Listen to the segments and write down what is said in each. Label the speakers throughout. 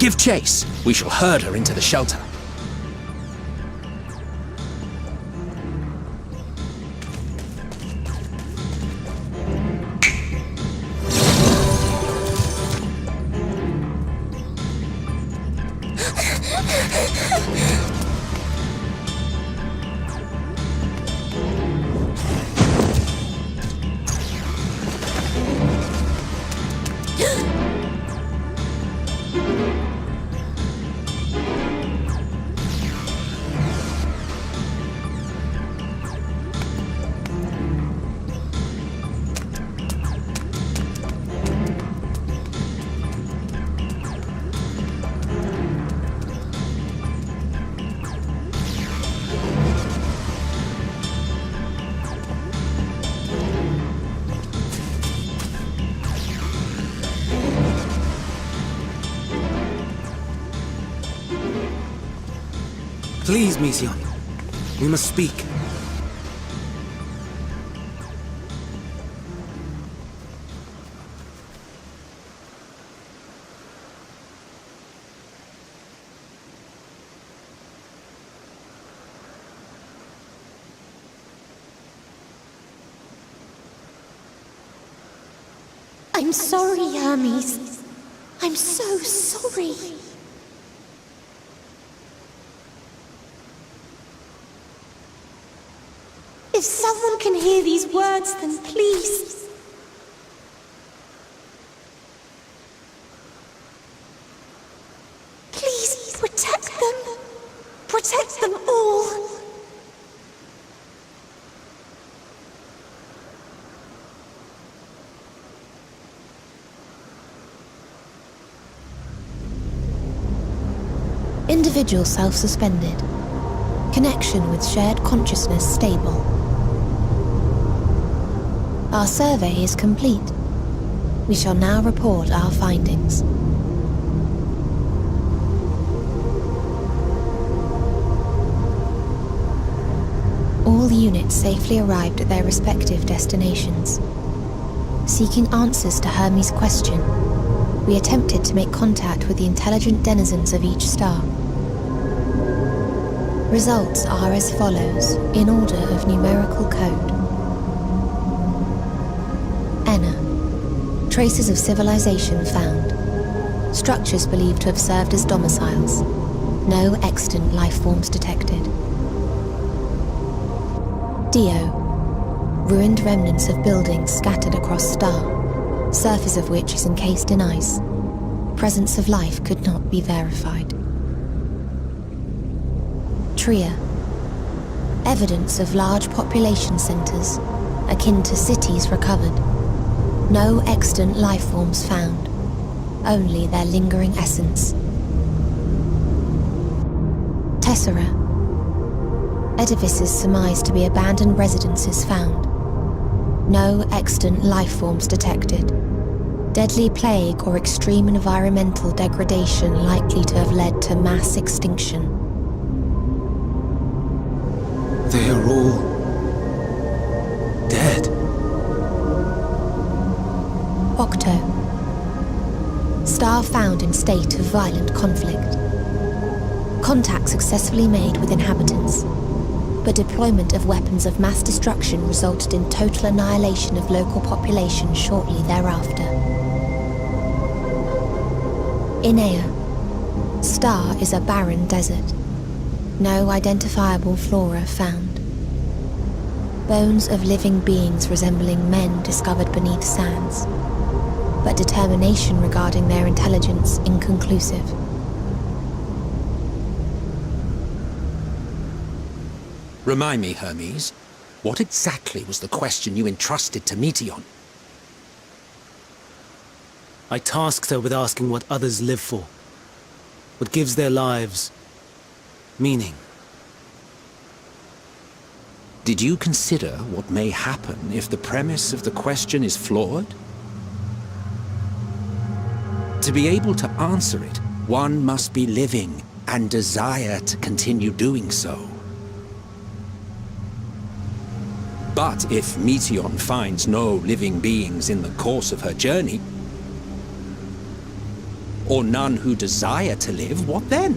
Speaker 1: Give chase. We shall herd her into the shelter.
Speaker 2: Please, Mission. We must speak.
Speaker 3: I'm sorry, Hermes. I'm so sorry. If someone can hear these words, then please. Please protect them. Protect them all.
Speaker 4: Individual self-suspended. Connection with shared consciousness stable. Our survey is complete. We shall now report our findings. All units safely arrived at their respective destinations. Seeking answers to Hermes' question, we attempted to make contact with the intelligent denizens of each star. Results are as follows, in order of numerical code. Traces of civilization found. Structures believed to have served as domiciles. No extant life forms detected. Dio. Ruined remnants of buildings scattered across star, surface of which is encased in ice. Presence of life could not be verified. Tria. Evidence of large population centers, akin to cities recovered. No extant life forms found, only their lingering essence. Tessera. Edifices surmised to be abandoned residences found. No extant life forms detected. Deadly plague or extreme environmental degradation likely to have led to mass extinction.
Speaker 2: They are all dead.
Speaker 4: Octo. Star found in state of violent conflict. Contact successfully made with inhabitants, but deployment of weapons of mass destruction resulted in total annihilation of local population shortly thereafter. Inea. Star is a barren desert. No identifiable flora found. Bones of living beings resembling men discovered beneath sands, but determination regarding their intelligence inconclusive.
Speaker 1: Remind me, Hermes, what exactly was the question you entrusted to Meteion?
Speaker 2: I tasked her with asking what others live for. What gives their lives meaning.
Speaker 1: Did you consider what may happen if the premise of the question is flawed? To be able to answer it, one must be living and desire to continue doing so. But if Meteion finds no living beings in the course of her journey, or none who desire to live, what then?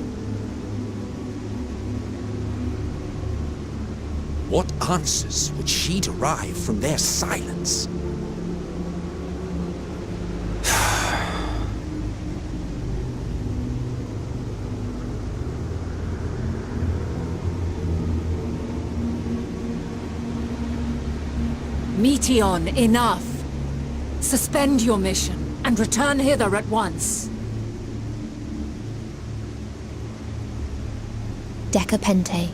Speaker 1: What answers would she derive from their silence?
Speaker 5: Meteon, enough! Suspend your mission, and return hither at once.
Speaker 4: Decapente.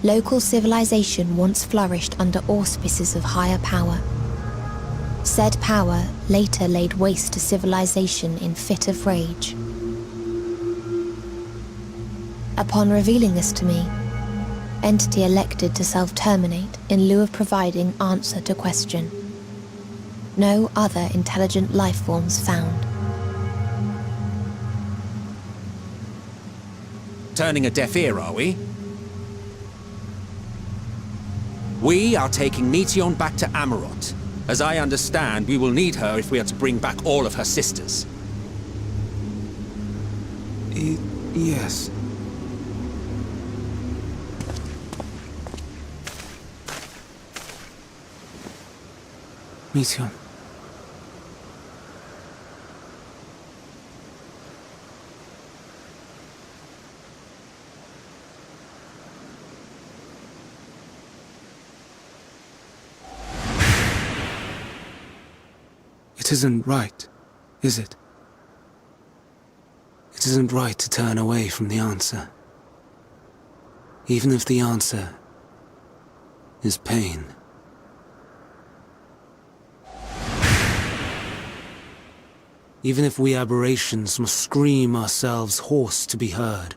Speaker 4: Local civilization once flourished under auspices of higher power. Said power later laid waste to civilization in fit of rage. Upon revealing this to me, entity elected to self-terminate in lieu of providing answer to question. No other intelligent life forms found.
Speaker 1: Turning a deaf ear, are we? We are taking Meteon back to Amarot. As I understand, we will need her if we are to bring back all of her sisters.
Speaker 2: Yes. Meteon. It isn't right, is it? It isn't right to turn away from the answer. Even if the answer is pain. Even if we aberrations must scream ourselves hoarse to be heard.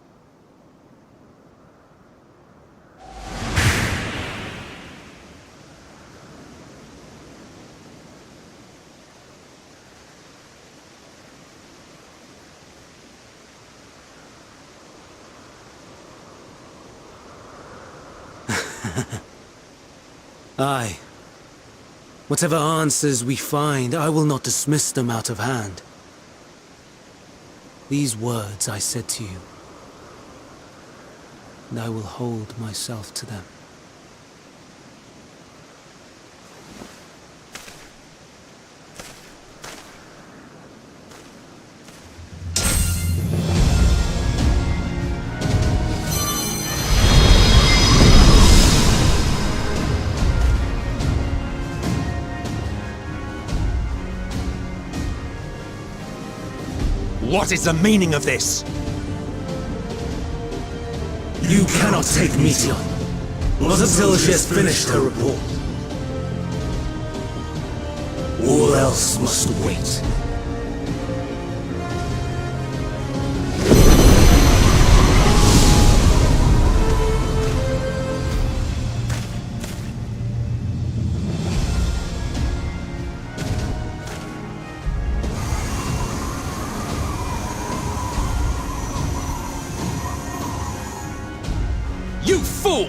Speaker 2: Aye. Whatever answers we find, I will not dismiss them out of hand. These words I said to you, and I will hold myself to them.
Speaker 1: What is the meaning of this?
Speaker 2: You cannot take Meteon, not until she has finished her report. All else must wait.
Speaker 1: You fool!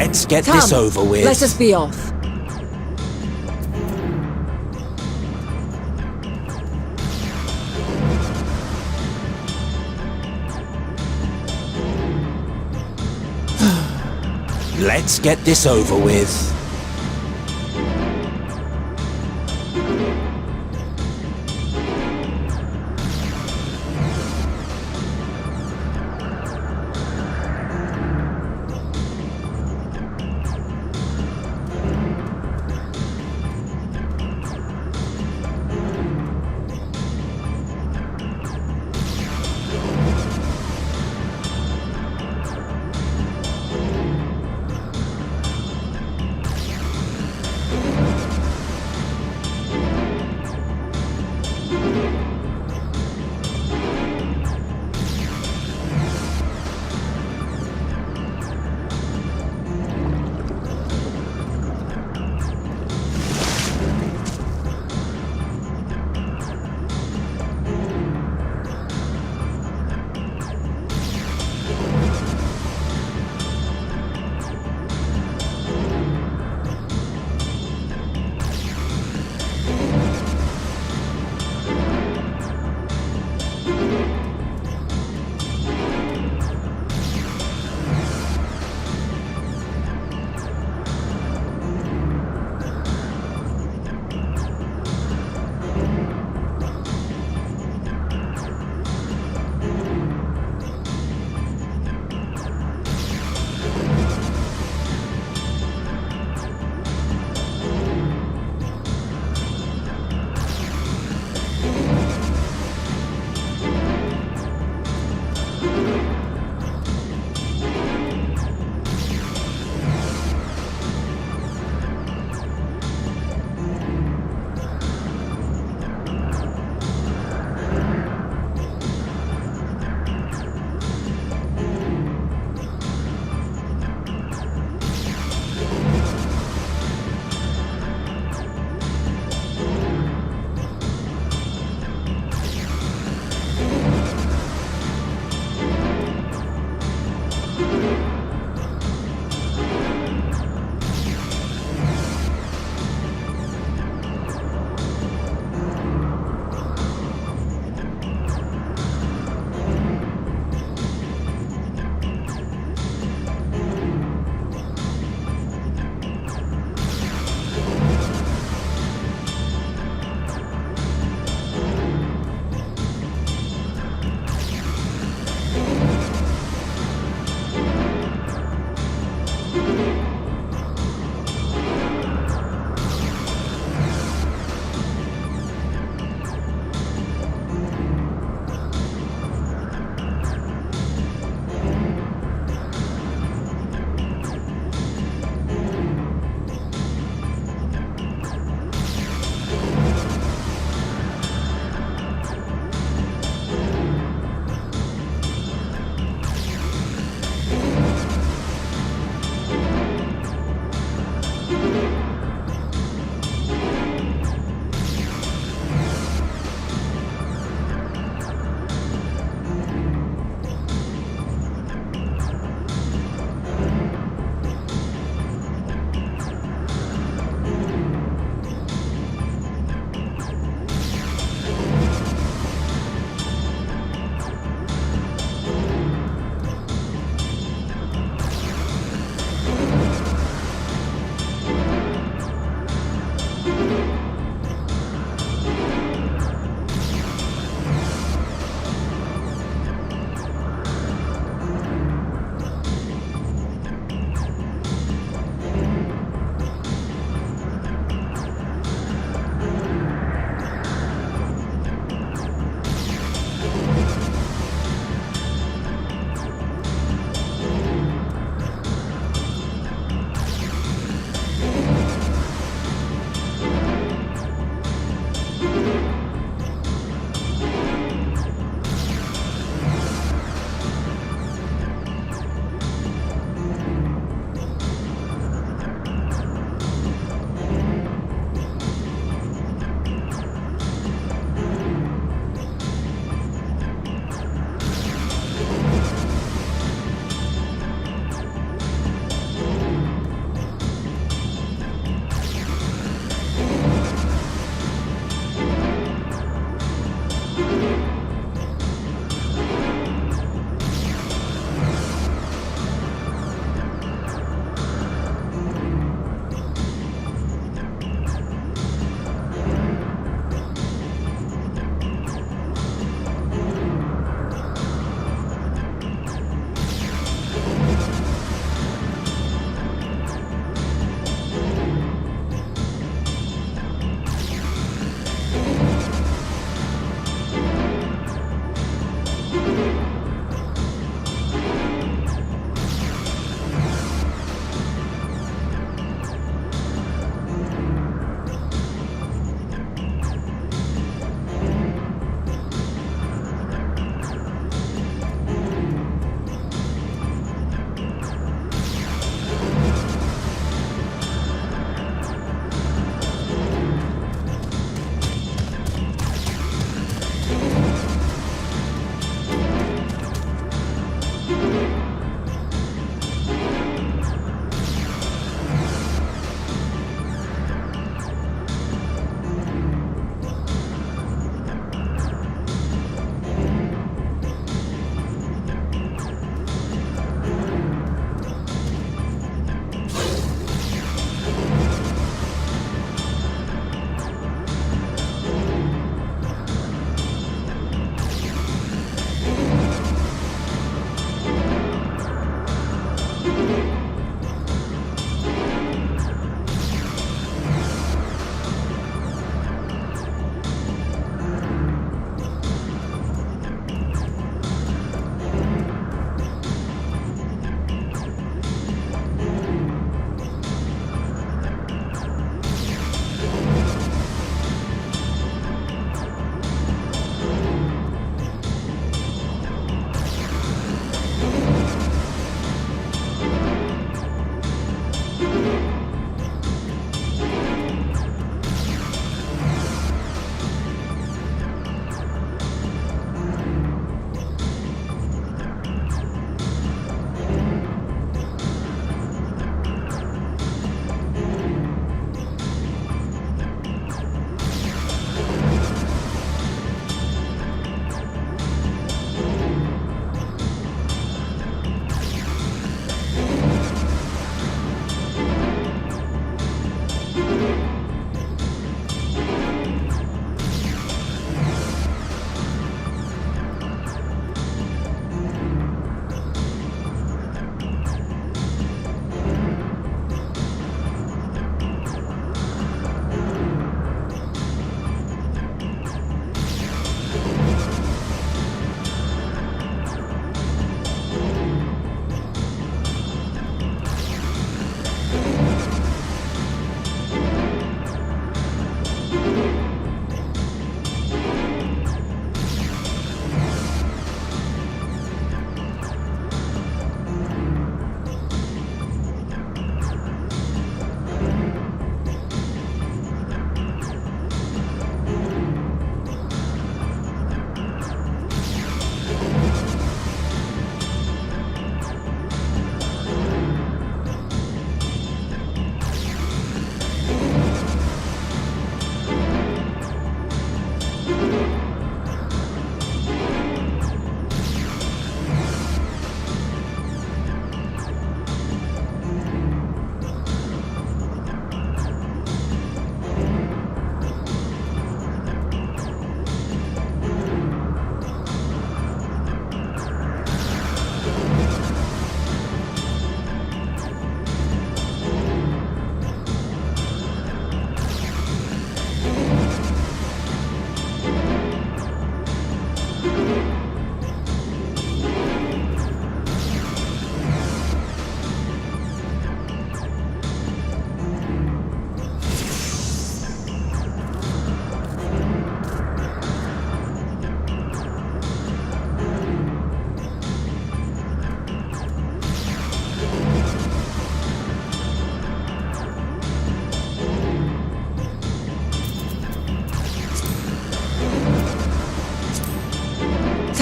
Speaker 1: Let's get
Speaker 5: Come,
Speaker 1: this over with.
Speaker 5: let us be off.
Speaker 1: Let's get this over with.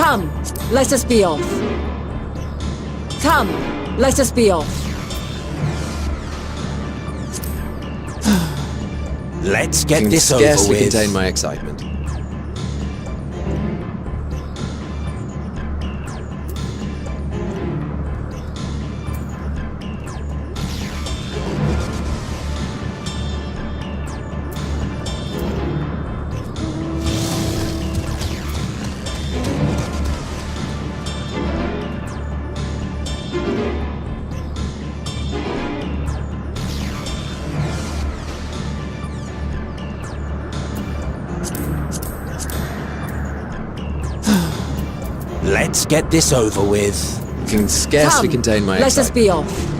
Speaker 5: Come, let us be off. Come, let us be off.
Speaker 1: Let's get
Speaker 6: Can
Speaker 1: this over
Speaker 6: scarcely
Speaker 1: with.
Speaker 6: contain my excitement.
Speaker 1: Let's get this over with.
Speaker 6: Can scarcely
Speaker 5: Come,
Speaker 6: contain my
Speaker 5: let us
Speaker 6: excitement.
Speaker 5: be off.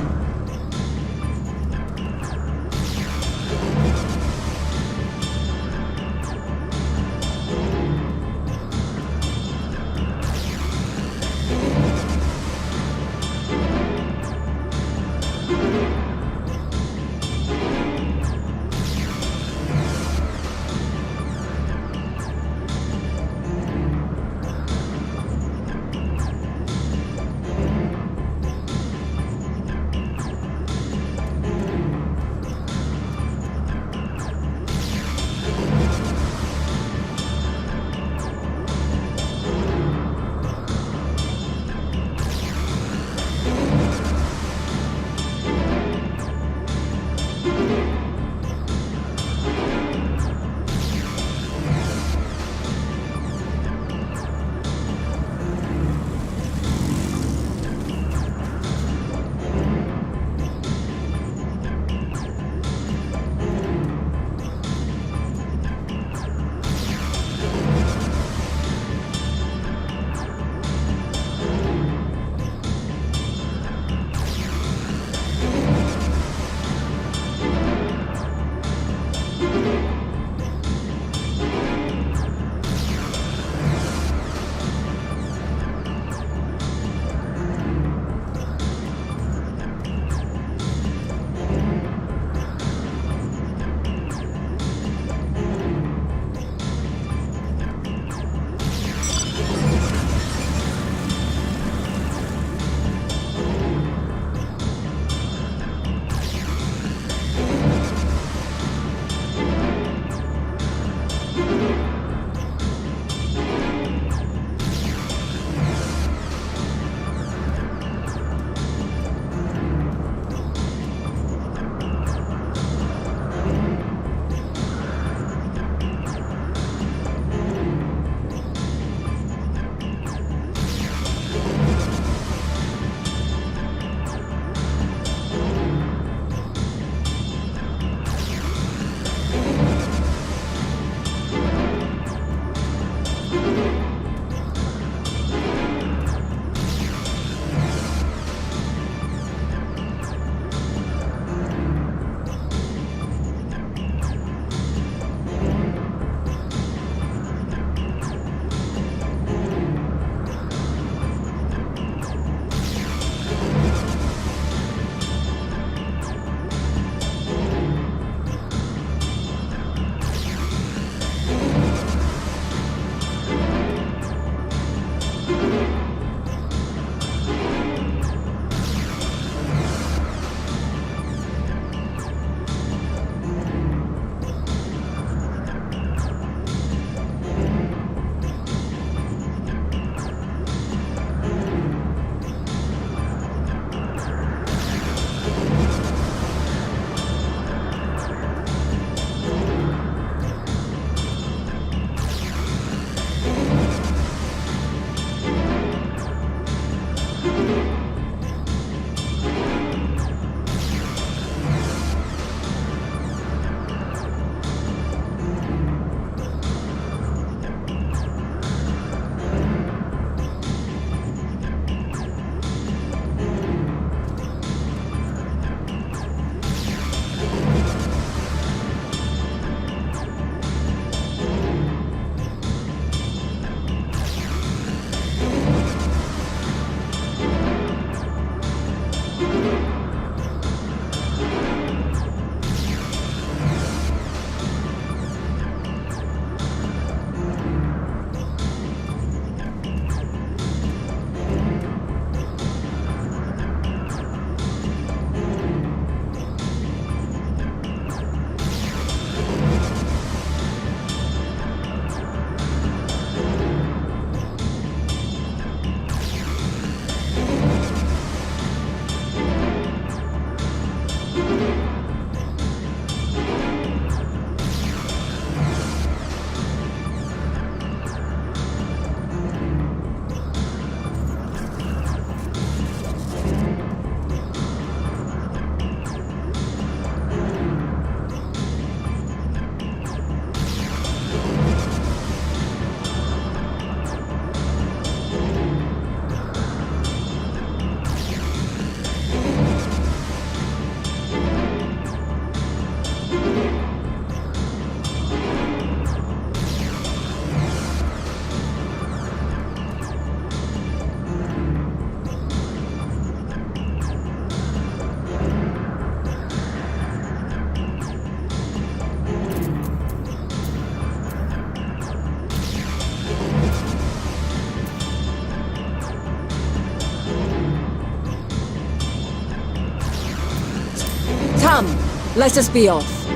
Speaker 5: Let us be off.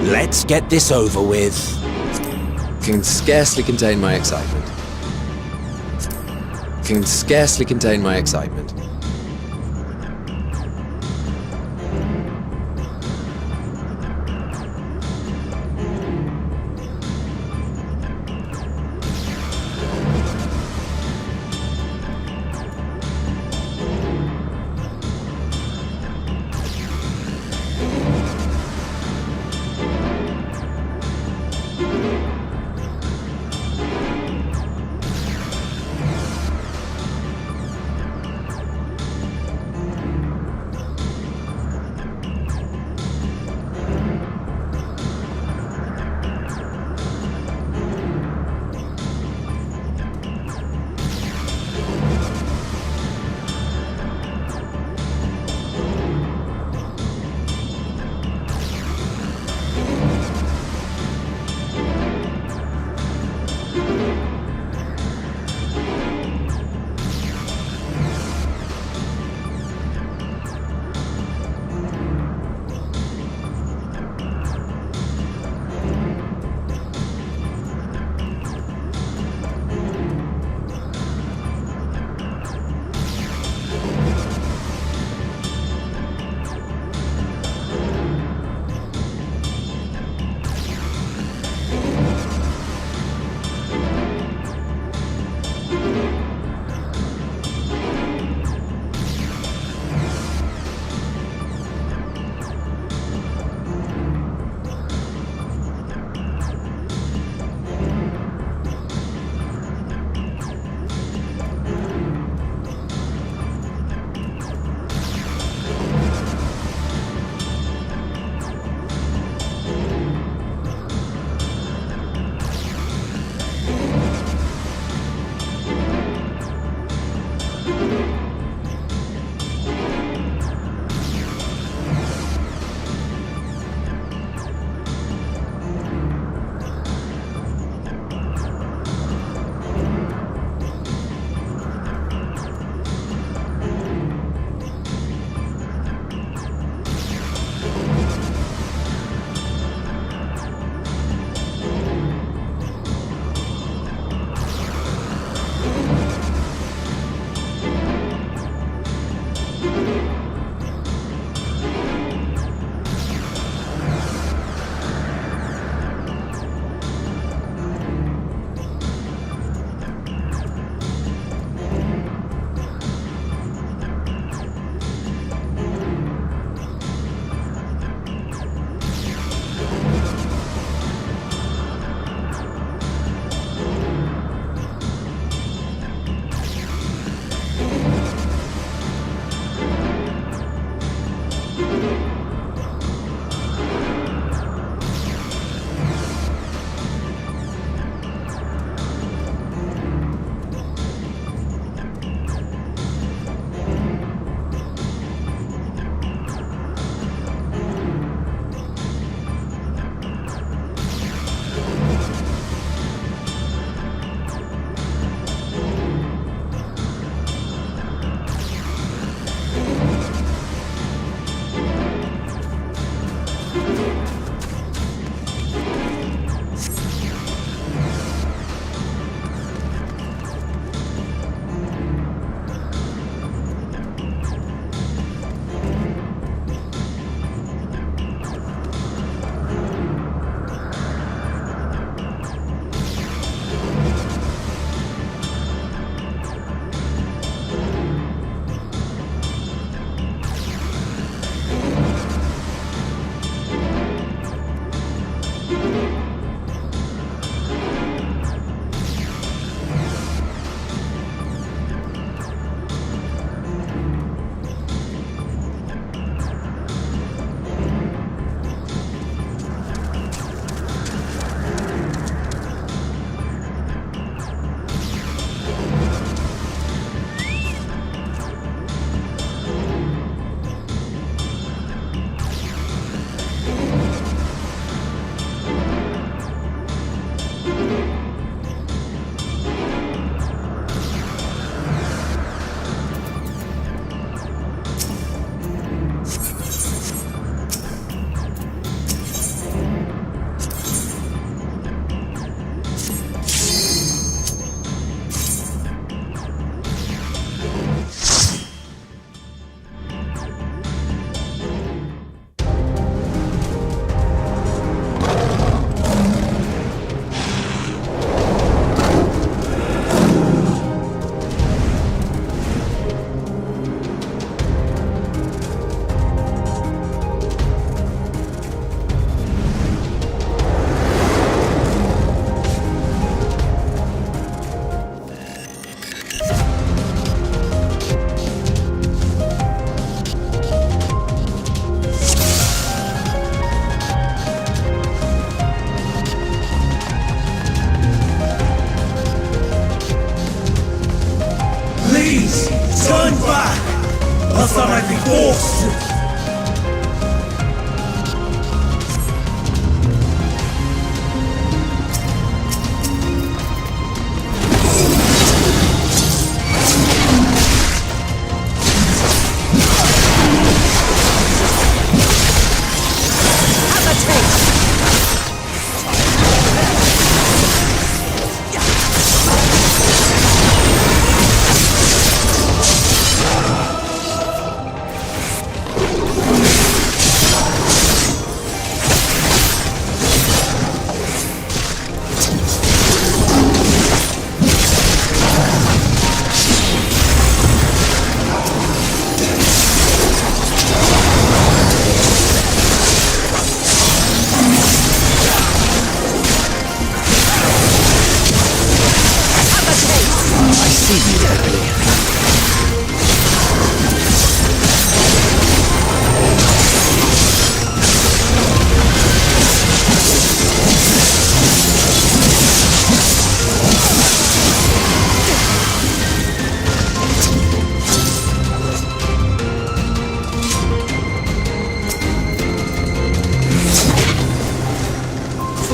Speaker 1: Let's get this over with.
Speaker 6: Can scarcely contain my excitement. Can scarcely contain my excitement.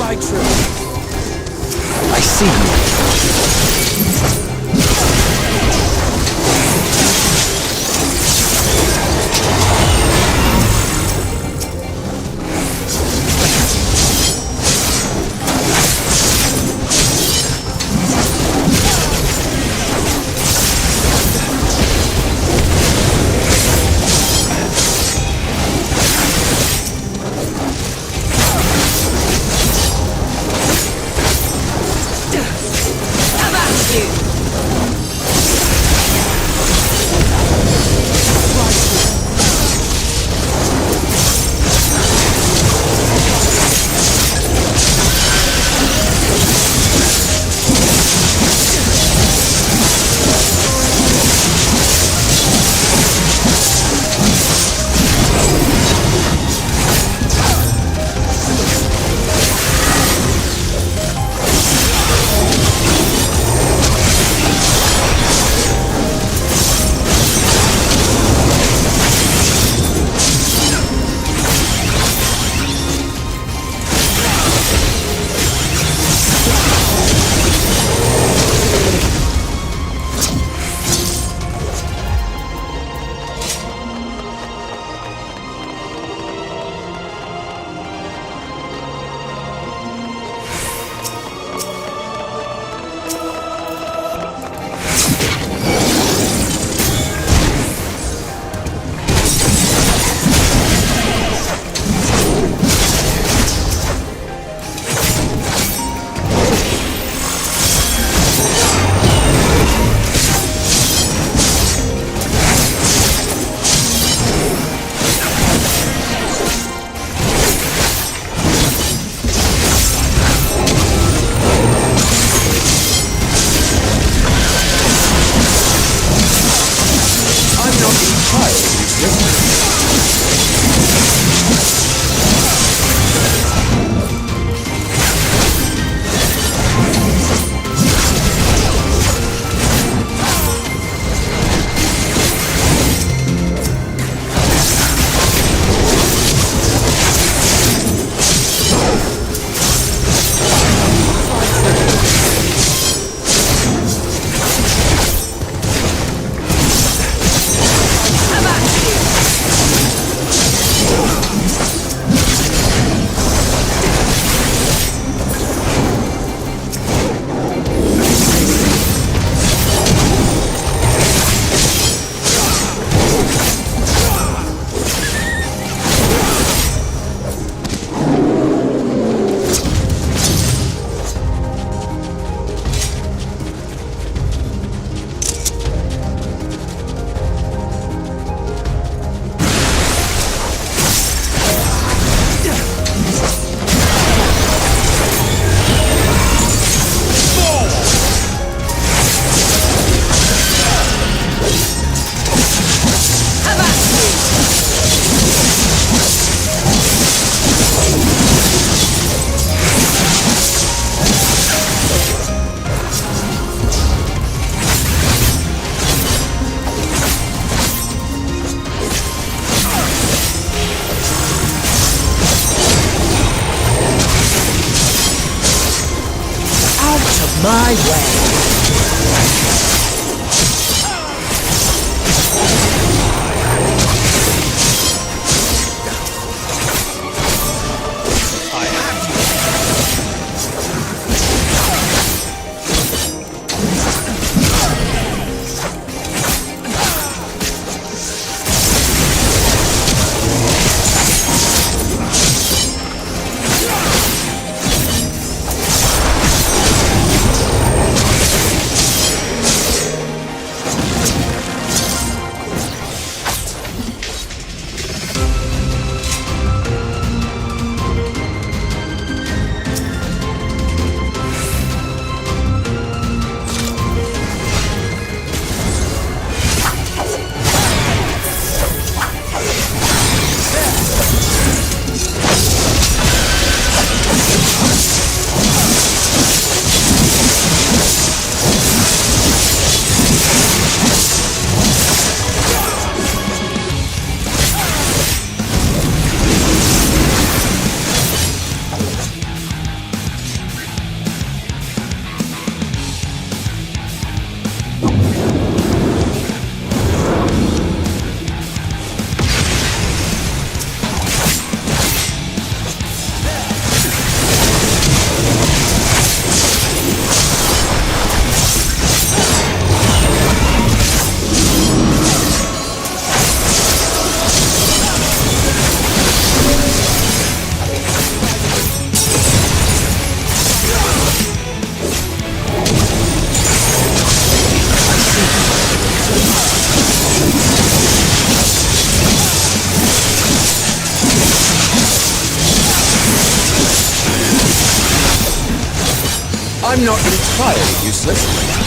Speaker 1: I true.
Speaker 6: I see you.
Speaker 2: My way.
Speaker 6: I'm not entirely useless.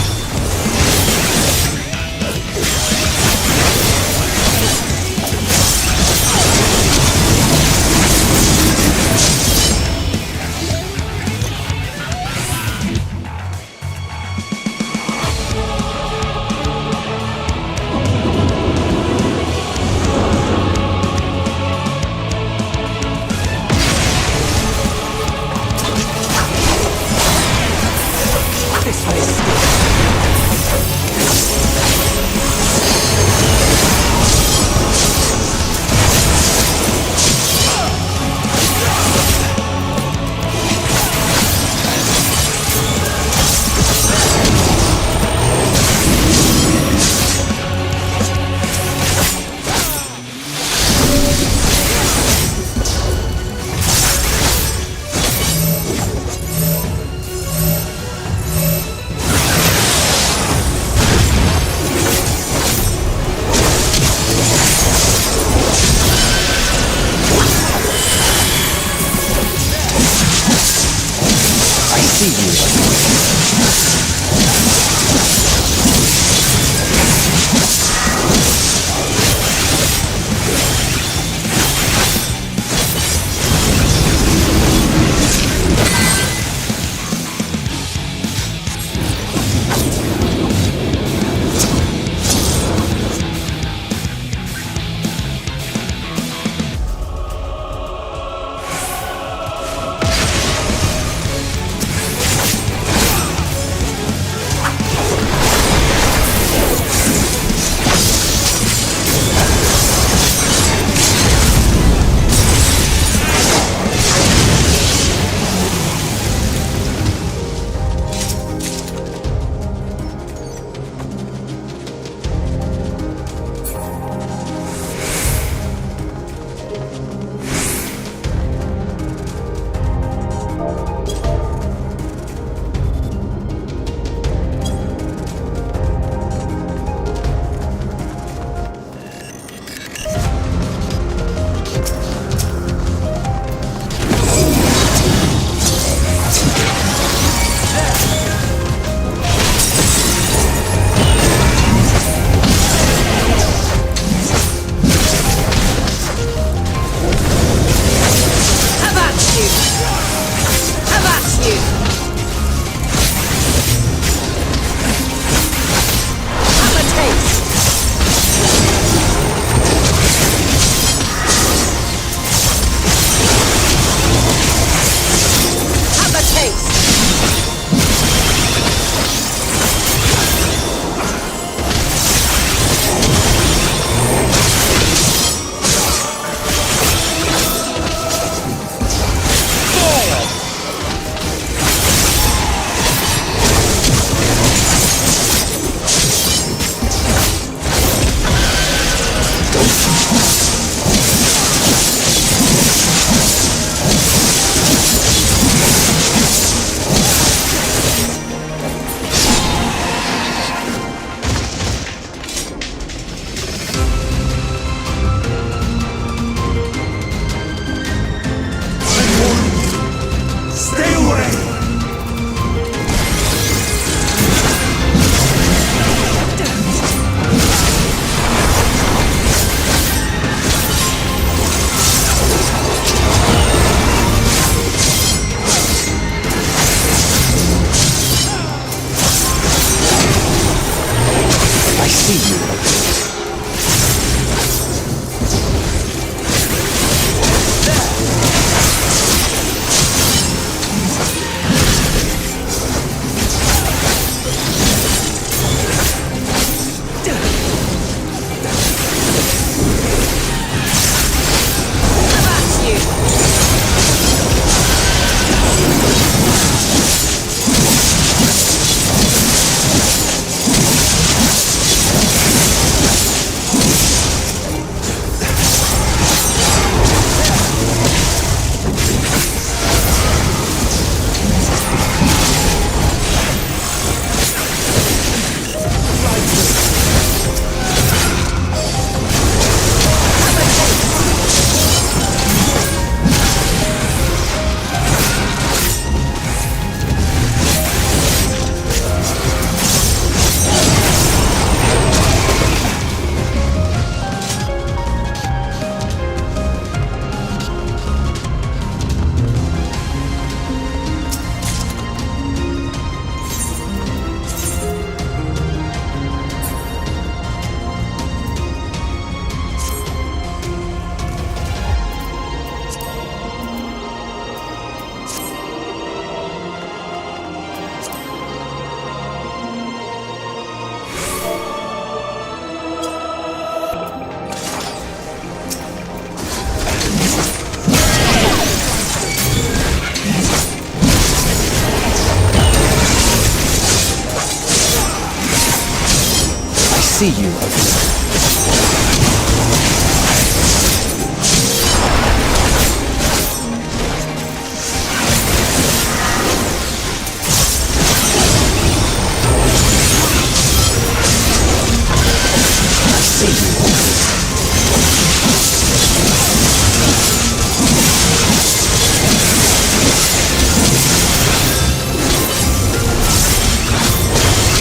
Speaker 6: see you over there.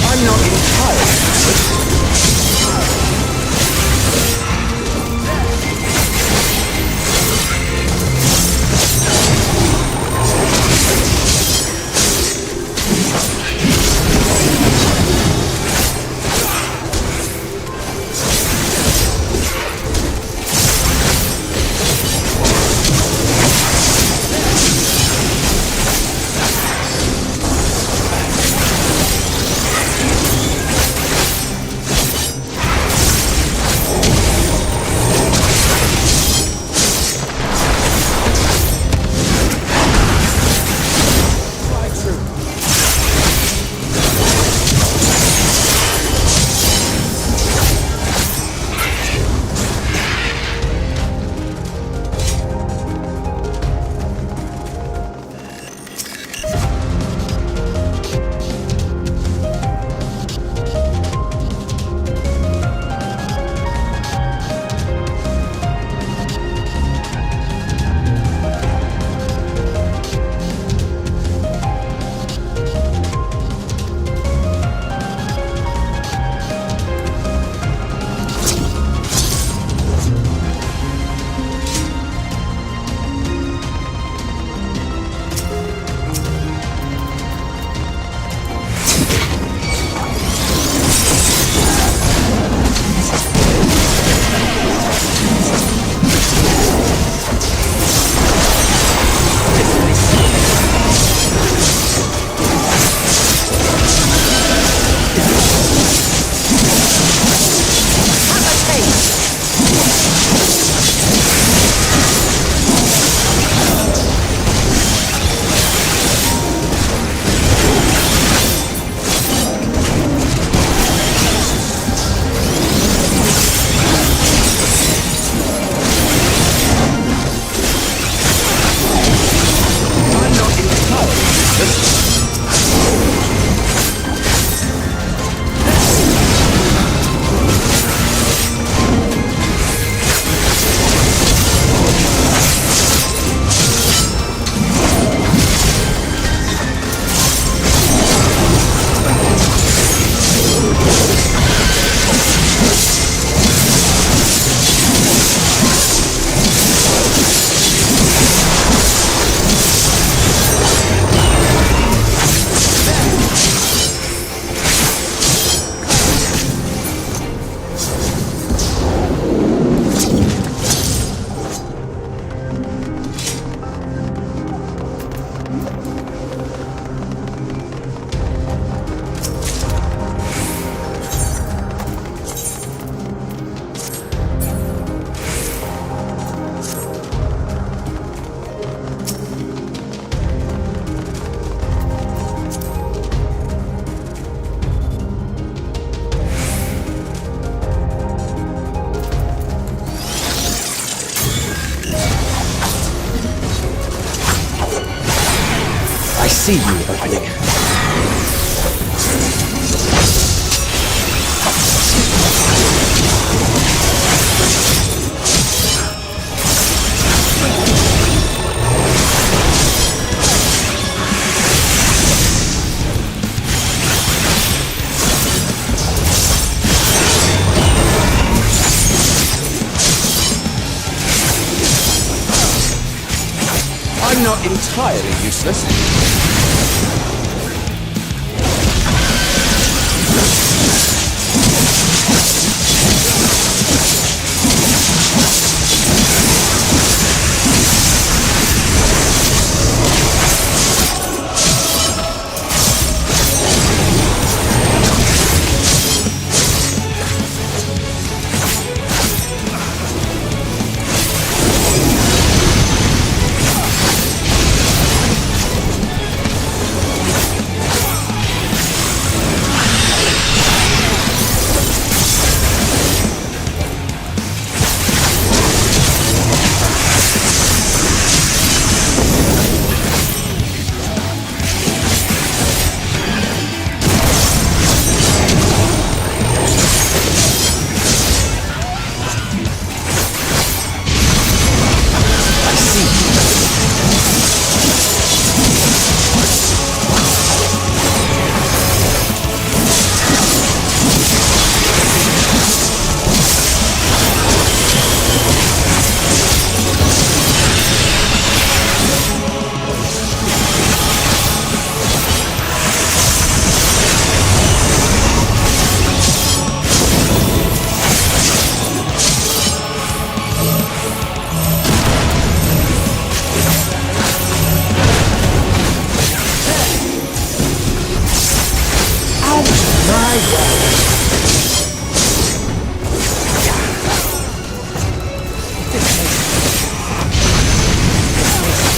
Speaker 6: I'm not entirely. see you opening. I'm not entirely useless.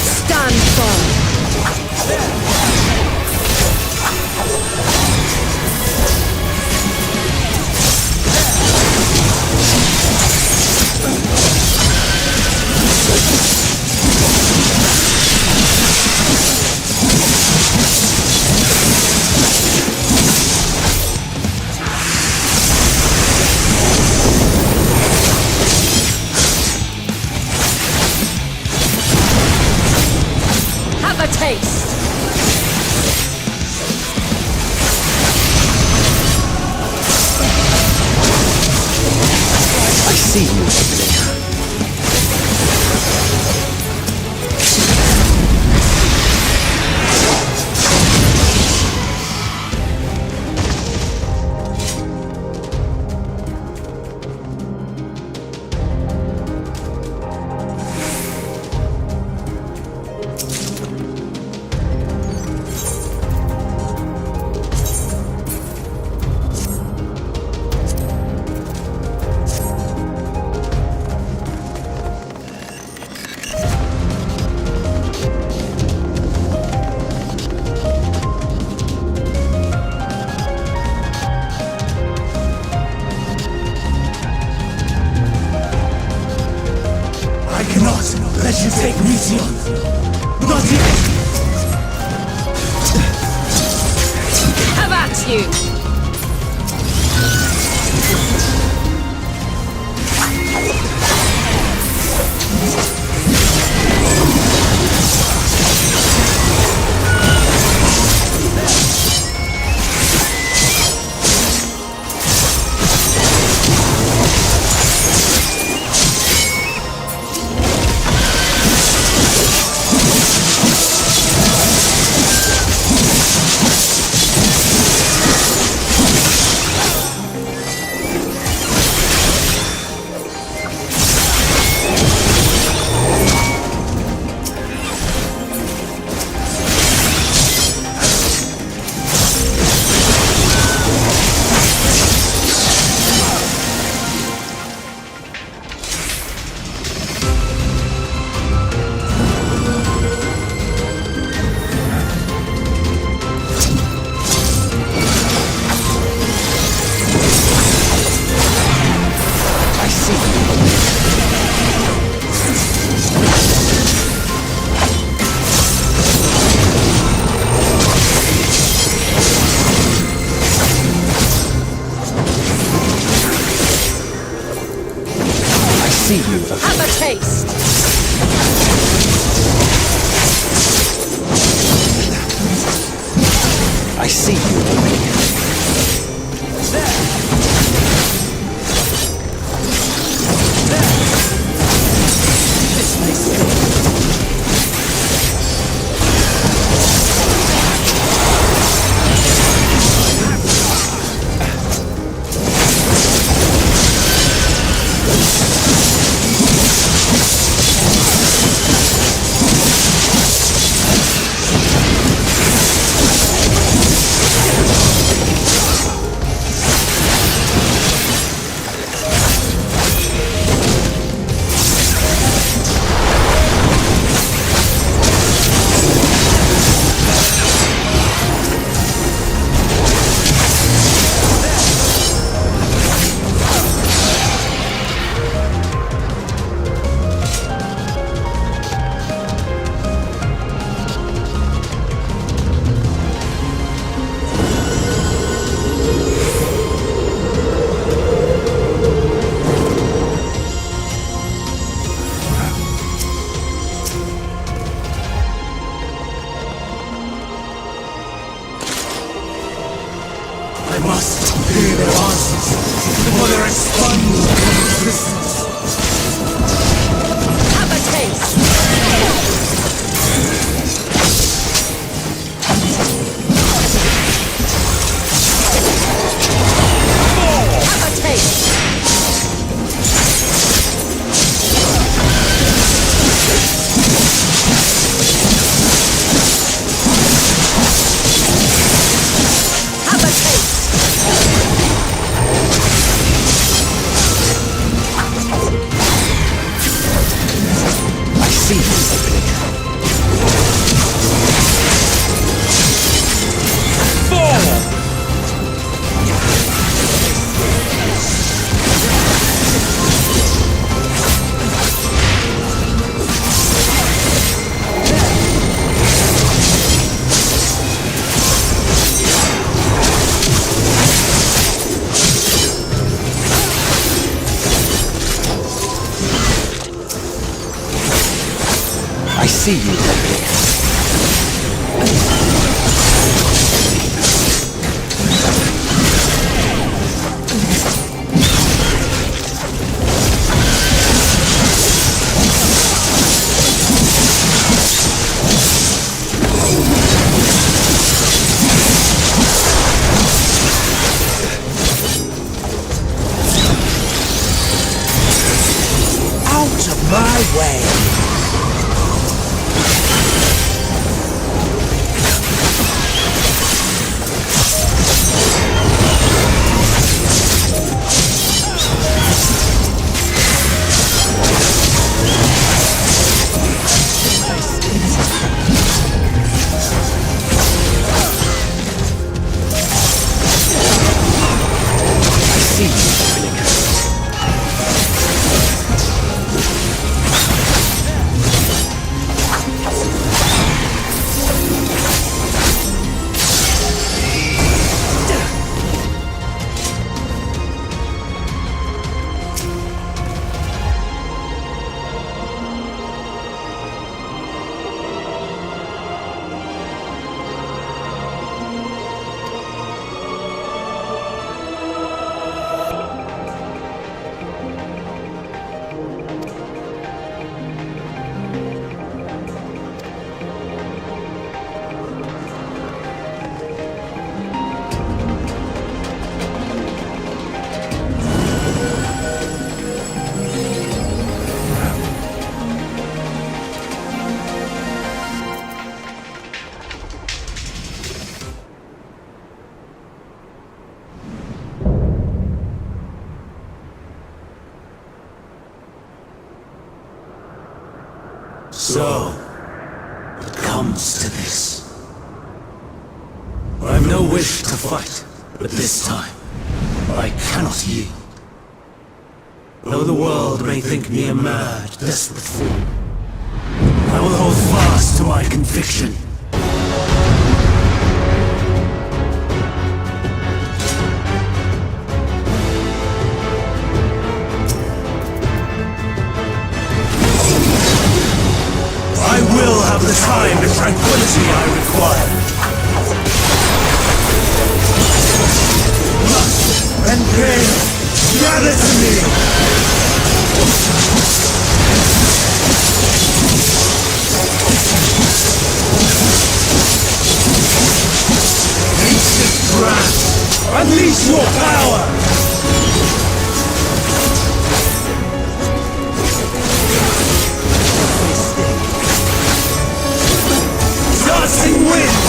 Speaker 5: Stand firm. Have a taste.
Speaker 6: I see you.
Speaker 7: Let you take Meteon. Not yet.
Speaker 5: Have at you.
Speaker 6: See you.
Speaker 5: Have a taste.
Speaker 6: I see you.
Speaker 7: I must hear their answers before they respond to resistance.
Speaker 5: Have a taste. Have a taste. Have a taste.
Speaker 7: see you here.
Speaker 8: Out of my way!
Speaker 7: So, it comes to this. I've no wish to fight, but this time, I cannot yield. Though the world may think me a mad, desperate fool, I will hold fast to my conviction. I will have the time and tranquility I require. Lust and pain gather to me. Ancient grasp, unleash your power. Dancing wind,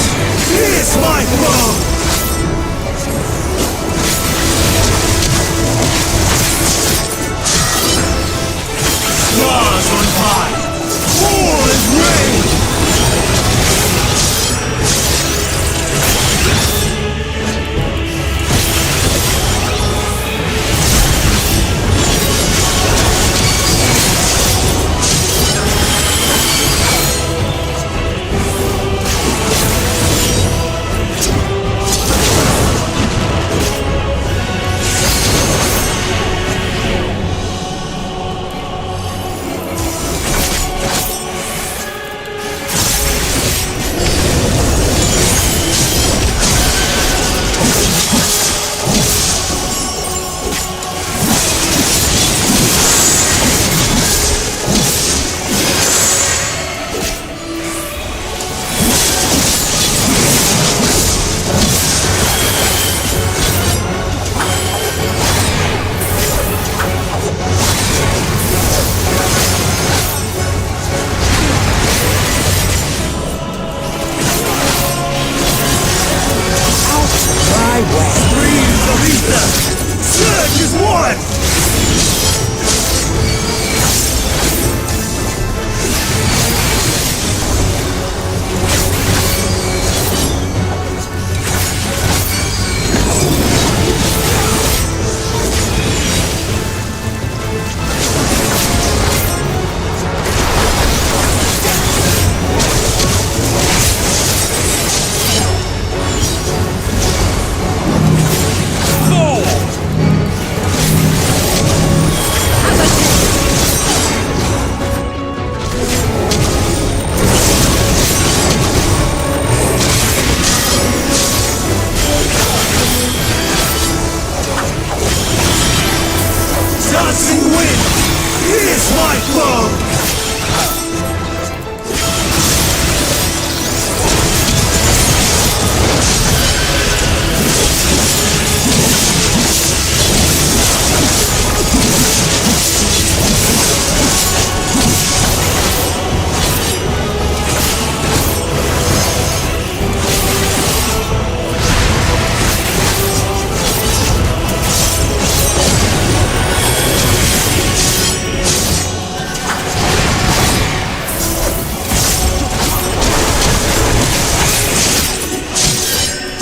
Speaker 7: pierce my throne! Stars on high, fall as rain! Streams of ether! Surge is one!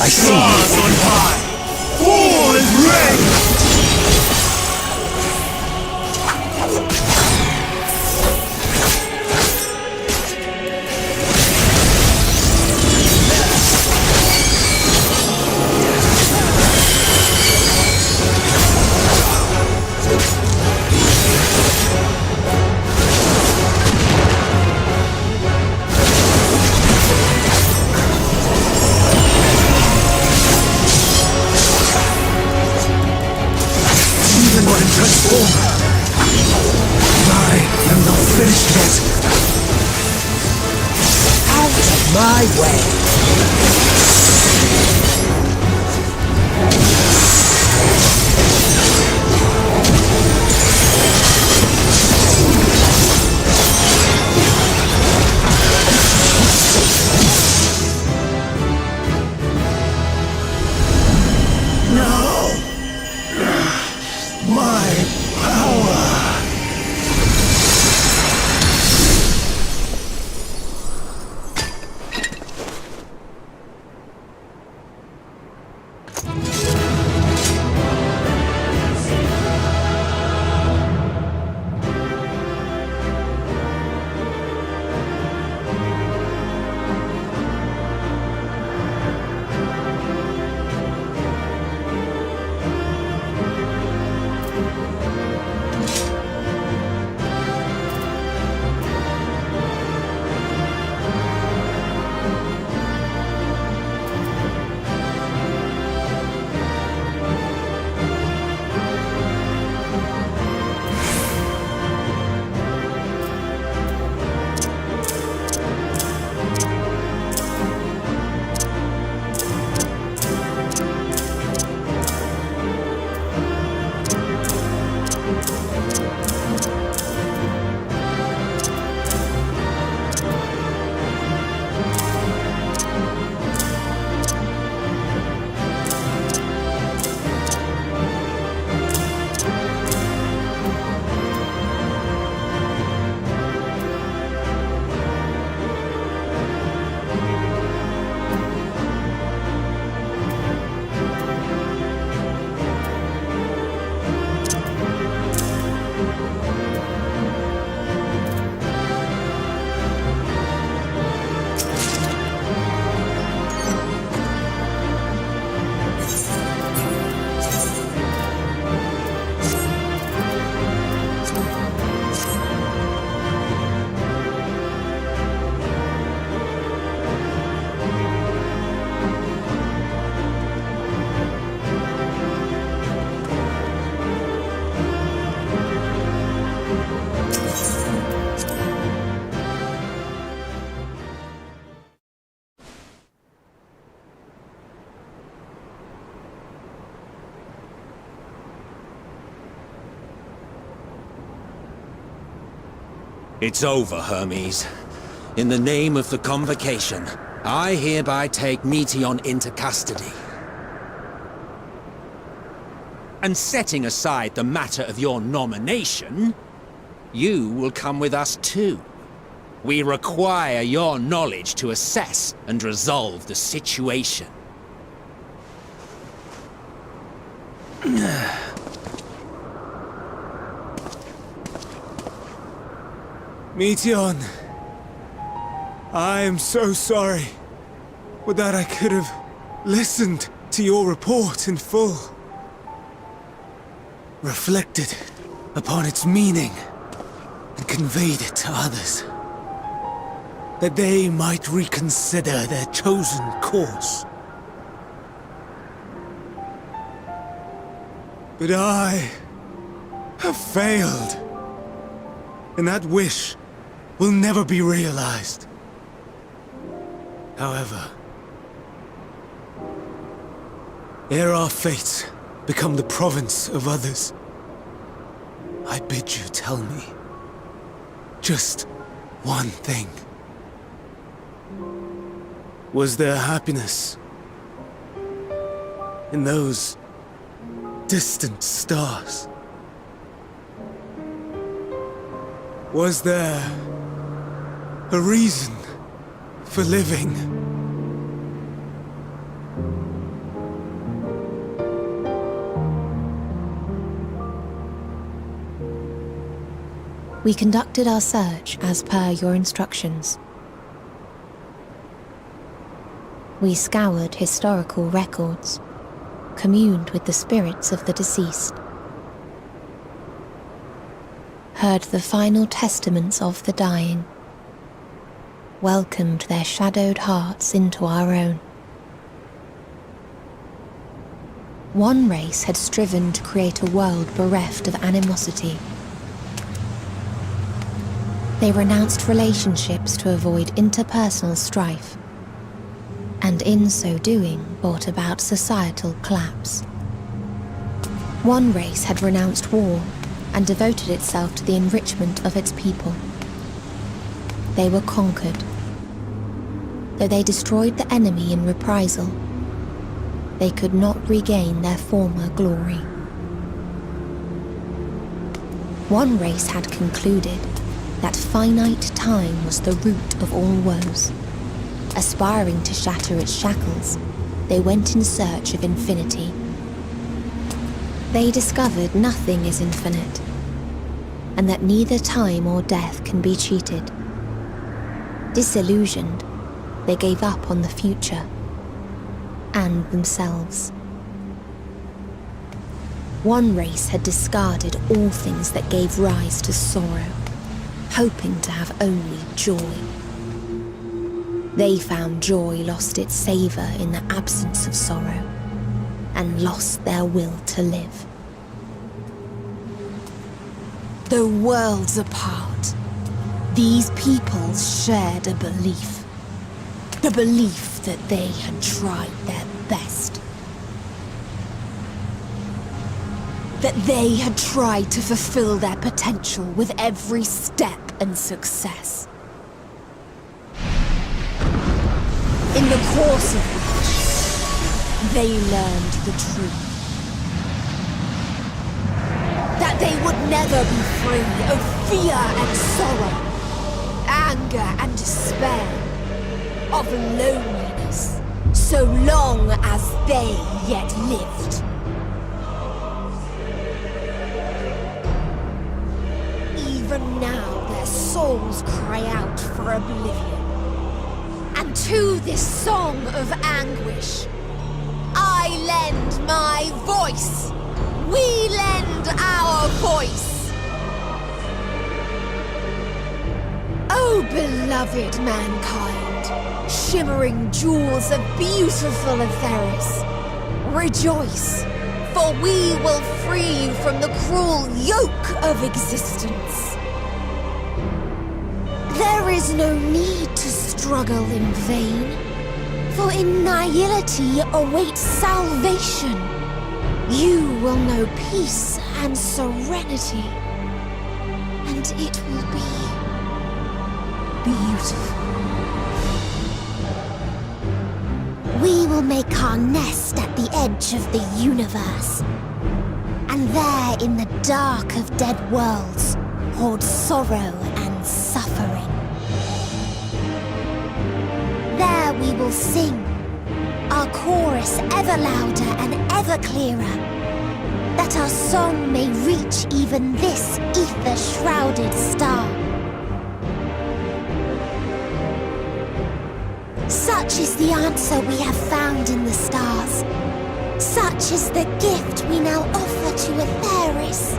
Speaker 7: I see you. On high! All is ready!
Speaker 3: My way.
Speaker 1: It's over, Hermes. In the name of the Convocation, I hereby take Meteion into custody. And setting aside the matter of your nomination, you will come with us too. We require your knowledge to assess and resolve the situation.
Speaker 2: Meteion, I am so sorry. Would that I could have listened to your report in full. Reflected upon its meaning and conveyed it to others. That they might reconsider their chosen course. But I have failed. And that wish will never be realized. However, ere our fates become the province of others, I bid you tell me just one thing. Was there happiness in those distant stars? Was there a reason for living?
Speaker 4: We conducted our search as per your instructions. We scoured historical records, communed with the spirits of the deceased, heard the final testaments of the dying, welcomed their shadowed hearts into our own. One race had striven to create a world bereft of animosity. They renounced relationships to avoid interpersonal strife, and in so doing brought about societal collapse. One race had renounced war and devoted itself to the enrichment of its people. They were conquered. Though they destroyed the enemy in reprisal, they could not regain their former glory. One race had concluded that finite time was the root of all woes. Aspiring to shatter its shackles, they went in search of infinity. They discovered nothing is infinite, and that neither time or death can be cheated. Disillusioned, they gave up on the future and themselves. One race had discarded all things that gave rise to sorrow, hoping to have only joy. They found joy lost its savour in the absence of sorrow, and lost their will to live. Though worlds apart, these peoples shared a belief. The belief that they had tried their best. That they had tried to fulfill their potential with every step and success. In the course of which, they learned the truth. That they would never be free of fear and sorrow, anger and despair, of loneliness, so long as they yet lived. Even now their souls cry out for oblivion. And to this song of anguish, I lend my voice. We lend our voice. Oh, beloved mankind, shimmering jewels of beautiful Etheris, rejoice, for we will free you from the cruel yoke of existence. There is no need to struggle in vain, for in nihility awaits salvation. You will know peace and serenity, and it will be beautiful. We will make our nest at the edge of the universe, and there in the dark of dead worlds hoard sorrow and suffering. There we will sing, our chorus ever louder and ever clearer, that our song may reach even this ether-shrouded star. Such is the answer we have found in the stars. Such is the gift we now offer to Etheris.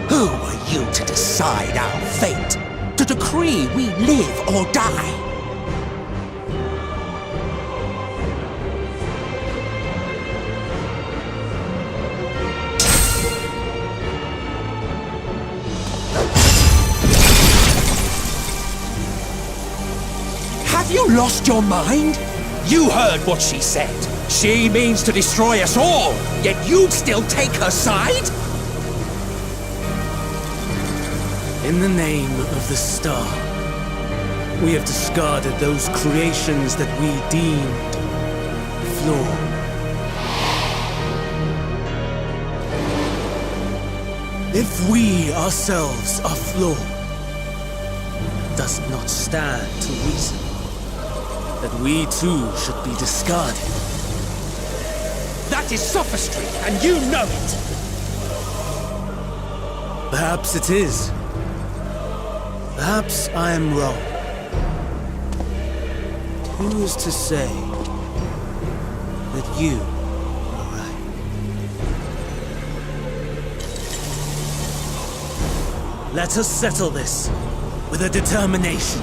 Speaker 1: Who are you to decide our fate? To decree we live or die? Have you lost your mind? You heard what she said. She means to destroy us all, yet you'd still take her side?
Speaker 2: In the name of the star, we have discarded those creations that we deemed flawed. If we ourselves are flawed, does not stand to reason that we too should be discarded.
Speaker 1: That is sophistry, and you know it!
Speaker 2: Perhaps it is. Perhaps I am wrong. Who is to say that you are right? Let us settle this with a determination.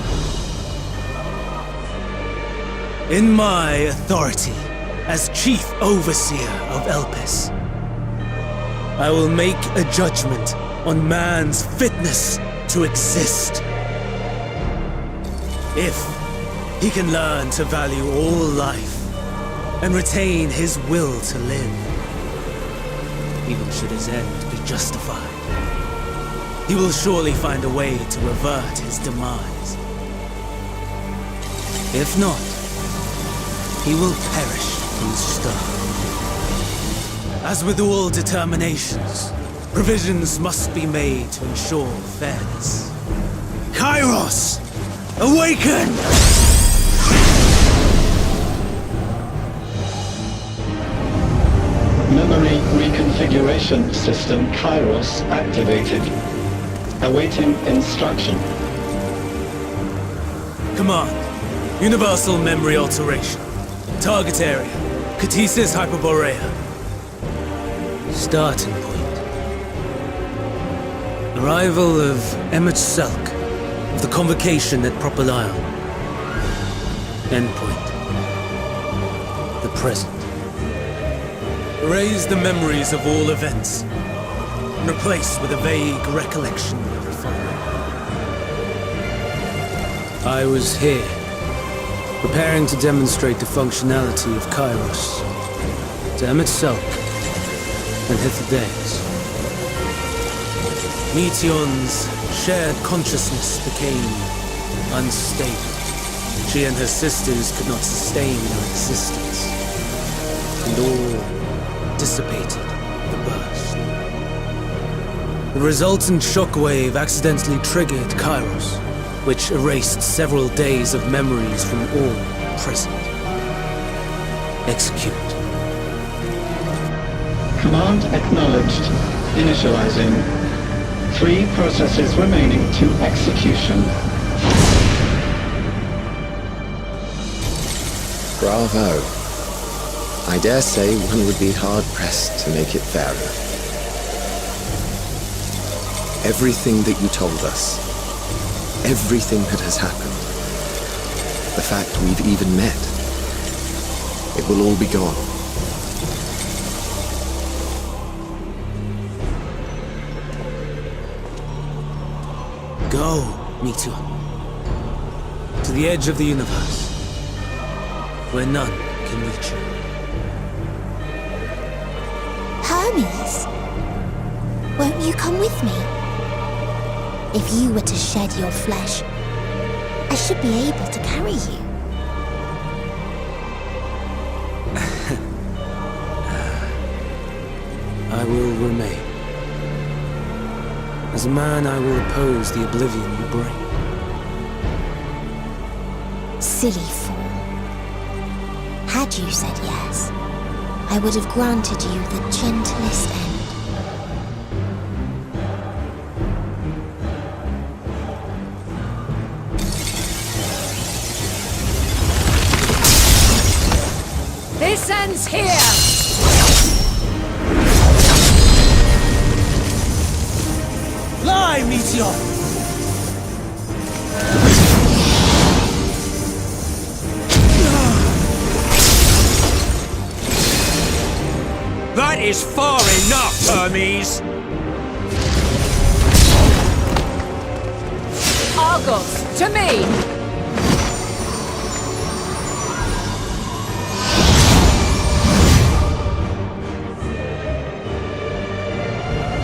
Speaker 2: In my authority as Chief Overseer of Elpis, I will make a judgment on man's fitness to exist. If he can learn to value all life and retain his will to live, even should his end be justified, he will surely find a way to avert his demise. If not, he will perish in stone. As with all determinations, provisions must be made to ensure fairness. Kairos! Awaken!
Speaker 8: Memory reconfiguration system Kairos activated. Awaiting instruction.
Speaker 2: Command. Universal memory alteration. Target area. Catesis Hyperborea. Starting point. Arrival of Emmet Selk of the Convocation at Propylion. Endpoint. The present. Erase the memories of all events and replace with a vague recollection of the following. I was here, preparing to demonstrate the functionality of Kairos to Emmet Selk and Hitherdays. Meteon's shared consciousness became unstable. She and her sisters could not sustain their existence, and all dissipated with the burst. The resultant shockwave accidentally triggered Kairos, which erased several days of memories from all present. Execute.
Speaker 8: Command acknowledged. Initializing. 3 processes remaining to execution.
Speaker 6: Bravo. I dare say one would be hard-pressed to make it fairer. Everything that you told us, everything that has happened, the fact we've even met, it will all be gone.
Speaker 2: Go, Meteon. To the edge of the universe, where none can reach you.
Speaker 3: Hermes, won't you come with me? If you were to shed your flesh, I should be able to carry you.
Speaker 2: I will remain. As a man, I will oppose the oblivion you bring.
Speaker 3: Silly fool. Had you said yes, I would have granted you the gentlest end.
Speaker 5: This ends here!
Speaker 2: Fly, Meteon!
Speaker 1: That is far enough, Hermes!
Speaker 5: Argos, to me!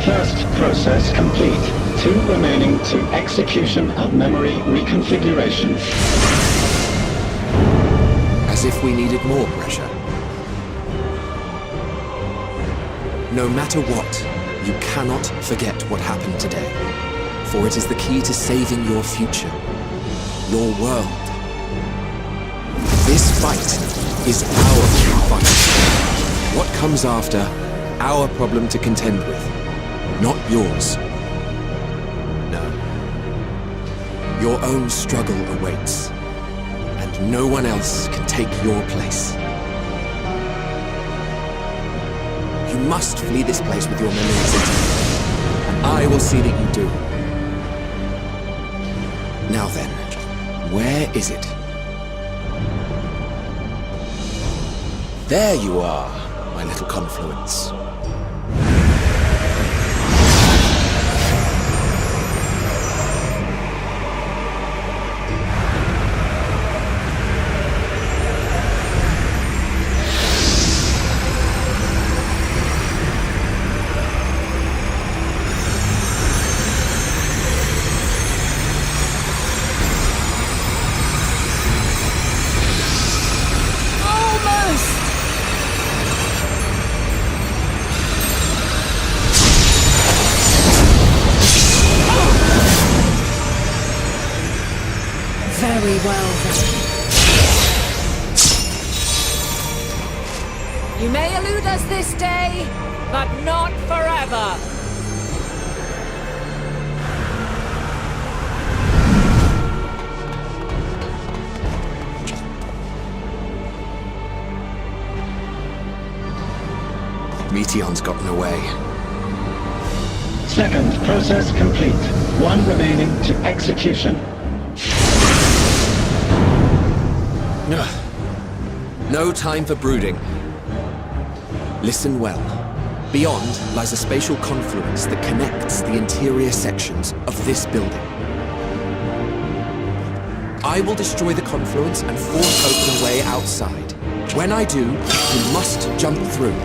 Speaker 8: First process complete. 2 remaining to execution of memory reconfiguration.
Speaker 6: As if we needed more pressure. No matter what, you cannot forget what happened today, for it is the key to saving your future. your world. This fight is our fight. What comes after, our problem to contend with, not yours. No. Your own struggle awaits, and no one else can take your place. You must flee this place with your memories intact, and I will see that you do. Now then, where is it? There you are, my little confluence.
Speaker 5: Very well, then. You may elude us this day, but not forever.
Speaker 6: Meteon's gotten away.
Speaker 8: Second process complete. One remaining to execution.
Speaker 6: No time for brooding. Listen well. Beyond lies a spatial confluence that connects the interior sections of this building. I will destroy the confluence and force open a way outside. When I do, you must jump through.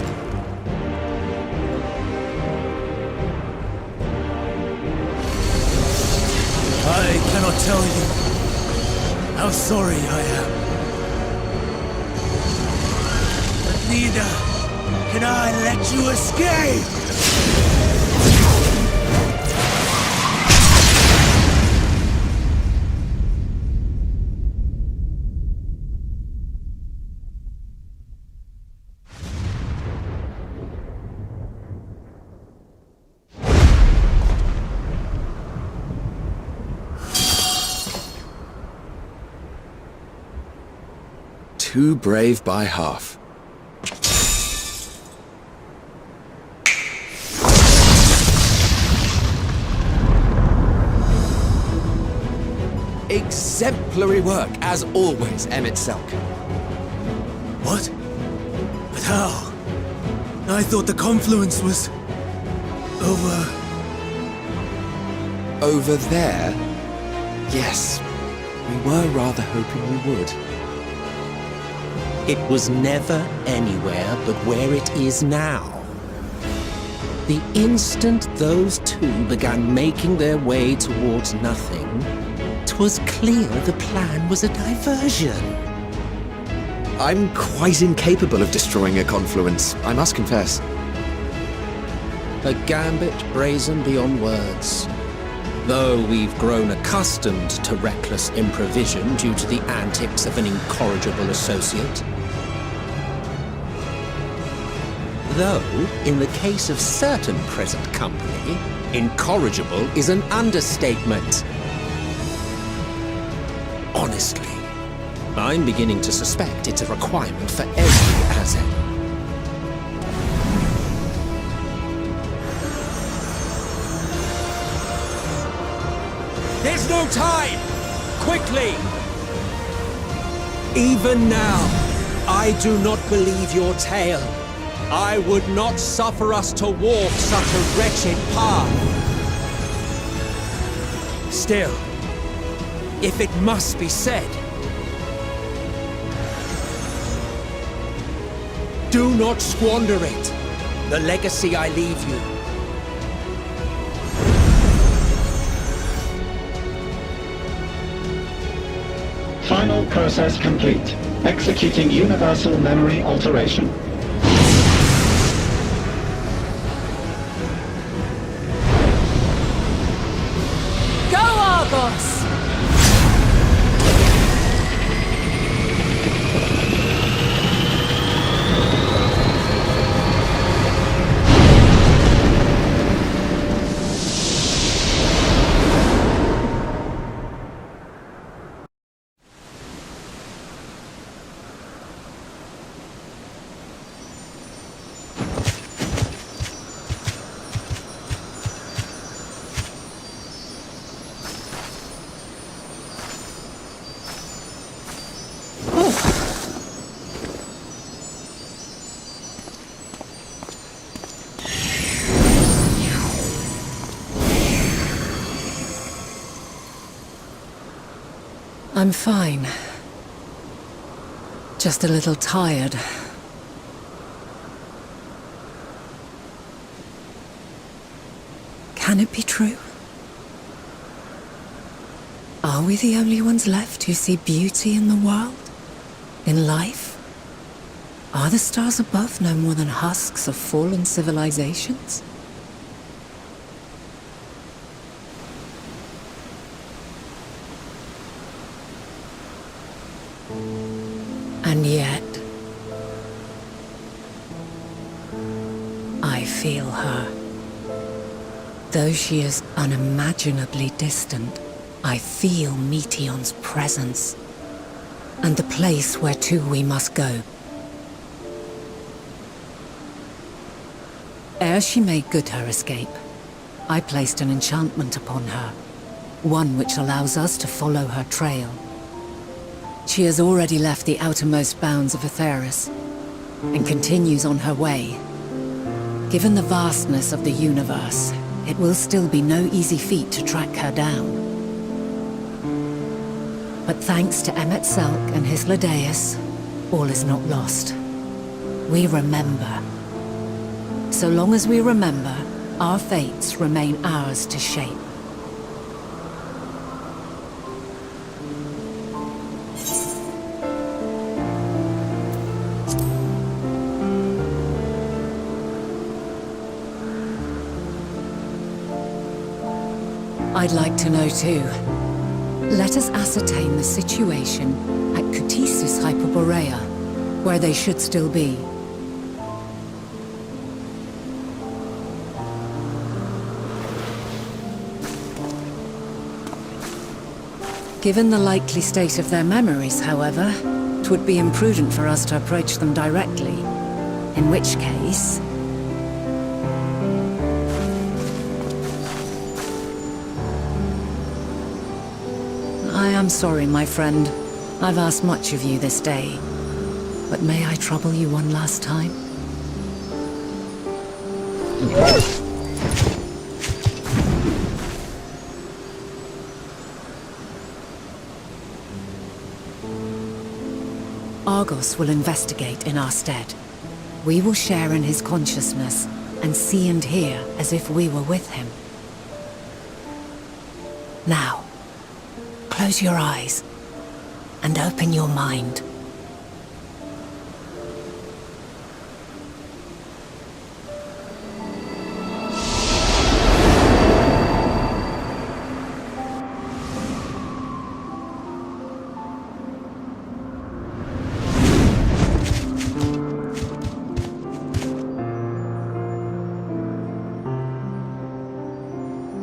Speaker 7: I cannot tell you how sorry I am. But neither can I let you escape!
Speaker 6: Too brave by half. Exemplary work, as always, Emmett Selk.
Speaker 7: What? But how? I thought the confluence was...
Speaker 6: Over there? Yes. We were rather hoping we would.
Speaker 1: It was never anywhere but where it is now. The instant those two began making their way towards nothing, 'twas clear the plan was a diversion.
Speaker 6: I'm quite incapable of destroying a confluence, I must confess.
Speaker 1: A gambit brazen beyond words. Though we've grown accustomed to reckless improvision due to the antics of an incorrigible associate. Though, in the case of certain present company, incorrigible is an understatement. Honestly, I'm beginning to suspect it's a requirement for every Azet. There's no time! Quickly! Even now, I do not believe your tale. I would not suffer us to walk such a wretched path. Still, if it must be said, do not squander it, the legacy I leave you.
Speaker 8: Final process complete. Executing universal memory alteration.
Speaker 5: Go, Argos! I'm fine. Just a little tired. Can it be true? Are we the only ones left who see beauty in the world? In life? Are the stars above no more than husks of fallen civilizations? And yet, I feel her. Though she is unimaginably distant, I feel Meteion's presence, and the place where to we must go. Ere she made good her escape, I placed an enchantment upon her, one which allows us to follow her trail. She has already left the outermost bounds of Aetheris, and continues on her way. Given the vastness of the universe, it will still be no easy feat to track her down. But thanks to Emmet Selk and his Ladeus, all is not lost. We remember. So long as we remember, our fates remain ours to shape. I'd like to know too. Let us ascertain the situation at Cutisis Hyperborea, where they should still be. Given the likely state of their memories, however, it would be imprudent for us to approach them directly. In which case... I am sorry, my friend. I've asked much of you this day. But may I trouble you one last time? Argos will investigate in our stead. We will share in his consciousness and see and hear as if we were with him. Now, close your eyes and open your mind.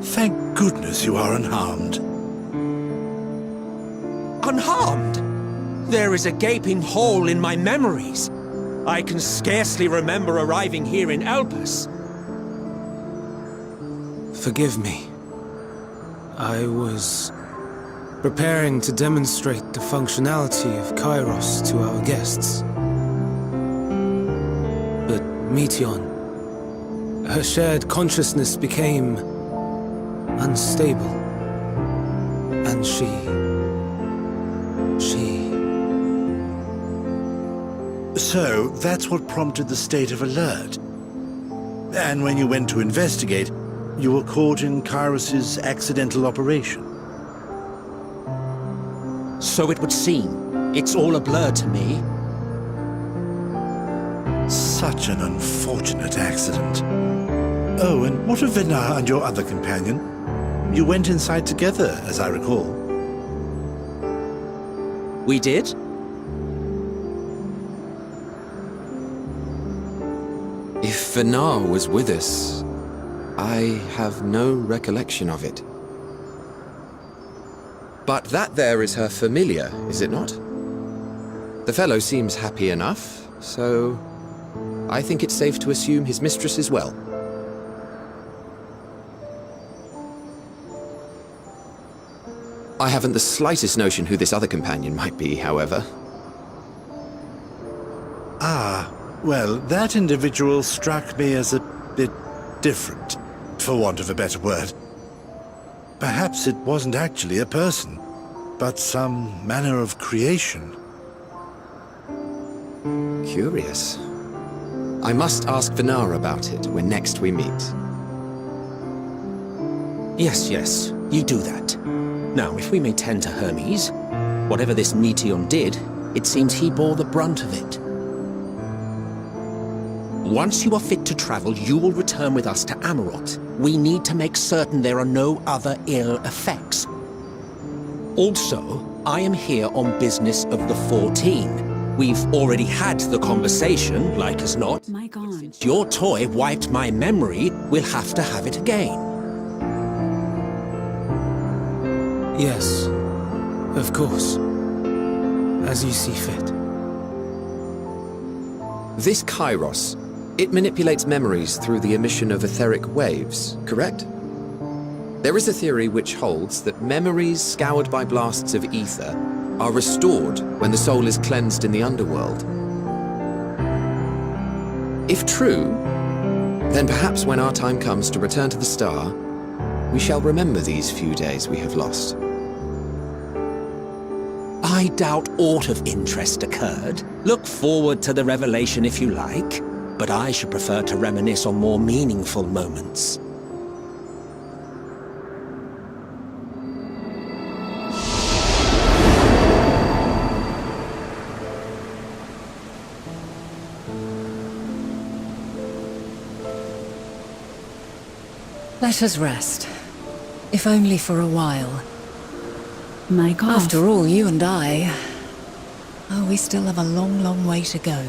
Speaker 9: Thank goodness you are unharmed.
Speaker 1: Unharmed? There is a gaping hole in my memories. I can scarcely remember arriving here in Elpis.
Speaker 2: Forgive me. I was preparing to demonstrate the functionality of Kairos to our guests. But Meteion, her shared consciousness became unstable. And she...
Speaker 9: So, that's what prompted the state of alert. And when you went to investigate, you were caught in Kairos's accidental operation.
Speaker 1: So it would seem. It's all a blur to me.
Speaker 9: Such an unfortunate accident. Oh, and what of Venar and your other companion? You went inside together, as I recall.
Speaker 1: We did?
Speaker 6: If Venar was with us, I have no recollection of it. But that there is her familiar, is it not? The fellow seems happy enough, so I think it's safe to assume his mistress is well. I haven't the slightest notion who this other companion might be, however.
Speaker 9: Ah, well, that individual struck me as a bit different, for want of a better word. Perhaps it wasn't actually a person. but some manner of creation.
Speaker 6: Curious. I must ask Venara about it when next we meet.
Speaker 1: Yes, yes, you do that. Now, if we may tend to Hermes, whatever this Meteon did, it seems he bore the brunt of it. Once you are fit to travel, you will return with us to Amarot. We need to make certain there are no other ill effects. Also, I am here on business of the 14. We've already had the conversation, like as not.
Speaker 5: My God.
Speaker 1: Since your toy wiped my memory, we'll have to have it again.
Speaker 2: Yes, of course. As you see fit.
Speaker 6: This Kairos, it manipulates memories through the emission of etheric waves, correct? There is a theory which holds that memories scoured by blasts of ether are restored when the soul is cleansed in the underworld. If true, then perhaps when our time comes to return to the star, we shall remember these few days we have lost.
Speaker 1: I doubt aught of interest occurred. Look forward to the revelation if you like, but I should prefer to reminisce on more meaningful moments.
Speaker 5: Let us rest. If only for a while.
Speaker 10: My God.
Speaker 5: After all, you and I... Oh, we still have a long, long way to go.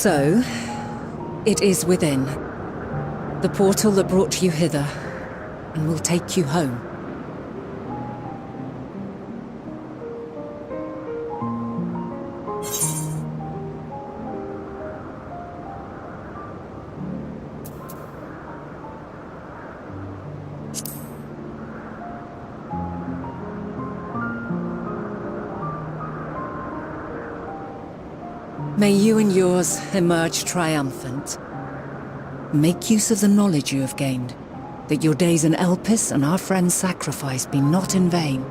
Speaker 5: So, it is within. The portal that brought you hither, and will take you home. May you and yours emerge triumphant. Make use of the knowledge you have gained, that your days in Elpis and our friend's sacrifice be not in vain.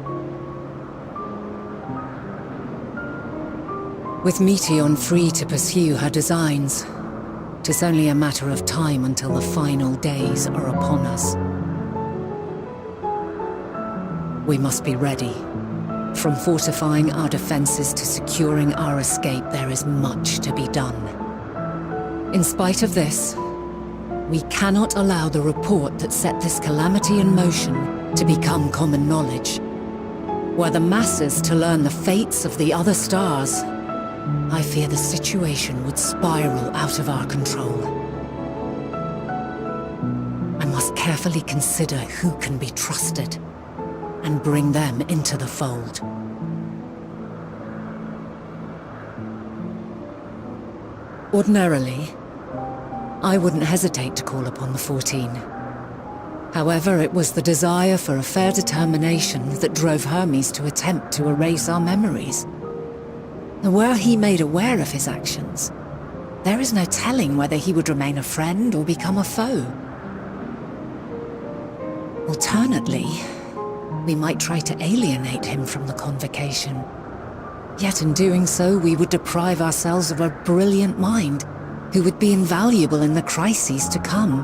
Speaker 5: With Meteon free to pursue her designs, 'tis only a matter of time until the final days are upon us. We must be ready. From fortifying our defenses to securing our escape, there is much to be done. In spite of this, we cannot allow the report that set this calamity in motion to become common knowledge. Were the masses to learn the fates of the other stars, I fear the situation would spiral out of our control. I must carefully consider who can be trusted and bring them into the fold. Ordinarily, I wouldn't hesitate to call upon the 14. However, it was the desire for a fair determination that drove Hermes to attempt to erase our memories. And were he made aware of his actions, there is no telling whether he would remain a friend or become a foe. Alternately, we might try to alienate him from the convocation. Yet in doing so, we would deprive ourselves of a brilliant mind who would be invaluable in the crises to come.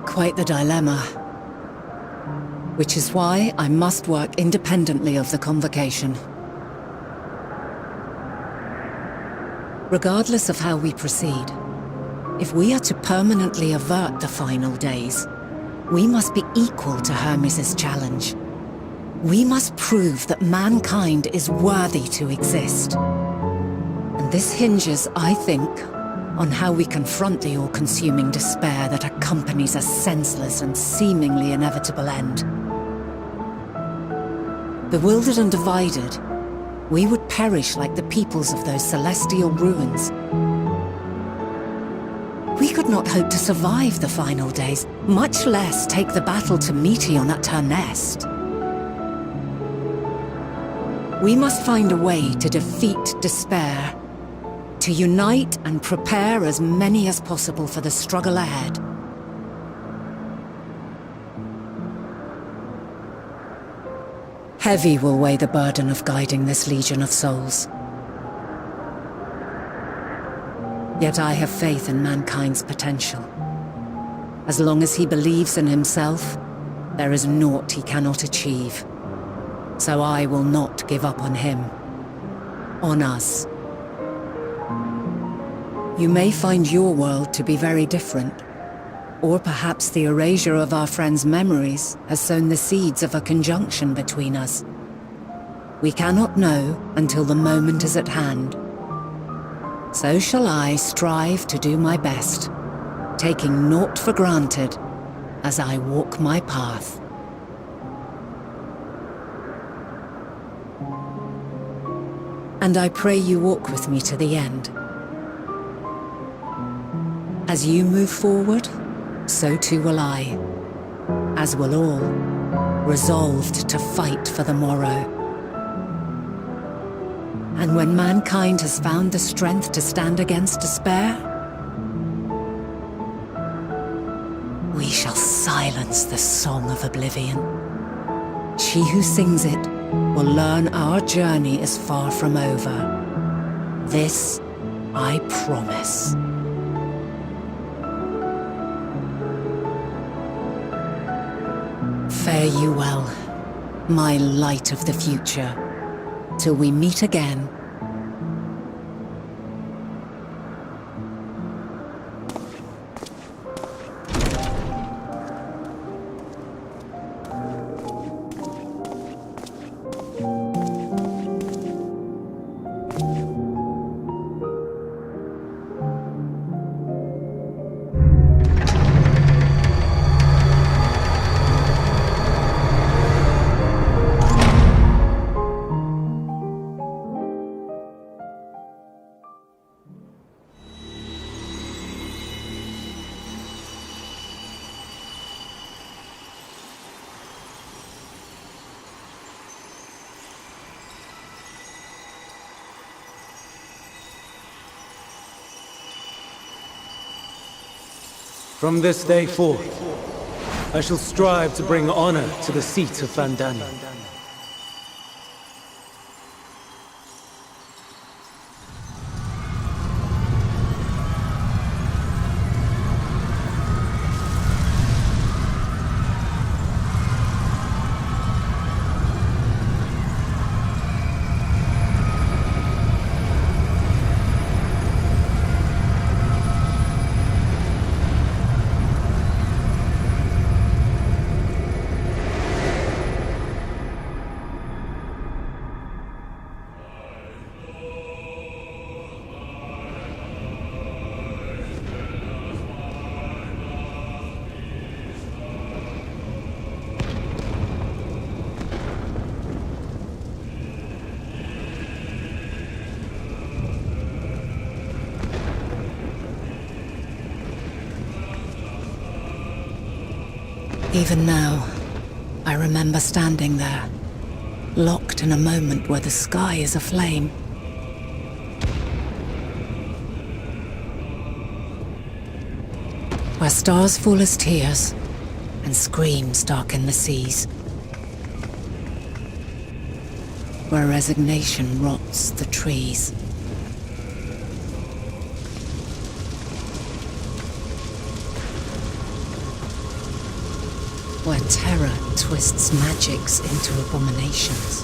Speaker 5: Quite the dilemma. Which is why I must work independently of the convocation. Regardless of how we proceed, if we are to permanently avert the final days, we must be equal to Hermes' challenge. We must prove that mankind is worthy to exist. And this hinges, I think, on how we confront the all-consuming despair that accompanies a senseless and seemingly inevitable end. Bewildered and divided, we would perish like the peoples of those celestial ruins. We could not hope to survive the final days, much less take the battle to Meteon at her nest. We must find a way to defeat despair, to unite and prepare as many as possible for the struggle ahead. Heavy will weigh the burden of guiding this legion of souls. Yet I have faith in mankind's potential. As long as he believes in himself, there is naught he cannot achieve. So I will not give up on him. On us. You may find your world to be very different. Or perhaps the erasure of our friend's memories has sown the seeds of a conjunction between us. We cannot know until the moment is at hand. So shall I strive to do my best, taking naught for granted as I walk my path. And I pray you walk with me to the end. As you move forward, so too will I, as will all, resolved to fight for the morrow. And when mankind has found the strength to stand against despair, we shall silence the song of oblivion. She who sings it will learn our journey is far from over. This I promise. Fare you well, my light of the future, till we meet again.
Speaker 2: From this day forth, I shall strive to bring honor to the seat of Vandana.
Speaker 5: Even now, I remember standing there, locked in a moment where the sky is aflame. Where stars fall as tears, and screams darken the seas. Where resignation rots the trees. Where terror twists magics into abominations.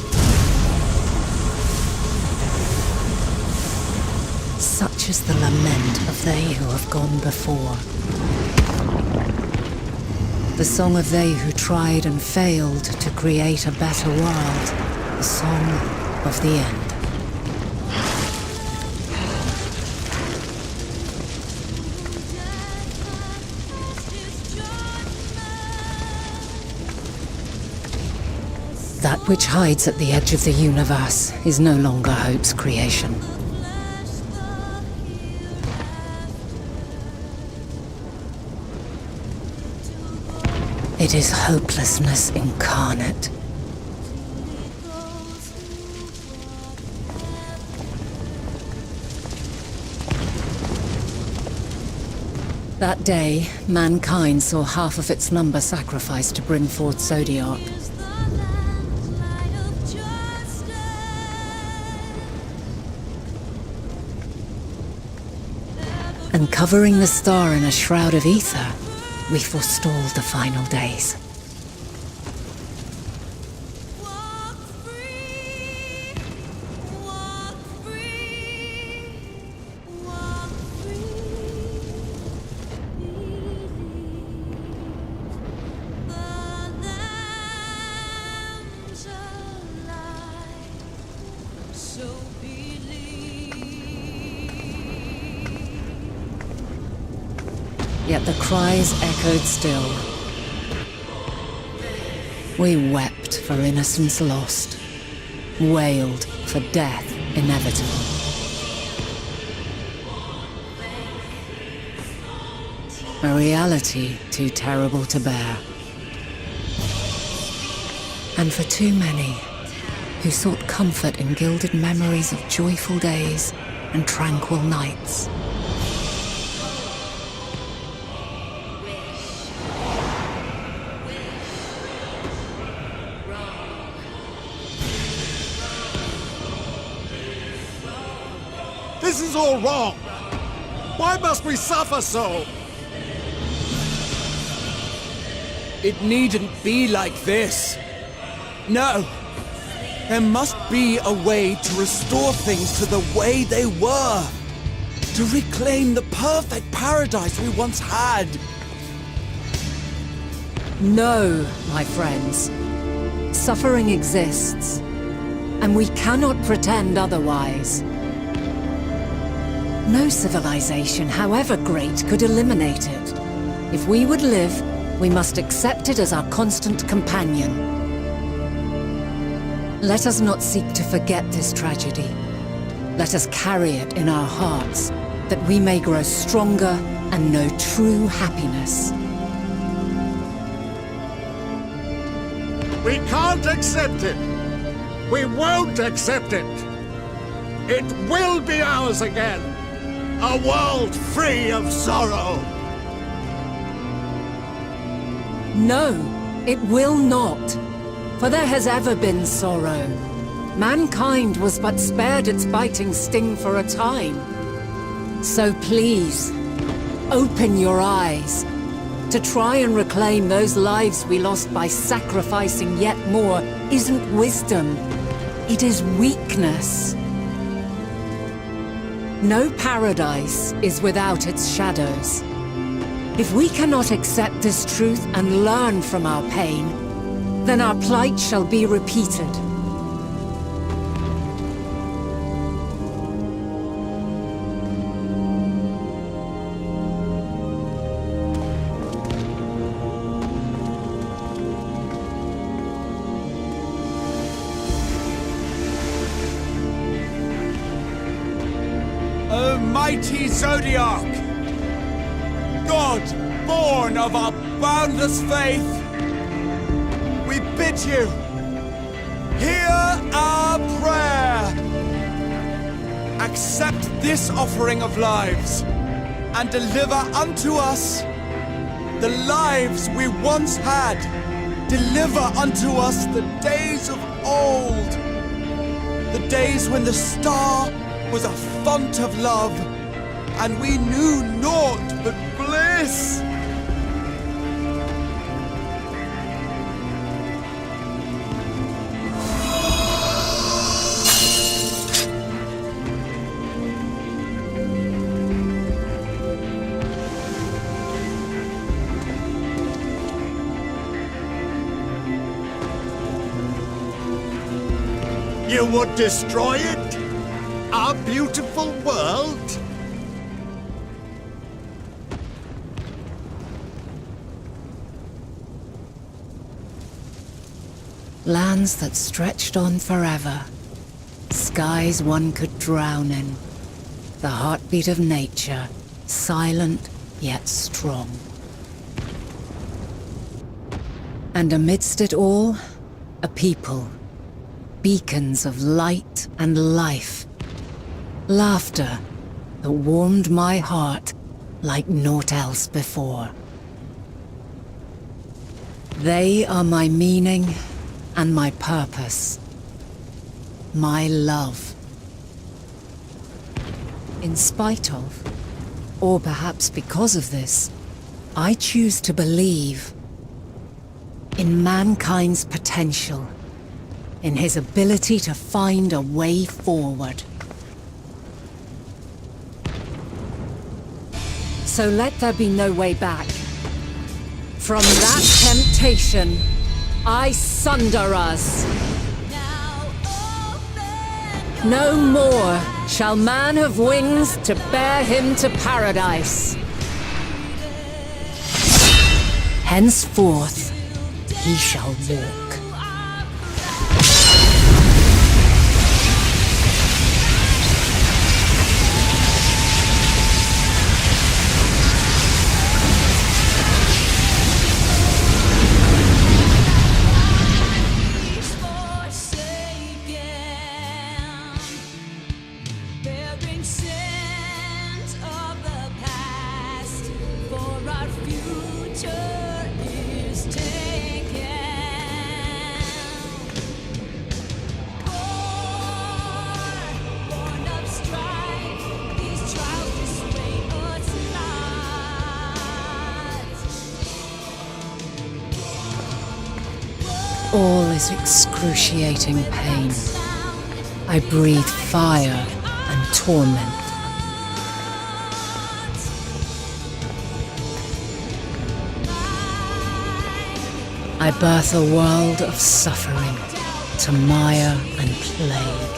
Speaker 5: Such is the lament of they who have gone before. The song of they who tried and failed to create a better world. The song of the end. That which hides at the edge of the universe is no longer hope's creation. It is hopelessness incarnate. That day, mankind saw half of its number sacrificed to bring forth Zodiac. And covering the star in a shroud of ether, we forestalled the final days. Yet the cries echoed still. We wept for innocence lost, wailed for death inevitable. A reality too terrible to bear. And for too many who sought comfort in gilded memories of joyful days and tranquil nights.
Speaker 11: This is all wrong! Why must we suffer so?
Speaker 1: It needn't be like this. No. There must be a way to restore things to the way they were. To reclaim the perfect paradise we once had.
Speaker 5: No, my friends. Suffering exists, and we cannot pretend otherwise. No civilization, however great, could eliminate it. If we would live, we must accept it as our constant companion. Let us not seek to forget this tragedy. Let us carry it in our hearts, that we may grow stronger and know true happiness.
Speaker 11: We can't accept it! We won't accept it! It will be ours again! A world free of sorrow!
Speaker 5: No, it will not. For there has ever been sorrow. Mankind was but spared its biting sting for a time. So please, open your eyes. To try and reclaim those lives we lost by sacrificing yet more isn't wisdom. It is weakness. No paradise is without its shadows. If we cannot accept this truth and learn from our pain, then our plight shall be repeated.
Speaker 12: O mighty Zodiac! God, born of our boundless faith, we bid you, hear our prayer! Accept this offering of lives, and deliver unto us the lives we once had. Deliver unto us the days of old, the days when the star was a font of love, and we knew naught but bliss.
Speaker 11: You would destroy it? Our beautiful world?
Speaker 5: Lands that stretched on forever. Skies one could drown in. The heartbeat of nature, silent yet strong. And amidst it all, a people. Beacons of light and life. Laughter that warmed my heart like naught else before. They are my meaning and my purpose. My love. In spite of, or perhaps because of this, I choose to believe in mankind's potential, in his ability to find a way forward. So let there be no way back. From that temptation, I sunder us. No more shall man have wings to bear him to paradise. Henceforth, he shall walk. All is excruciating pain. I breathe fire and torment. I birth a world of suffering to mire and plague.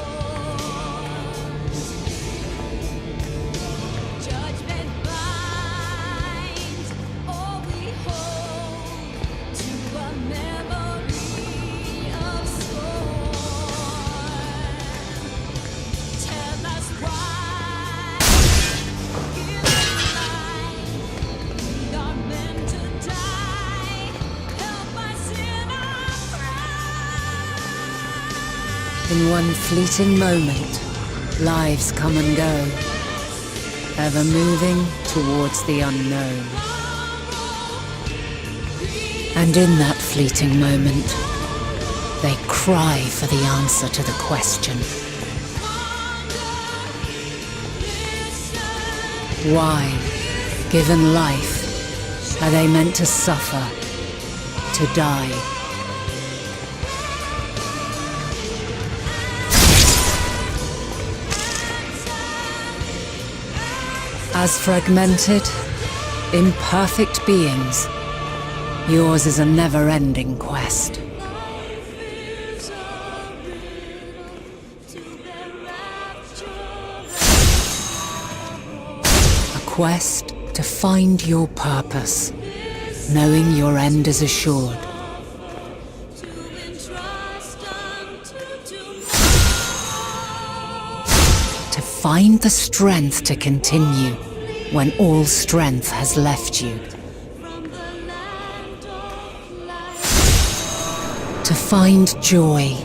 Speaker 5: In one fleeting moment, lives come and go, ever moving towards the unknown. And in that fleeting moment, they cry for the answer to the question. Why, given life, are they meant to suffer, to die? As fragmented, imperfect beings, yours is a never-ending quest. A quest to find your purpose, knowing your end is assured. To find the strength to continue when all strength has left you. To find joy,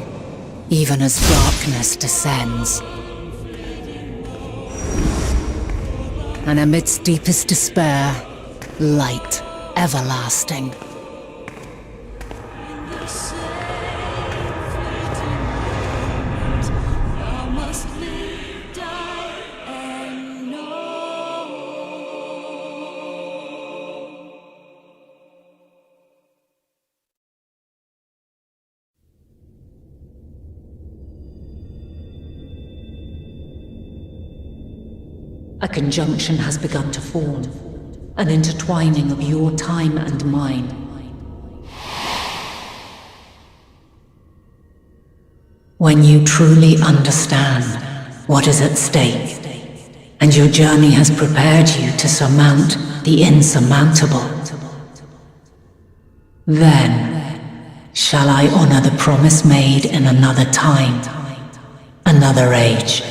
Speaker 5: even as darkness descends. And amidst deepest despair, light everlasting. A conjunction has begun to form, an intertwining of your time and mine. When you truly understand what is at stake, and your journey has prepared you to surmount the insurmountable, then shall I honor the promise made in another time, another age.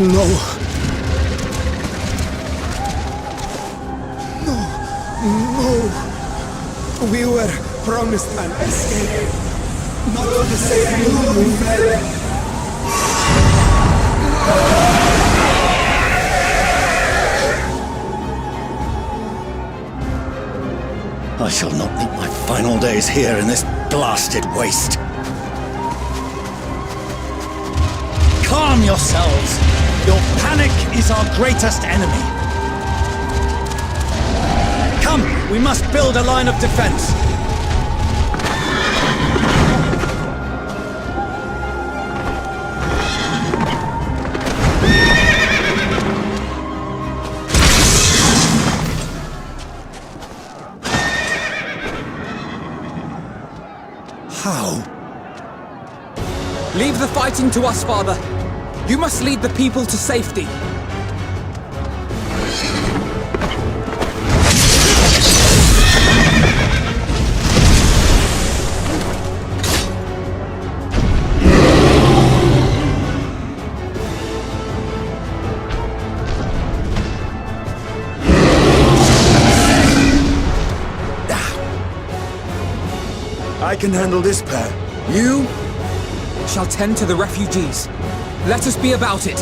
Speaker 12: No. No. We were promised an escape. Not for the sake of you, we fled.
Speaker 7: I shall not meet my final days here in this blasted waste. Calm yourselves! Your panic is our greatest enemy. Come, we must build a line of defense.
Speaker 12: How?
Speaker 2: Leave the fighting to us, Father. You must lead the people to safety.
Speaker 12: I can handle this pair.
Speaker 2: You shall tend to the refugees. Let us be about it.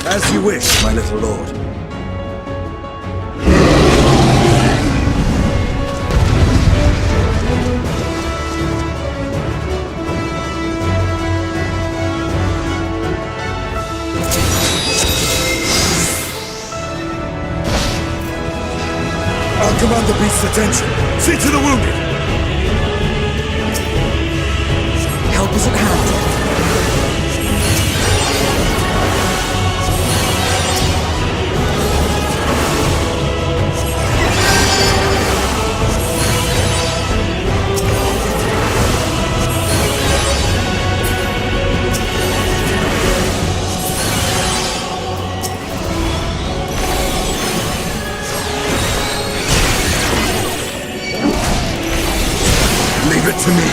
Speaker 12: As you wish, my little lord. I'll command the beast's attention. See to the wounded!
Speaker 2: Help is at hand.
Speaker 12: Leave it to me.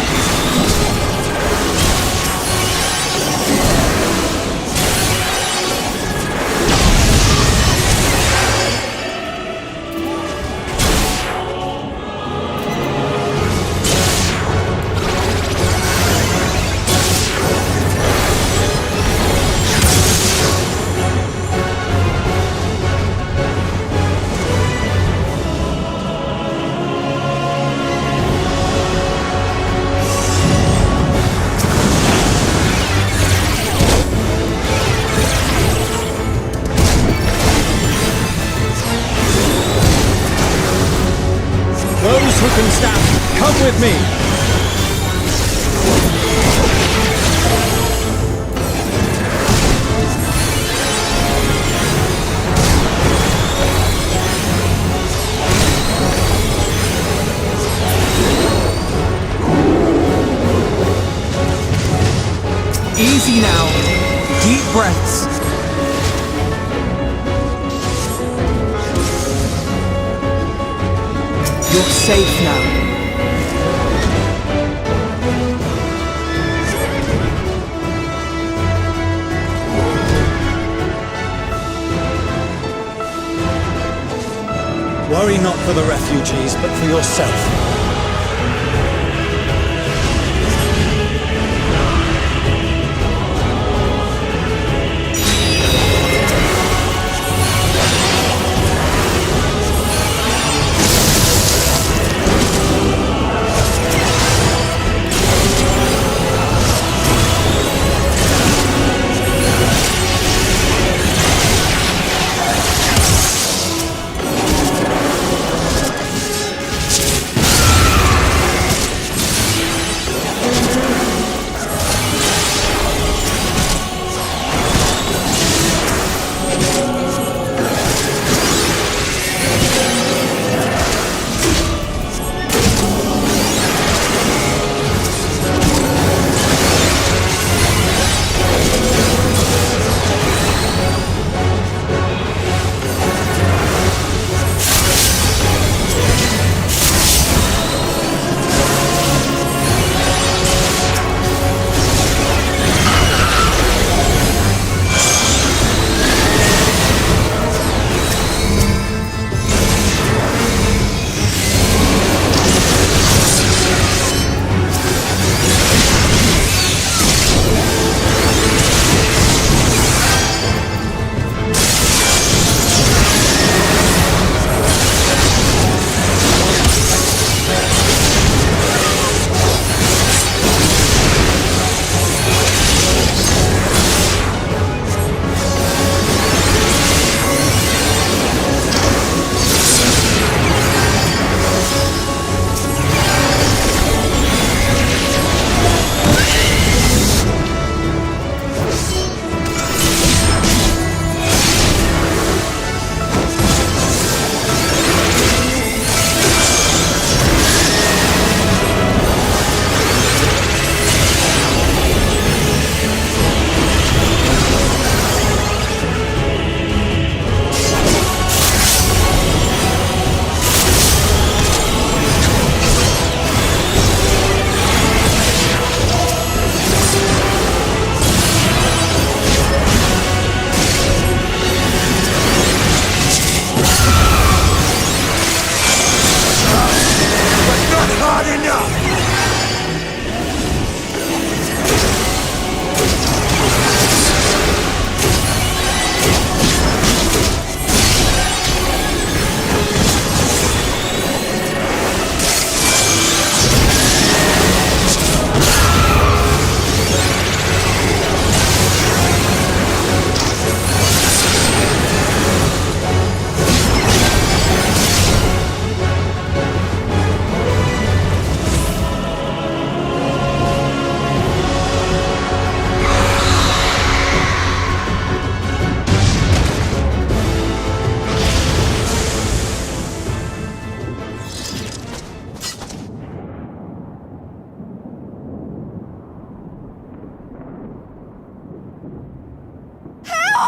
Speaker 12: Those who can stand, come with me!
Speaker 2: Easy now. Deep breaths. You're safe now.
Speaker 7: Worry not for the refugees, but for yourself.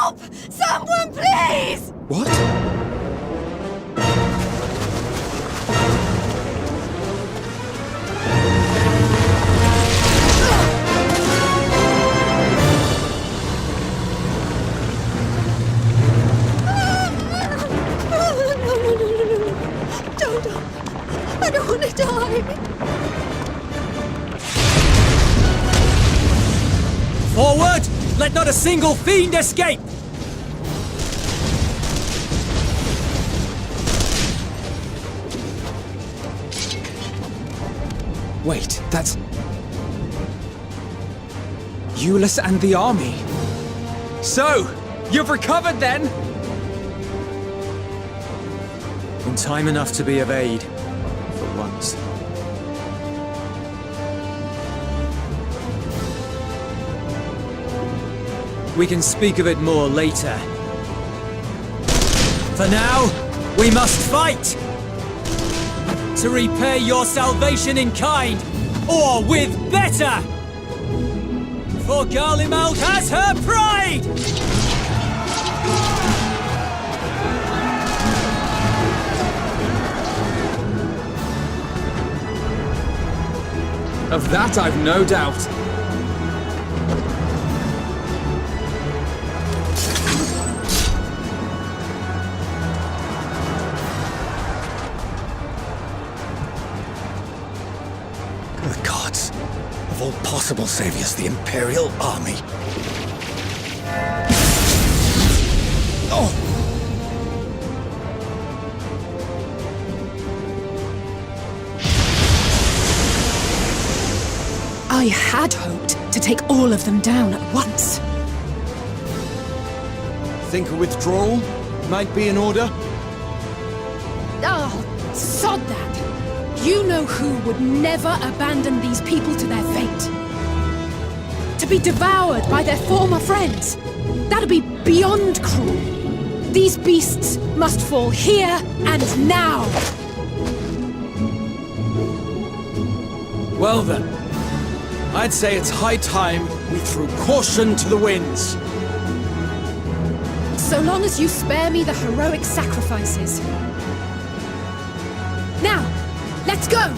Speaker 13: Help! Someone, please!
Speaker 6: What?
Speaker 13: Don't. I don't want to die.
Speaker 2: Forward! Let not a single fiend escape!
Speaker 6: Wait, that's... Euless and the army. So, you've recovered then?
Speaker 2: In time enough to be of aid. For once. We can speak of it more later. For now, we must fight! To repay your salvation in kind, or with better! For Garlemald has her pride!
Speaker 6: Of that I've no doubt.
Speaker 7: The gods. Of all possible saviors, the Imperial Army. Oh!
Speaker 13: I had hoped to take all of them down at once.
Speaker 12: Think a withdrawal might be in order?
Speaker 13: Oh, sod that! You know who would never abandon these people to their fate. To be devoured by their former friends. That'd be beyond cruel. These beasts must fall here and now.
Speaker 12: Well then, I'd say it's high time we threw caution to the winds.
Speaker 13: So long as you spare me the heroic sacrifices. Now, let's go!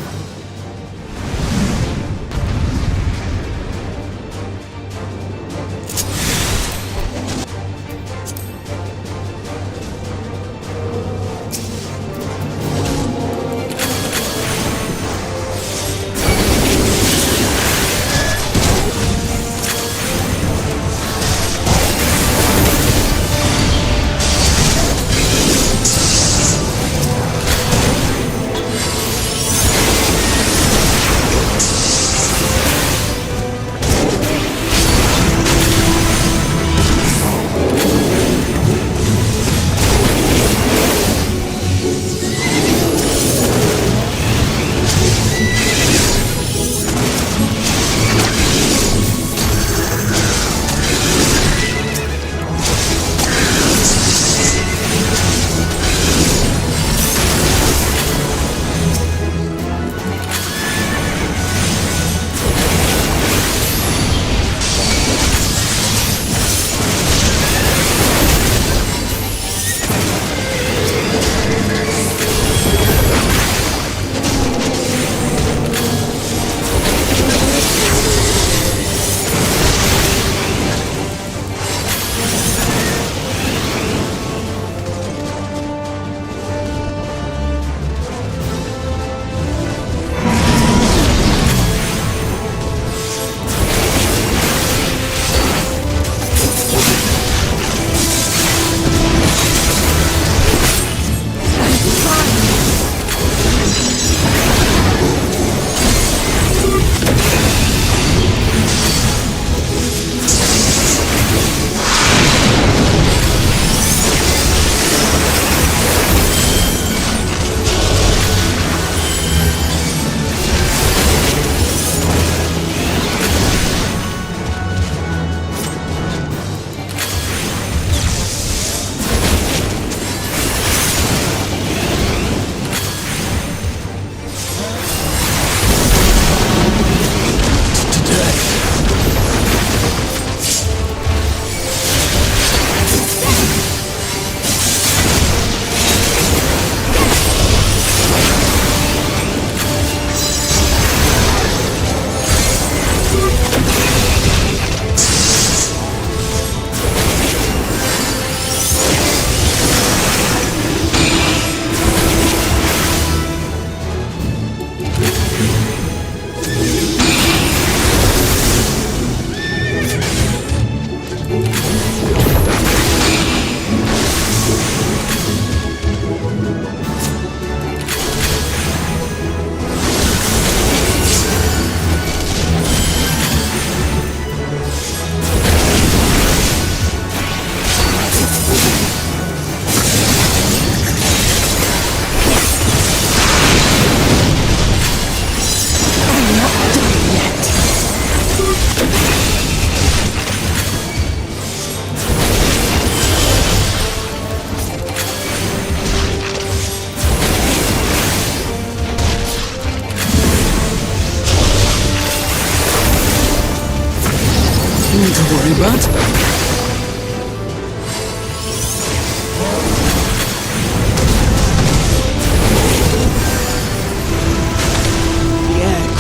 Speaker 2: nothing to worry about.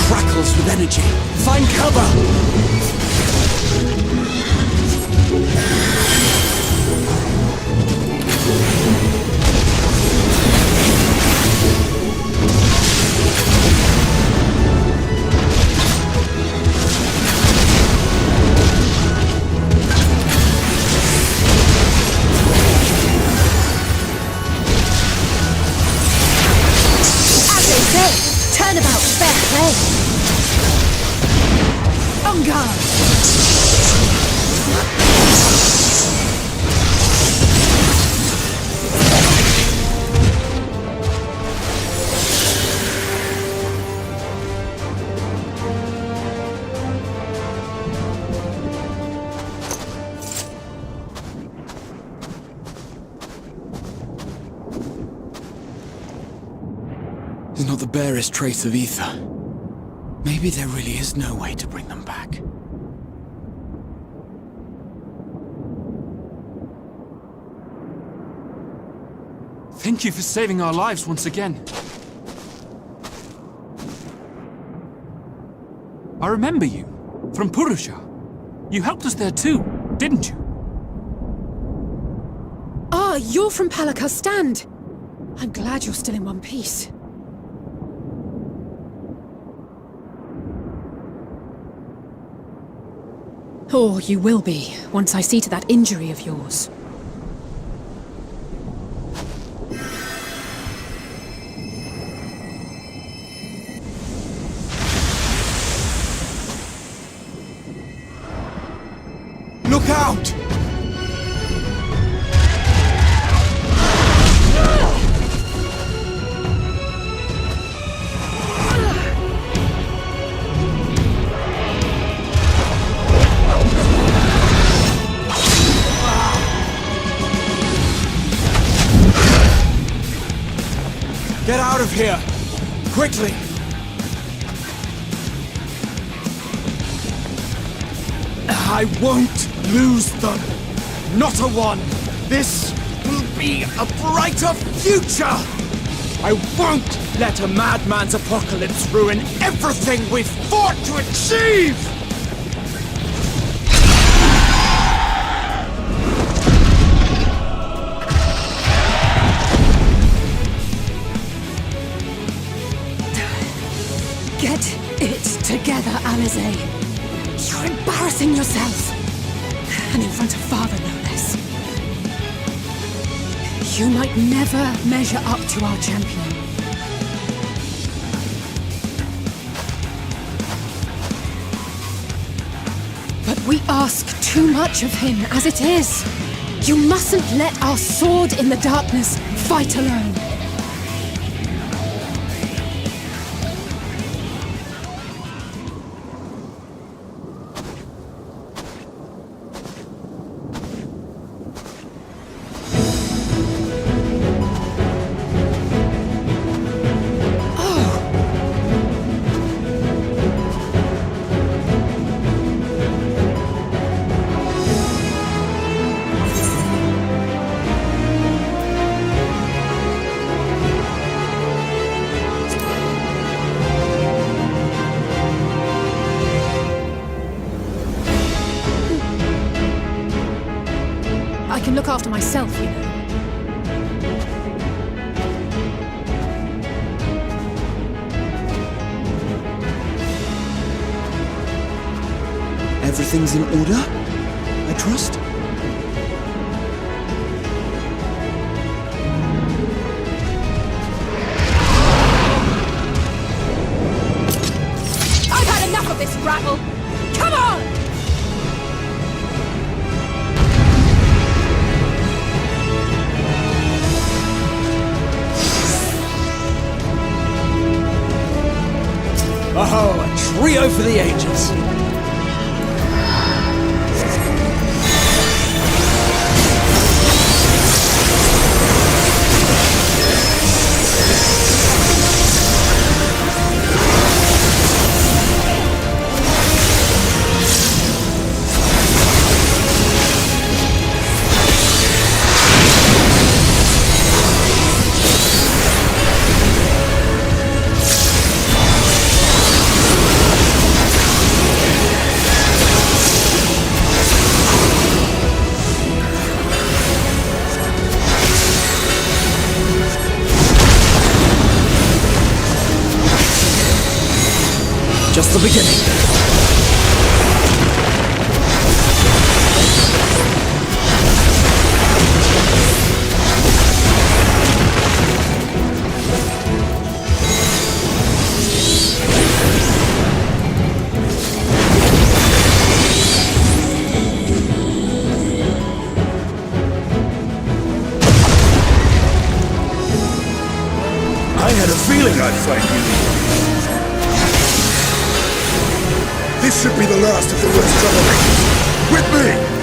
Speaker 12: Crackles with energy. Find cover!
Speaker 13: As they say, turnabout, fair play. On guard!
Speaker 6: There's not the barest trace of ether. Maybe there really is no way to bring them back.
Speaker 14: Thank you for saving our lives once again. I remember you, from Purusha. You helped us there too, didn't you?
Speaker 13: Ah, you're from Palaka's stand. I'm glad you're still in one piece. Or you will be, once I see to that injury of yours.
Speaker 12: Look out! Get out of here! Quickly! I won't lose them! Not a one! This will be a brighter future! I won't let a madman's apocalypse ruin everything we've fought to achieve!
Speaker 13: Get it together, Alize. You're embarrassing yourself. And in front of Father, no less. You might never measure up to our champion. But we ask too much of him as it is. You mustn't let our sword in the darkness fight alone. I can look after myself, you know.
Speaker 6: Everything's in order, I trust?
Speaker 13: I've had enough of this rabble! Come on!
Speaker 12: Oh, a trio for the ages!
Speaker 7: the beginning.
Speaker 9: I had a feeling I'd find you.
Speaker 11: This should be the last of the worst troublemakers. With me!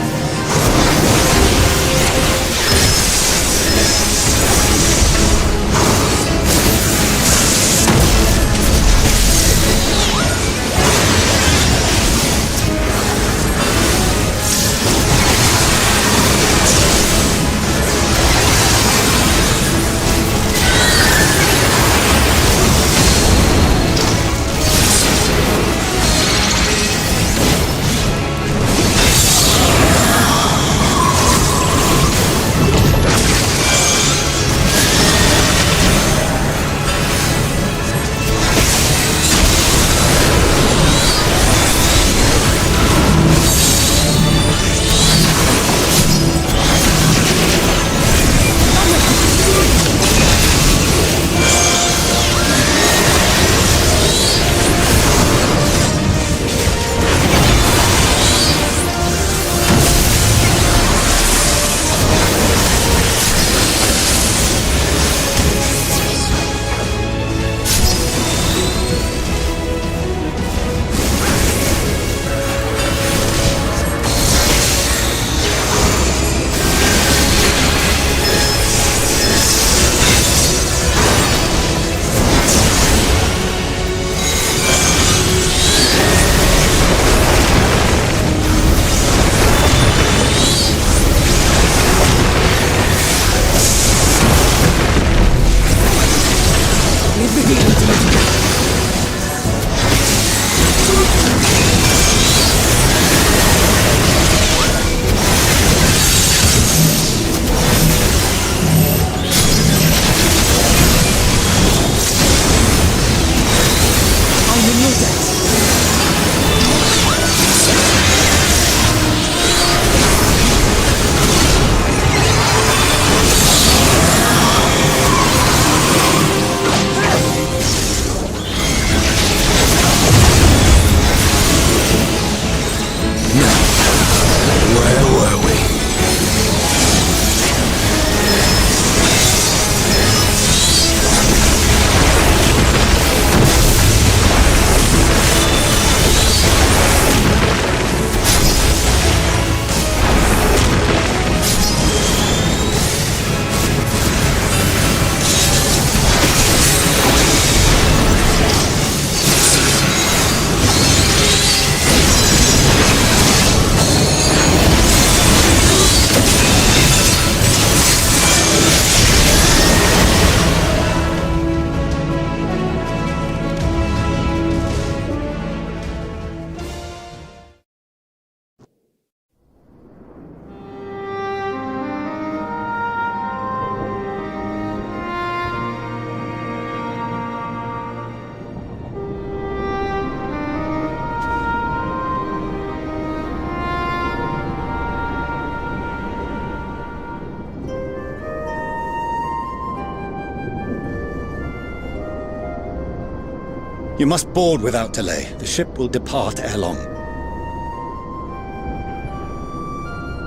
Speaker 7: You must board without delay. The ship will depart ere long.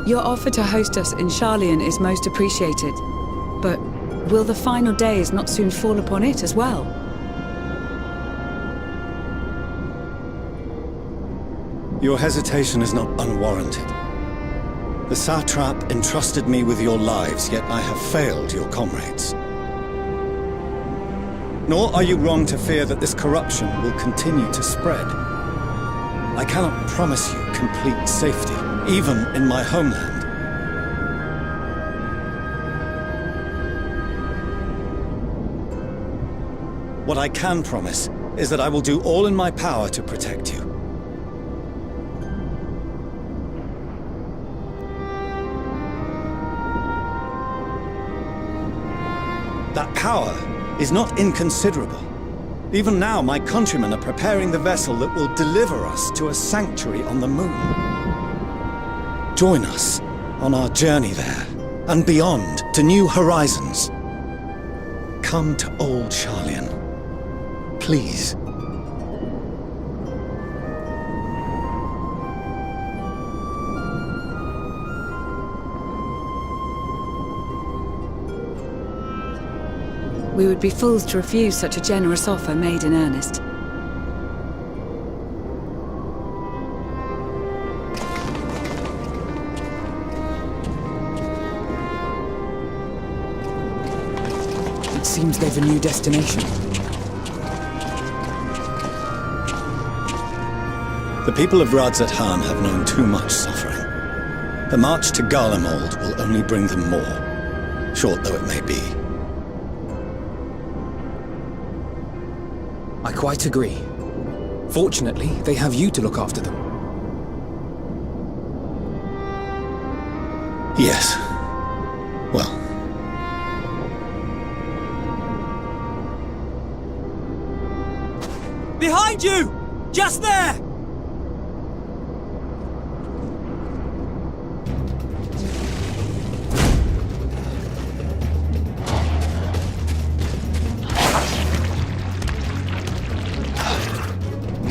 Speaker 10: Your offer to host us in Sharlayan is most appreciated. But will the final days not soon fall upon it as well?
Speaker 7: Your hesitation is not unwarranted. The satrap entrusted me with your lives, yet I have failed your comrades. Nor are you wrong to fear that this corruption will continue to spread. I cannot promise you complete safety, even in my homeland. What I can promise is that I will do all in my power to protect you. That power is not inconsiderable.
Speaker 12: Even now, my countrymen are preparing the vessel that will deliver us to a sanctuary on the moon. Join us on our journey there, and beyond, to new horizons. Come to old Sharlayan. Please.
Speaker 10: We would be fools to refuse such a generous offer made in earnest.
Speaker 15: It seems they've a new destination.
Speaker 12: The people of Radzat-Han have known too much suffering. The march to Garlemald will only bring them more, short though it may be.
Speaker 15: I quite agree. Fortunately, they have you to look after them.
Speaker 12: Yes. Well.
Speaker 16: Behind you! Just there!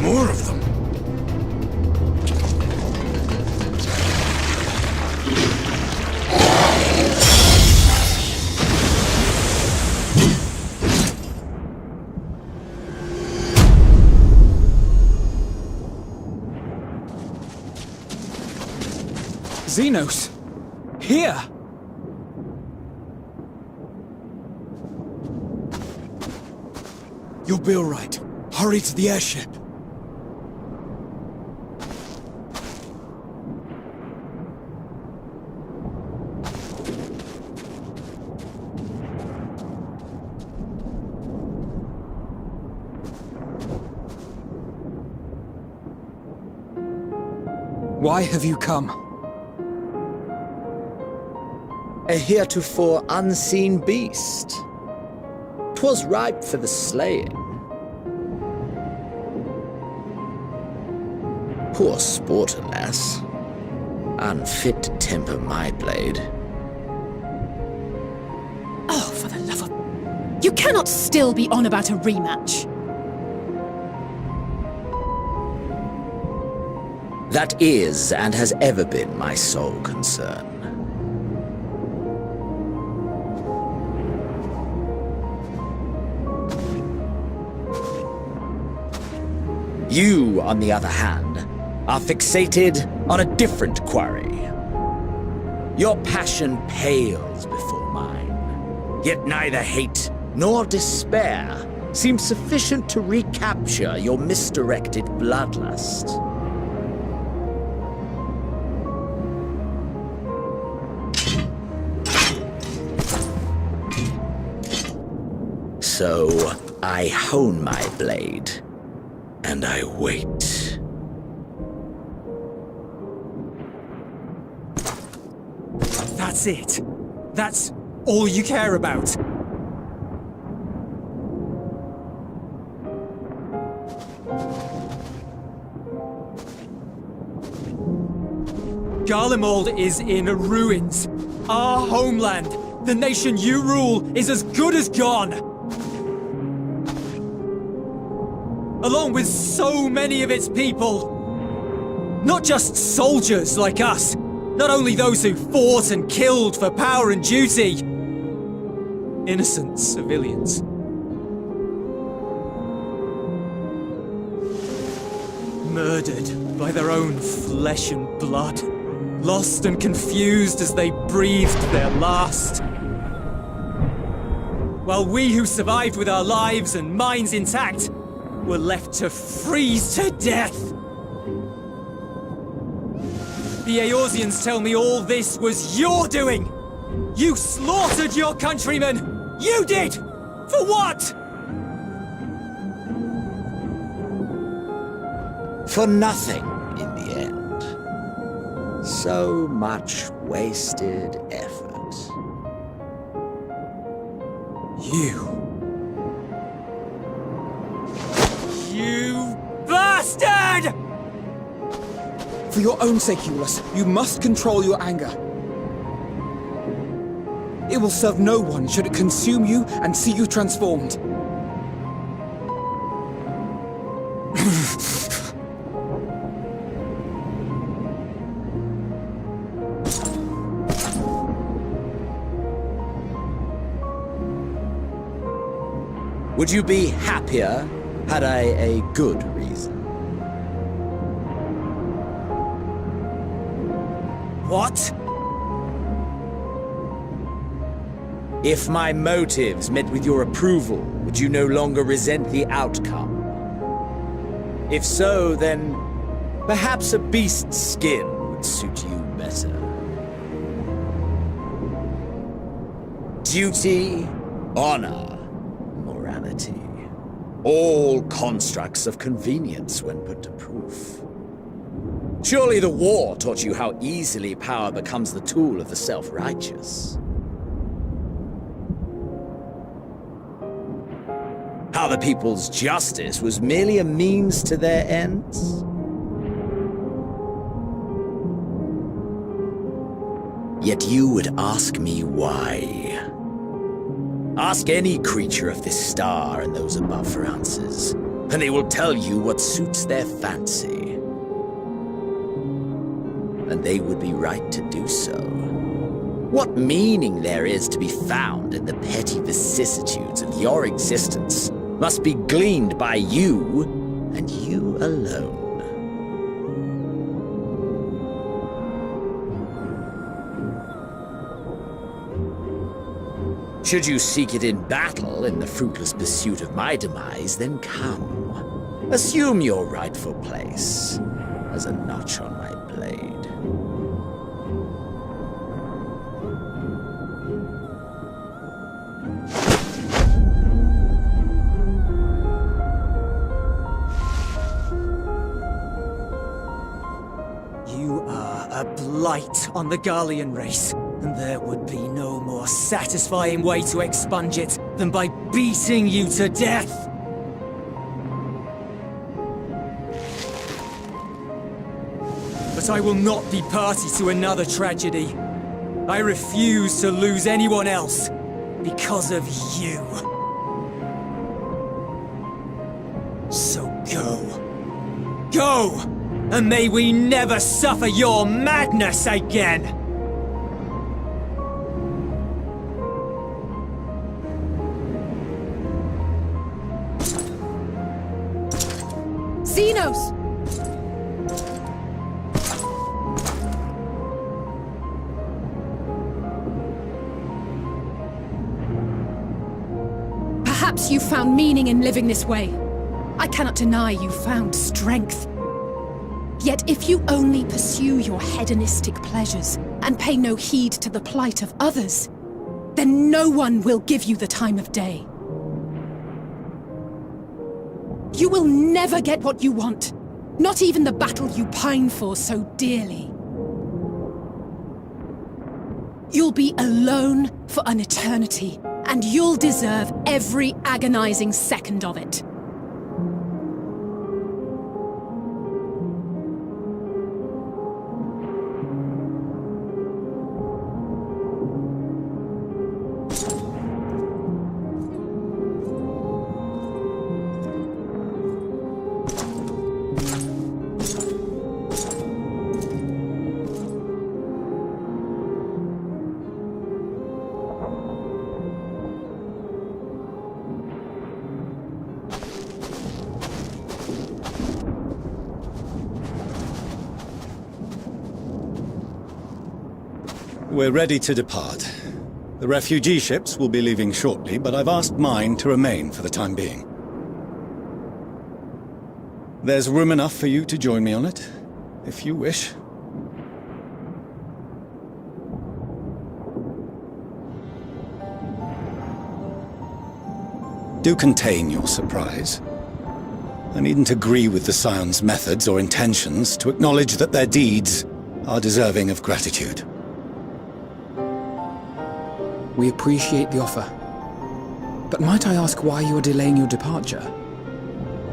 Speaker 11: More of them.
Speaker 15: Xenos! Here!
Speaker 16: You'll be all right. Hurry to the airship.
Speaker 15: Why have you come?
Speaker 17: A heretofore unseen beast. 'Twas ripe for the slaying. Poor sport, alas. Unfit to temper my blade.
Speaker 13: Oh, for the love of... You cannot still be on about a rematch.
Speaker 17: That is, and has ever been, my sole concern. You, on the other hand, are fixated on a different quarry. Your passion pales before mine, yet neither hate nor despair seems sufficient to recapture your misdirected bloodlust. So, I hone my blade, and I wait.
Speaker 16: That's it. That's all you care about. Garlemald is in ruins. Our homeland, the nation you rule, is as good as gone. Along with so many of its people. Not just soldiers like us, not only those who fought and killed for power and duty. Innocent civilians. Murdered by their own flesh and blood. Lost and confused as they breathed their last. While we who survived with our lives and minds intact were left to freeze to death. The Eorzeans tell me all this was your doing! You slaughtered your countrymen! You did! For what?
Speaker 17: For nothing, in the end. So much wasted effort.
Speaker 16: You bastard!
Speaker 15: For your own sake, Eulus, you must control your anger. It will serve no one should it consume you and see you transformed.
Speaker 17: Would you be happier had I a good reason?
Speaker 16: What?
Speaker 17: If my motives met with your approval, would you no longer resent the outcome? If so, then perhaps a beast's skin would suit you better. Duty, honor, morality. All constructs of convenience when put to proof. Surely the war taught you how easily power becomes the tool of the self-righteous. How the people's justice was merely a means to their ends? Yet you would ask me why. Ask any creature of this star and those above for answers, and they will tell you what suits their fancy. And they would be right to do so. What meaning there is to be found in the petty vicissitudes of your existence must be gleaned by you, and you alone. Should you seek it in battle in the fruitless pursuit of my demise, then come. Assume your rightful place as a notch on my blade.
Speaker 16: You are a blight on the Garlean race, and there would be no more satisfying way to expunge it than by beating you to death! But I will not be party to another tragedy. I refuse to lose anyone else because of you. So go. Go! And may we never suffer your madness again!
Speaker 13: Xenos! Perhaps you found meaning in living this way. I cannot deny you found strength. Yet if you only pursue your hedonistic pleasures and pay no heed to the plight of others, then no one will give you the time of day. You will never get what you want, not even the battle you pine for so dearly. You'll be alone for an eternity, and you'll deserve every agonizing second of it.
Speaker 18: We're ready to depart. The refugee ships will be leaving shortly, but I've asked mine to remain for the time being. There's room enough for you to join me on it, if you wish. Do contain your surprise. I needn't agree with the Scion's methods or intentions to acknowledge that their deeds are deserving of gratitude.
Speaker 15: We appreciate the offer. But might I ask why you are delaying your departure?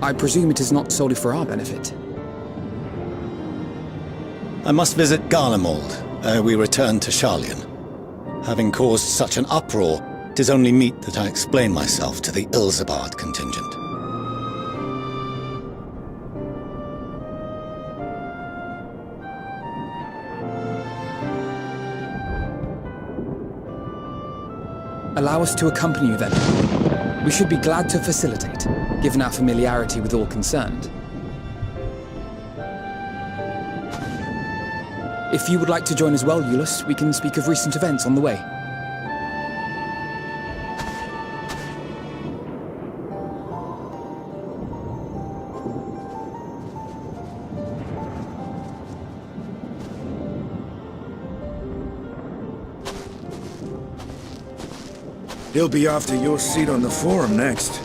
Speaker 15: I presume it is not solely for our benefit.
Speaker 18: I must visit Garlemald ere we return to Sharlayan. Having caused such an uproar, 'tis only meet that I explain myself to the Ilzabard contingent.
Speaker 15: Allow us to accompany you then. We should be glad to facilitate, given our familiarity with all concerned. If you would like to join as well, Eulus, we can speak of recent events on the way.
Speaker 19: He'll be after your seat on the forum next.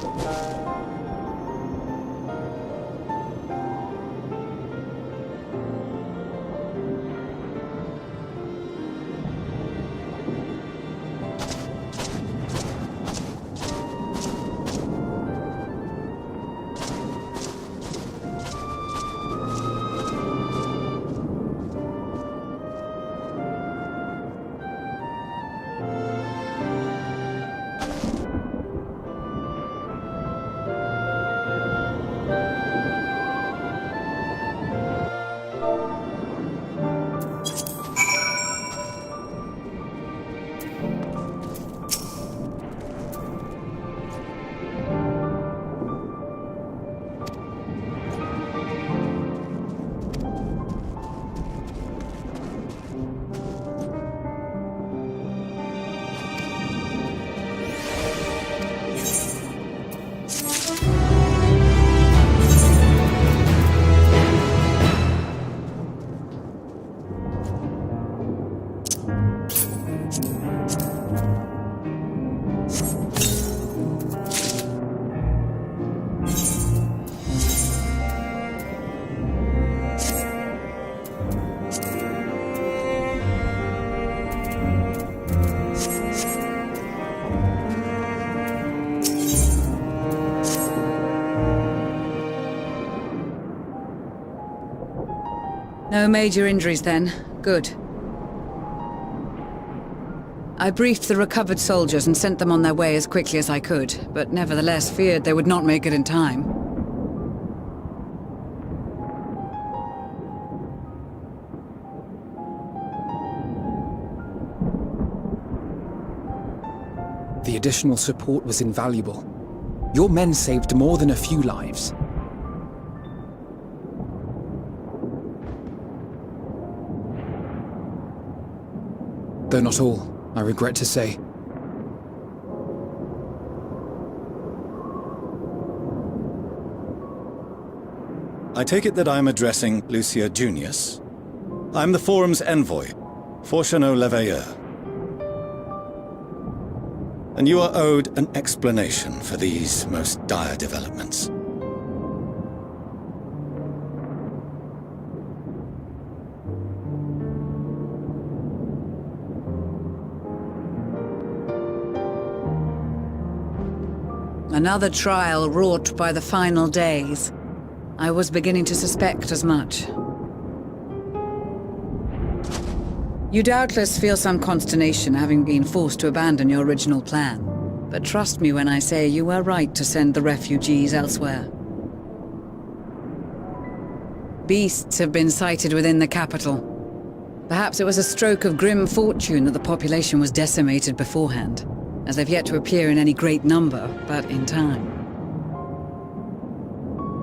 Speaker 10: No major injuries then. Good. I briefed the recovered soldiers and sent them on their way as quickly as I could, but nevertheless feared they would not make it in time.
Speaker 15: The additional support was invaluable. Your men saved more than a few lives. Though not all, I regret to say.
Speaker 18: I take it that I'm addressing Lucia Junius. I'm the Forum's envoy, Forchano Leveilleur. And you are owed an explanation for these most dire developments.
Speaker 10: Another trial wrought by the final days. I was beginning to suspect as much. You doubtless feel some consternation having been forced to abandon your original plan. But trust me when I say you were right to send the refugees elsewhere. Beasts have been sighted within the capital. Perhaps it was a stroke of grim fortune that the population was decimated beforehand, as they've yet to appear in any great number, but in time.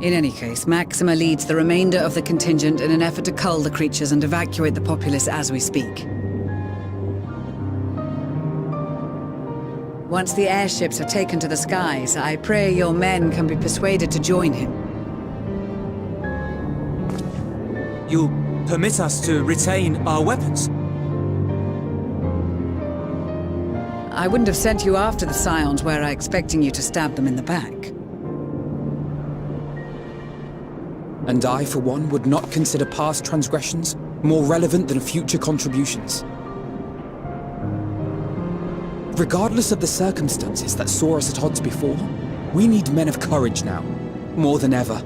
Speaker 10: In any case, Maxima leads the remainder of the contingent in an effort to cull the creatures and evacuate the populace as we speak. Once the airships are taken to the skies, I pray your men can be persuaded to join him.
Speaker 16: You'll permit us to retain our weapons?
Speaker 10: I wouldn't have sent you after the Scions were I expecting you to stab them in the back.
Speaker 15: And I, for one, would not consider past transgressions more relevant than future contributions. Regardless of the circumstances that saw us at odds before, we need men of courage now. more than ever.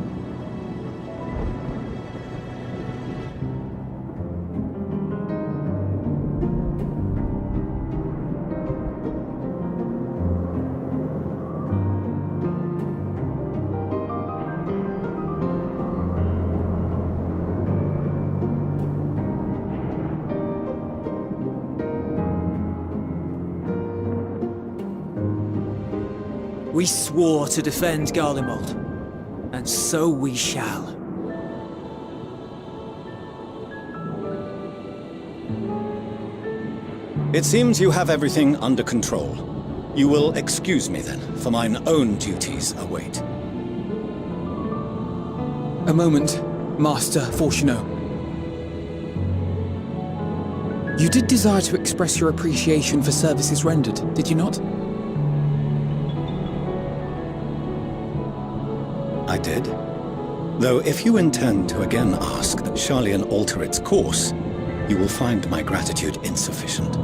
Speaker 16: We swore to defend Garlemald, and so we shall.
Speaker 18: It seems you have everything under control. You will excuse me then, for mine own duties await.
Speaker 15: A moment, Master Fortuneau. You did desire to express your appreciation for services rendered, did you not?
Speaker 18: I did. Though if you intend to again ask that Charlian alter its course, you will find my gratitude insufficient.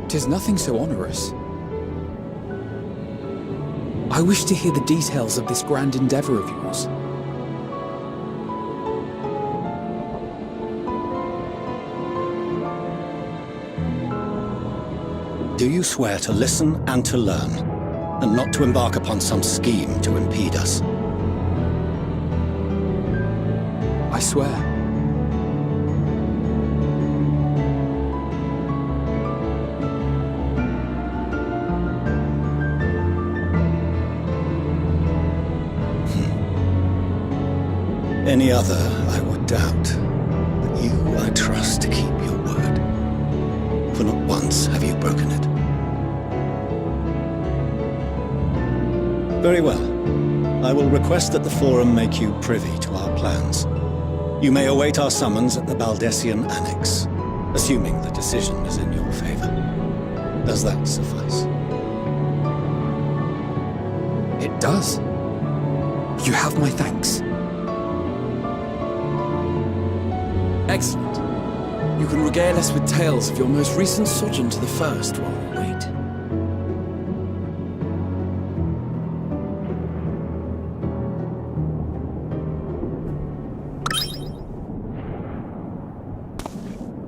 Speaker 15: 'Tis nothing so onerous. I wish to hear the details of this grand endeavor of yours.
Speaker 18: Do you swear to listen and to learn, and not to embark upon some scheme to impede us?
Speaker 15: I swear.
Speaker 18: Any other I would doubt, but you I trust to keep your word. For not once have you broken it. Very well. I will request that the Forum make you privy to our plans. You may await our summons at the Baldessian Annex, assuming the decision is in your favor. Does that suffice?
Speaker 15: It does. You have my thanks. Excellent. You can regale us with tales of your most recent sojourn to the First while we wait.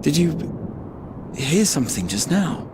Speaker 15: Did you hear something just now?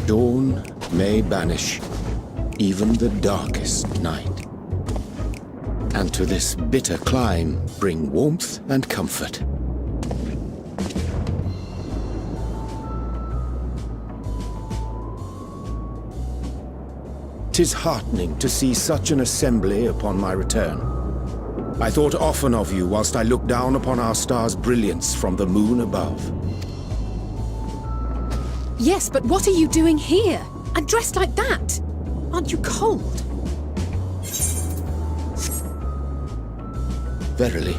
Speaker 6: Dawn may banish even the darkest night, and to this bitter clime bring warmth and comfort. 'Tis heartening to see such an assembly upon my return. I thought often of you whilst I looked down upon our star's brilliance from the moon above.
Speaker 13: Yes, but what are you doing here? And dressed like that? Aren't you cold?
Speaker 6: Verily,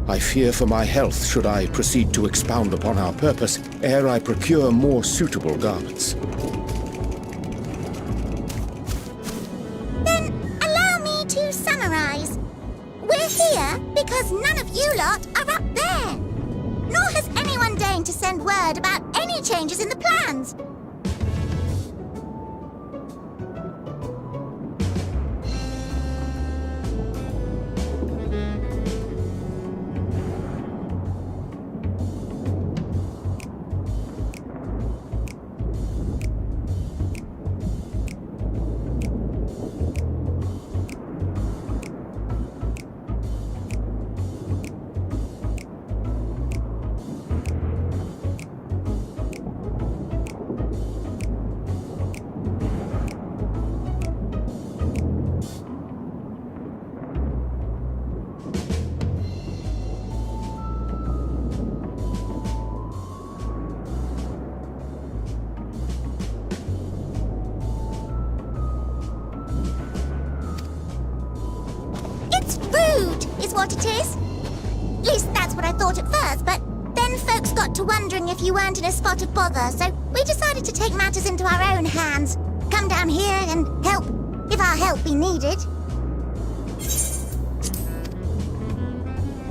Speaker 6: I fear for my health should I proceed to expound upon our purpose ere I procure more suitable garments.
Speaker 3: Then allow me to summarize. We're here because none of you lot are up there. Nor has anyone deigned to send word about any changes in the plans. what it is? At least that's what I thought at first, but then folks got to wondering if you weren't in a spot of bother, so we decided to take matters into our own hands. Come down here and help, if our help be needed.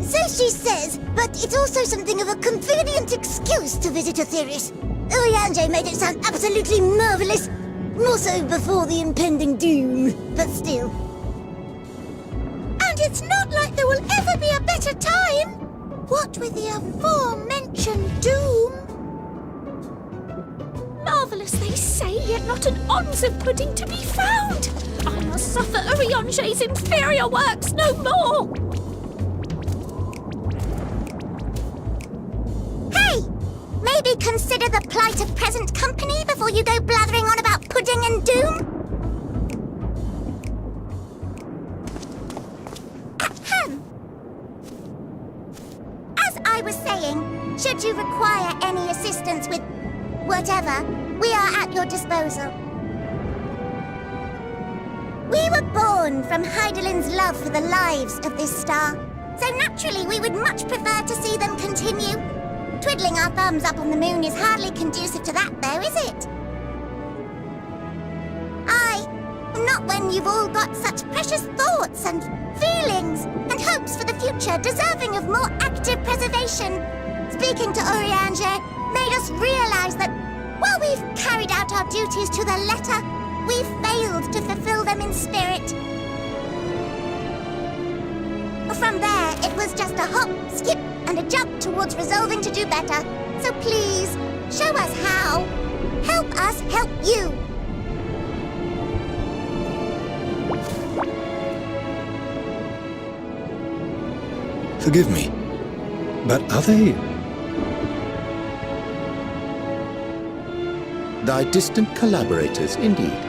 Speaker 3: So she says, but it's also something of a convenient excuse to visit Aetherius. Urianger made it sound absolutely marvelous. More so before the impending doom, but still. And it's not like there will ever be a better time! What with the aforementioned doom?
Speaker 13: Marvellous, they say, yet not an ounce of pudding to be found! I must suffer Urianger's inferior works no more!
Speaker 3: Hey! Maybe consider the plight of present company before you go blathering on about pudding and doom? Ahem. As I was saying, should you require any assistance with whatever, we are at your disposal. We were born from Hydaelyn's love for the lives of this star, so naturally we would much prefer to see them continue. Twiddling our thumbs up on the moon is hardly conducive to that, though, is it? Aye, not when you've all got such precious thoughts and feelings and hopes for the future deserving of more active preservation. Speaking to Urianger made us realize that while we've carried out our duties to the letter, we've failed to fulfill them in spirit. From there, it was just a hop, skip, and a jump towards resolving to do better. So please, show us how. Help us help you.
Speaker 18: Forgive me, but are they...
Speaker 6: Thy distant collaborators, indeed.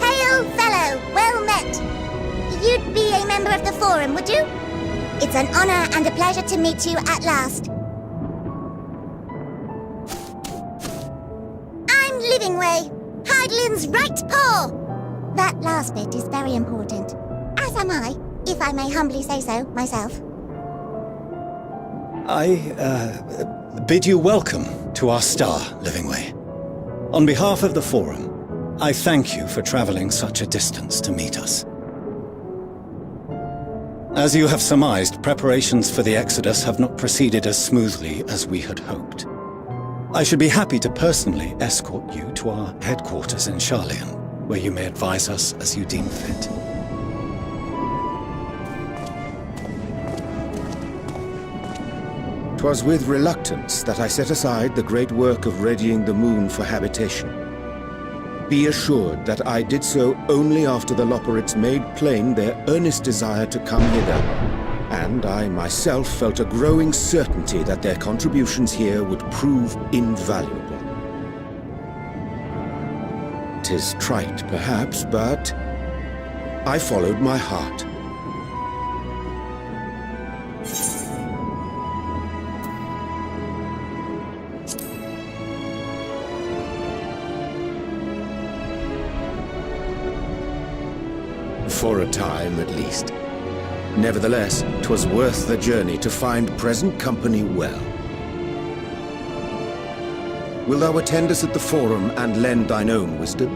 Speaker 3: Hail, fellow, well met. You'd be a member of the Forum, would you? It's an honor and a pleasure to meet you at last. I'm Livingway, Hydaelyn's right paw. That last bit is very important. As am I, if I may humbly say so myself.
Speaker 18: I bid you welcome to our star, Livingway. On behalf of the Forum, I thank you for traveling such a distance to meet us. As you have surmised, preparations for the Exodus have not proceeded as smoothly as we had hoped. I should be happy to personally escort you to our headquarters in Sharlayan, where you may advise us as you deem fit.
Speaker 19: 'Twas with reluctance that I set aside the great work of readying the moon for habitation. Be assured that I did so only after the Loperites made plain their earnest desire to come hither, and I myself felt a growing certainty that their contributions here would prove invaluable. 'Tis trite, perhaps, but I followed my heart. For a time, at least. Nevertheless, 'twas worth the journey to find present company well. Wilt thou attend us at the Forum and lend thine own wisdom?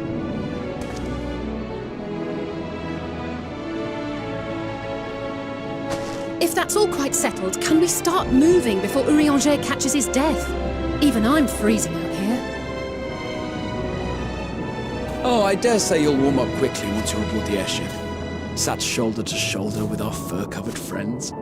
Speaker 13: If that's all quite settled, can we start moving before Urianger catches his death? Even I'm freezing out here.
Speaker 15: Oh, I dare say you'll warm up quickly once you're aboard the airship. Sat shoulder to shoulder with our fur-covered friends.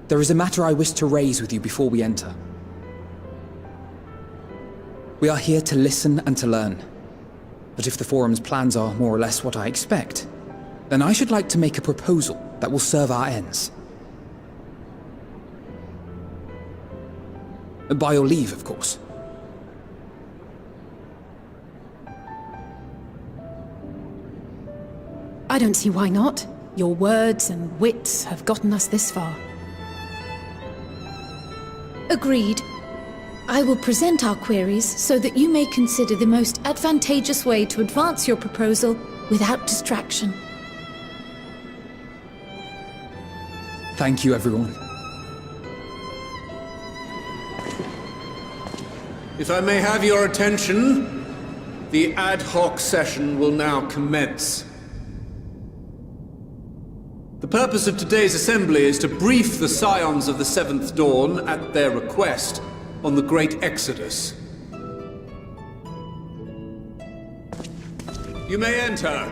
Speaker 15: There is a matter I wish to raise with you before we enter. We are here to listen and to learn. But if the Forum's plans are more or less what I expect, then I should like to make a proposal that will serve our ends. By your leave, of course.
Speaker 13: I don't see why not. Your words and wits have gotten us this far.
Speaker 4: Agreed. I will present our queries so that you may consider the most advantageous way to advance your proposal without distraction.
Speaker 15: Thank you, everyone.
Speaker 20: If I may have your attention, the ad hoc session will now commence. The purpose of today's assembly is to brief the Scions of the Seventh Dawn, at their request, on the Great Exodus. You may enter.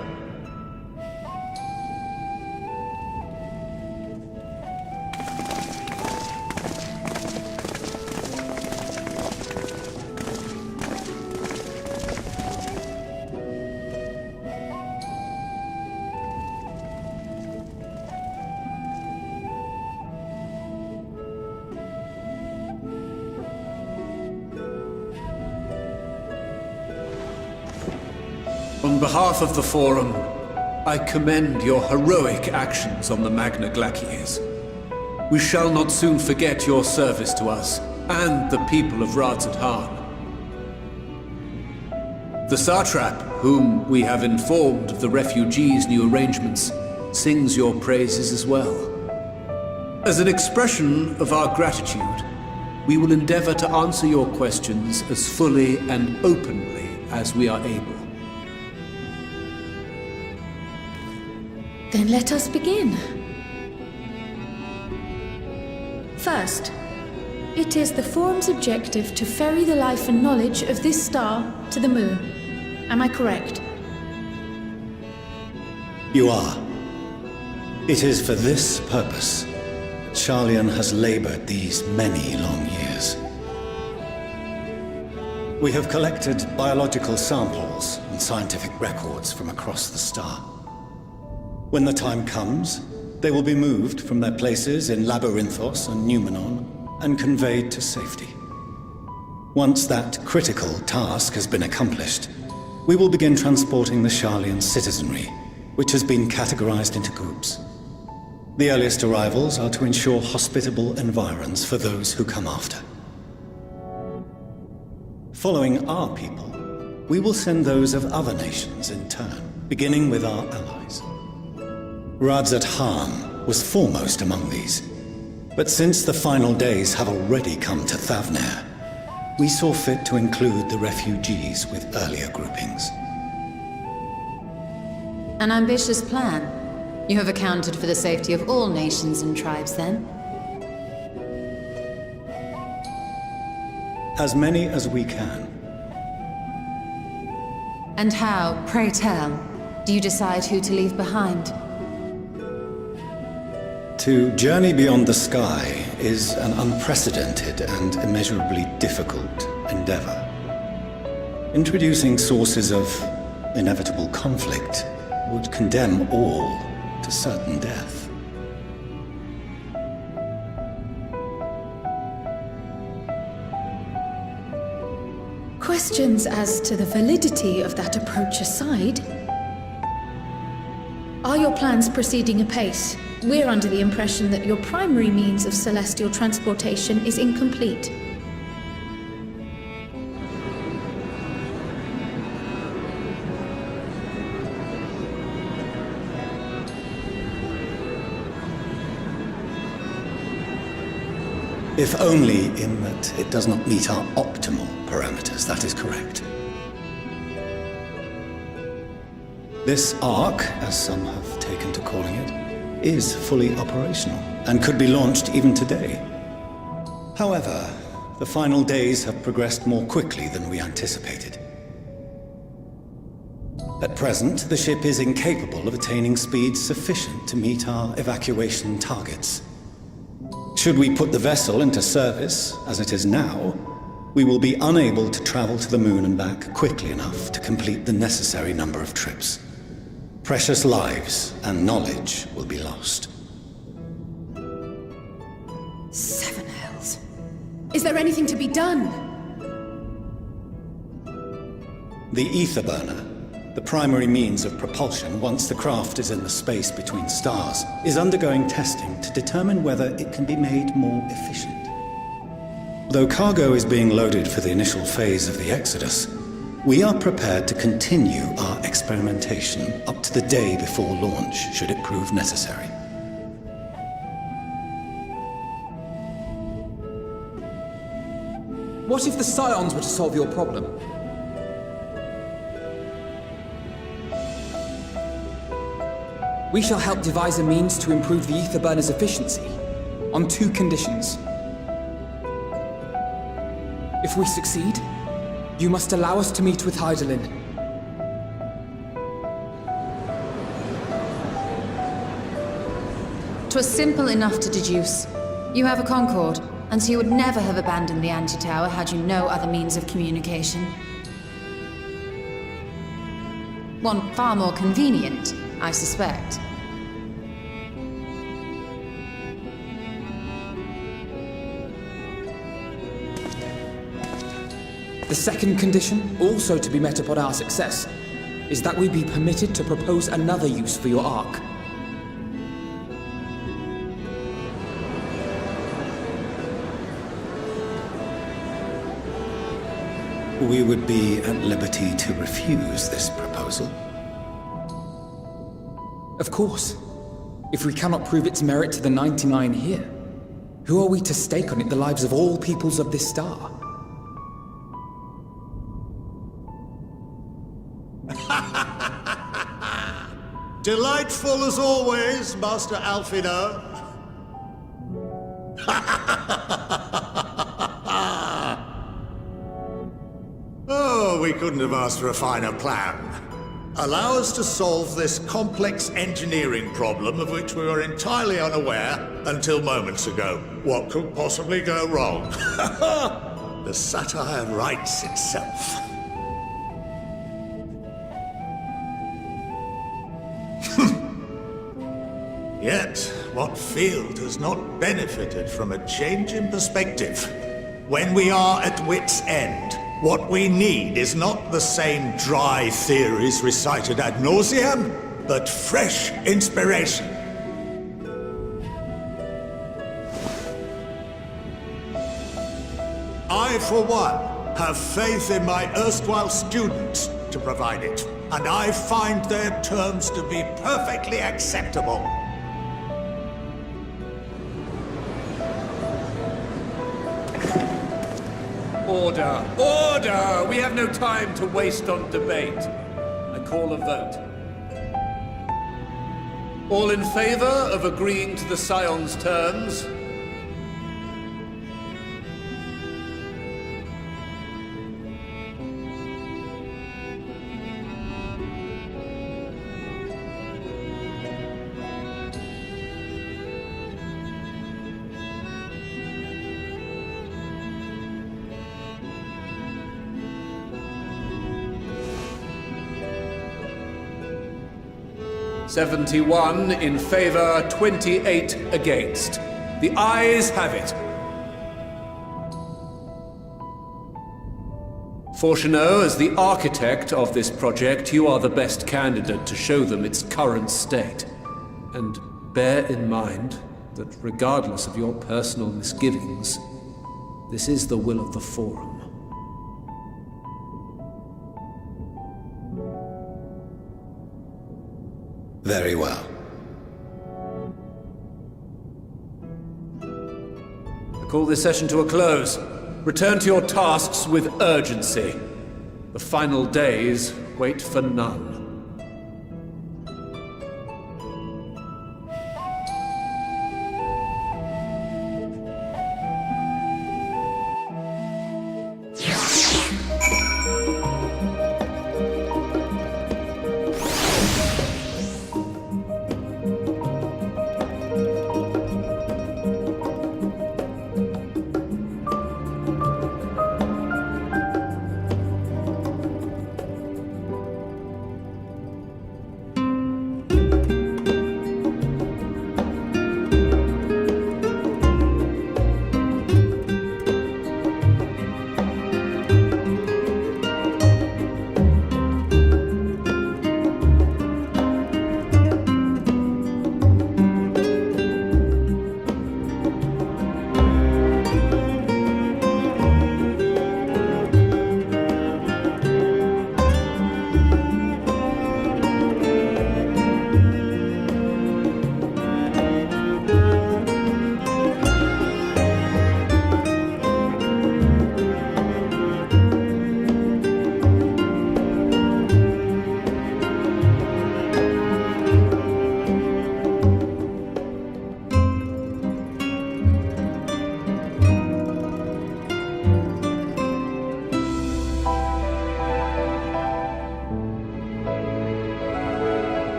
Speaker 20: On behalf of the Forum, I commend your heroic actions on the Magna Glacies. We shall not soon forget your service to us and the people of Radzat Han. The Satrap, whom we have informed of the refugees' new arrangements, sings your praises as well. As an expression of our gratitude, we will endeavor to answer your questions as fully and openly as we are able.
Speaker 13: Then let us begin. First, it is the Forum's objective to ferry the life and knowledge of this star to the moon. Am I correct?
Speaker 18: You are. It is for this purpose that Sharlayan has labored these many long years. We have collected biological samples and scientific records from across the star. When the time comes, they will be moved from their places in Labyrinthos and Numenon and conveyed to safety. Once that critical task has been accomplished, we will begin transporting the Sharlayan citizenry, which has been categorized into groups. The earliest arrivals are to ensure hospitable environs for those who come after. Following our people, we will send those of other nations in turn, beginning with our allies. Radzat Han was foremost among these, but since the final days have already come to Thavnair, we saw fit to include the refugees with earlier groupings.
Speaker 21: An ambitious plan. You have accounted for the safety of all nations and tribes, then?
Speaker 18: As many as we can.
Speaker 21: And how, pray tell, do you decide who to leave behind?
Speaker 18: To journey beyond the sky is an unprecedented and immeasurably difficult endeavor. Introducing sources of inevitable conflict would condemn all to certain death.
Speaker 13: Questions as to the validity of that approach aside, are your plans proceeding apace? We're under the impression that your primary means of celestial transportation is incomplete.
Speaker 18: If only in that it does not meet our optimal parameters, that is correct. This arc, as some have taken to calling it, is fully operational and could be launched even today. However, the final days have progressed more quickly than we anticipated. At present, the ship is incapable of attaining speeds sufficient to meet our evacuation targets. Should we put the vessel into service, as it is now, we will be unable to travel to the moon and back quickly enough to complete the necessary number of trips. Precious lives and knowledge will be lost.
Speaker 13: Seven hells. Is there anything to be done?
Speaker 18: The ether burner, the primary means of propulsion once the craft is in the space between stars, is undergoing testing to determine whether it can be made more efficient. Though cargo is being loaded for the initial phase of the Exodus, we are prepared to continue our experimentation up to the day before launch, should it prove necessary.
Speaker 15: What if the Scions were to solve your problem? We shall help devise a means to improve the ether burner's efficiency, on 2 conditions. If we succeed, you must allow us to meet with Hydaelyn.
Speaker 21: "'Twas simple enough to deduce. You have a Concord, and so you would never have abandoned the Anti-Tower had you no other means of communication. One far more convenient, I suspect.
Speaker 15: The second condition, also to be met upon our success, is that we be permitted to propose another use for your Ark.
Speaker 18: we would be at liberty to refuse this proposal.
Speaker 15: Of course. If we cannot prove its merit to the 99 here, who are we to stake on it the lives of all peoples of this star?
Speaker 11: Delightful as always, Master Alfino. Oh, we couldn't have asked for a finer plan. Allow us to solve this complex engineering problem of which we were entirely unaware until moments ago. What could possibly go wrong? The satire writes itself. Yet, what field has not benefited from a change in perspective? When we are at wit's end, what we need is not the same dry theories recited ad nauseam, but fresh inspiration. I, for one, have faith in my erstwhile students to provide it, and I find their terms to be perfectly acceptable.
Speaker 20: Order! Order! We have no time to waste on debate. I call a vote. All in favor of agreeing to the Scion's terms? "71 in favor, 28 against. The ayes have it. Fortuneau, as the architect of this project, you are the best candidate to show them its current state. And bear in mind that regardless of your personal misgivings, this is the will of the Forum.
Speaker 18: Very well.
Speaker 20: I call this session to a close. Return to your tasks with urgency. The final days wait for none.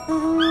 Speaker 3: you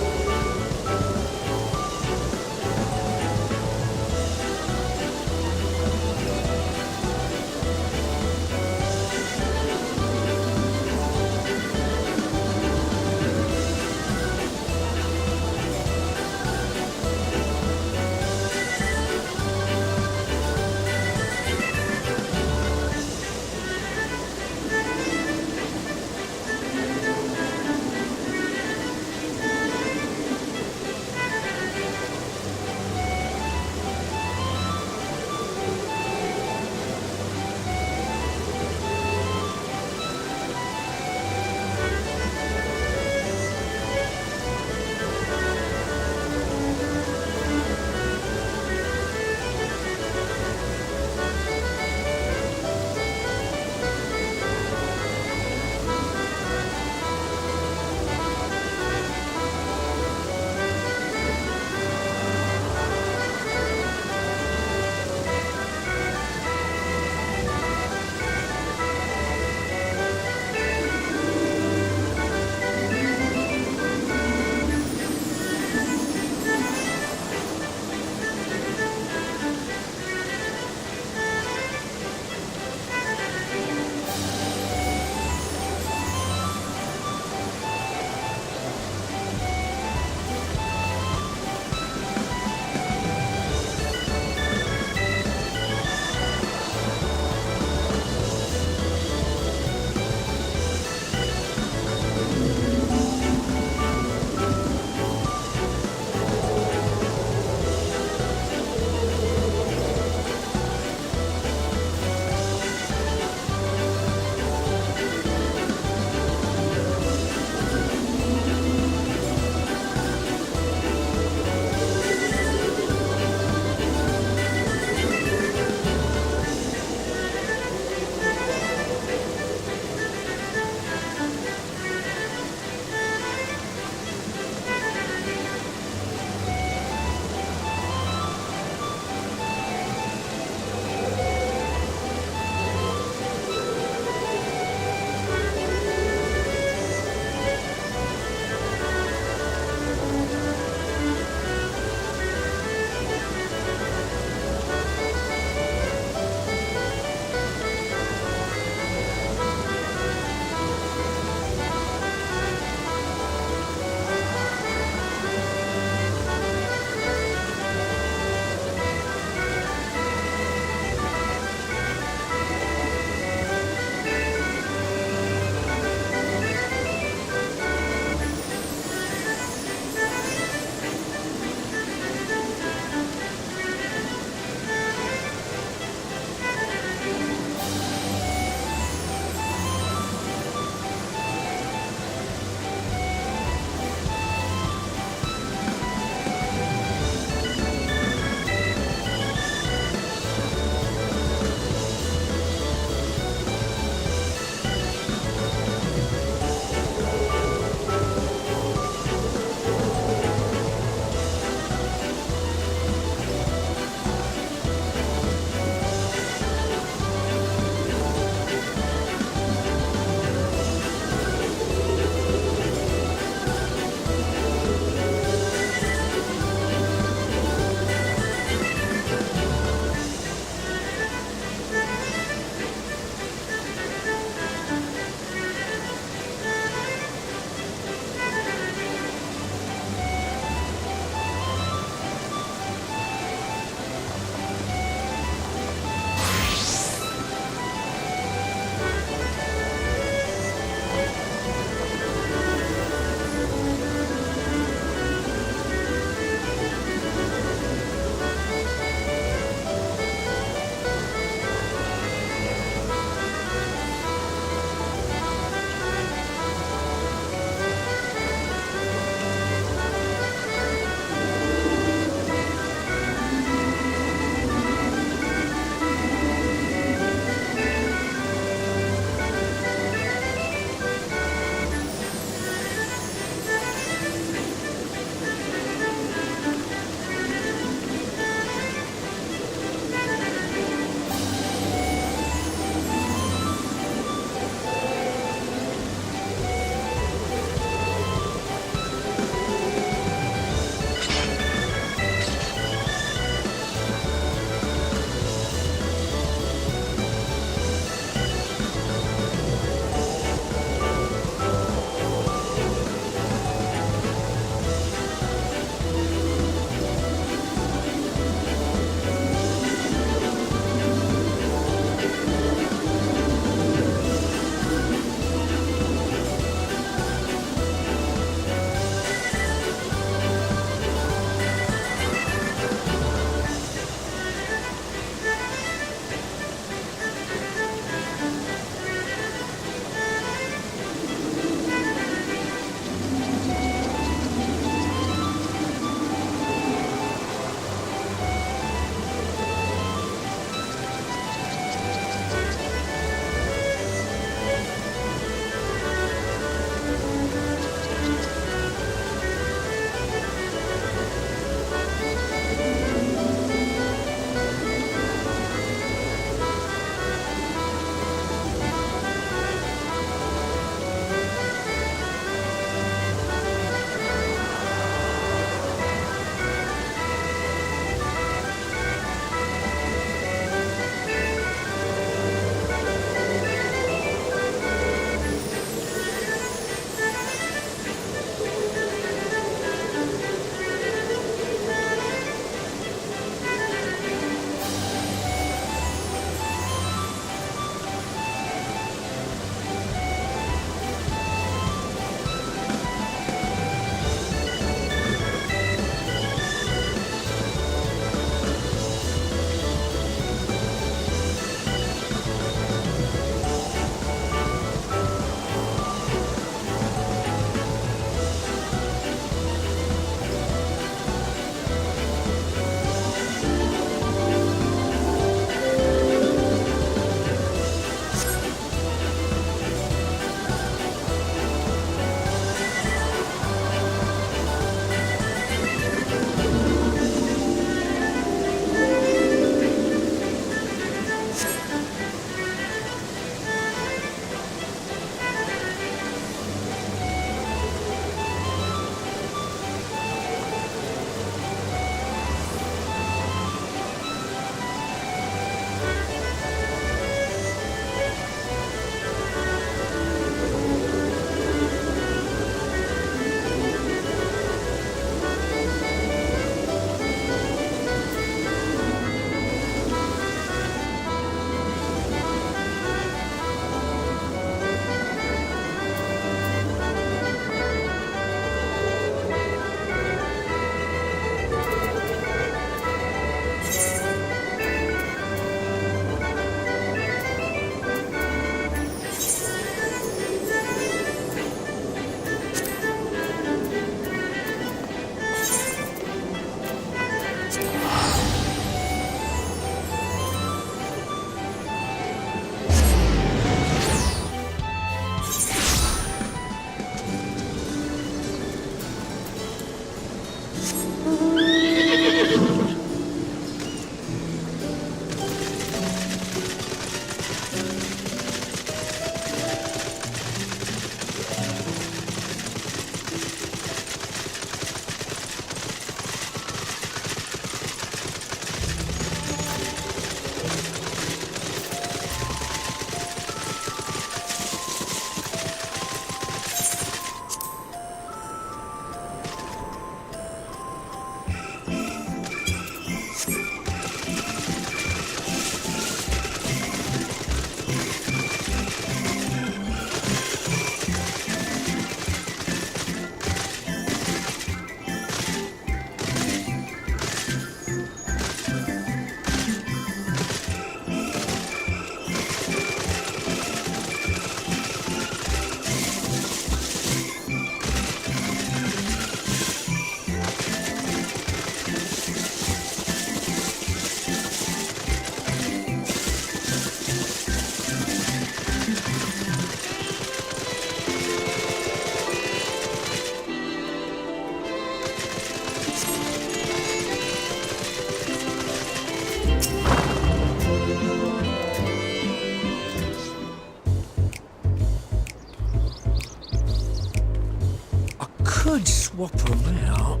Speaker 1: Could swap them out.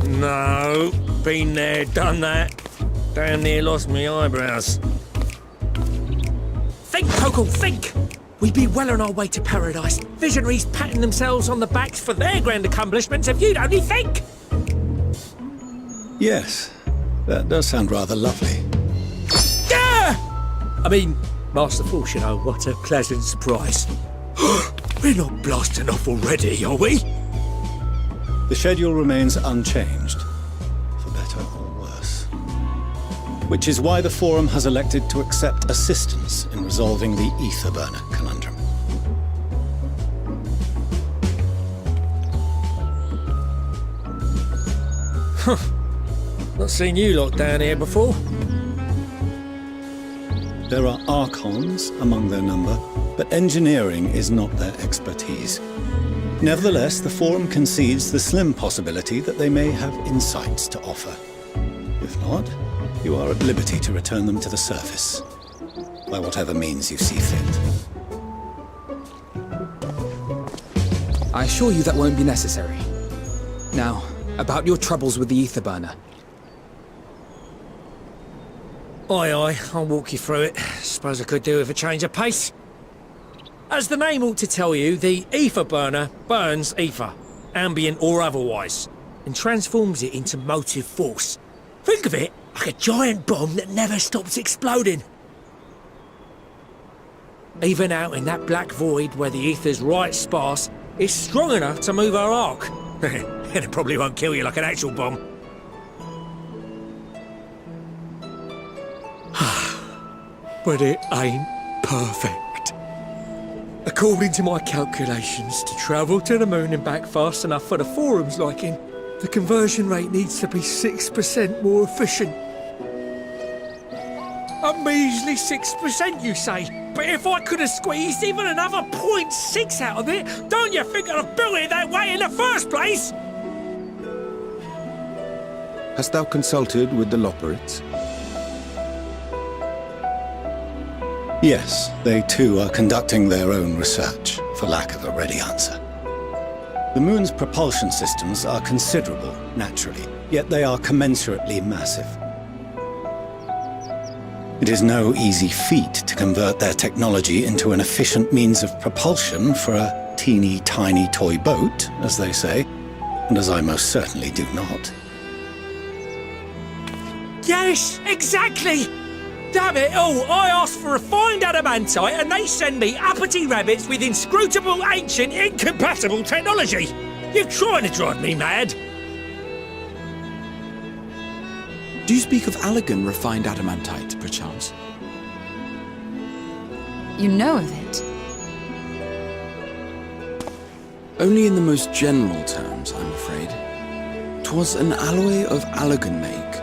Speaker 1: No, been there, done that. Damn near lost me eyebrows.
Speaker 2: Think, Coco, think! We'd be well on our way to paradise. Visionaries patting themselves on the backs for their grand accomplishments if you'd only think!
Speaker 18: Yes, that does sound rather lovely.
Speaker 2: Yeah! I mean, masterful, you know, what a pleasant surprise. We're not blasting off already, are we?
Speaker 18: The schedule remains unchanged, for better or worse. Which is why the Forum has elected to accept assistance in resolving the ether burner conundrum.
Speaker 2: Not seen you lot down here before.
Speaker 18: There are Archons among their number, but engineering is not their expertise. Nevertheless, the Forum concedes the slim possibility that they may have insights to offer. If not, you are at liberty to return them to the surface, by whatever means you see fit.
Speaker 15: I assure you that won't be necessary. Now, about your troubles with the ether burner.
Speaker 2: Aye, aye, I'll walk you through it. Suppose I could do with a change of pace. As the name ought to tell you, the ether burner burns ether, ambient or otherwise, and transforms it into motive force. Think of it like a giant bomb that never stops exploding. Even out in that black void where the ether's right sparse, it's strong enough to move our arc. And it probably won't kill you like an actual bomb. But it ain't perfect. According to my calculations, to travel to the moon and back fast enough for the Forum's liking, the conversion rate needs to be 6% more efficient. A measly 6%, you say? But if I could have squeezed even another 0.6 out of it, don't you think I'd have built it that way in the first place?
Speaker 19: Hast thou consulted with the Loperites?
Speaker 18: Yes, they too are conducting their own research, for lack of a ready answer. The moon's propulsion systems are considerable, naturally, yet they are commensurately massive. It is no easy feat to convert their technology into an efficient means of propulsion for a teeny tiny toy boat, as they say, and as I most certainly do not.
Speaker 2: Yes, exactly! Damn it all, I asked for refined adamantite and they send me uppity rabbits with inscrutable, ancient, incompatible technology! You're trying to drive me mad!
Speaker 6: Do you speak of Allegan refined adamantite, perchance?
Speaker 21: You know of it?
Speaker 6: Only in the most general terms, I'm afraid. 'Twas an alloy of Allegan make,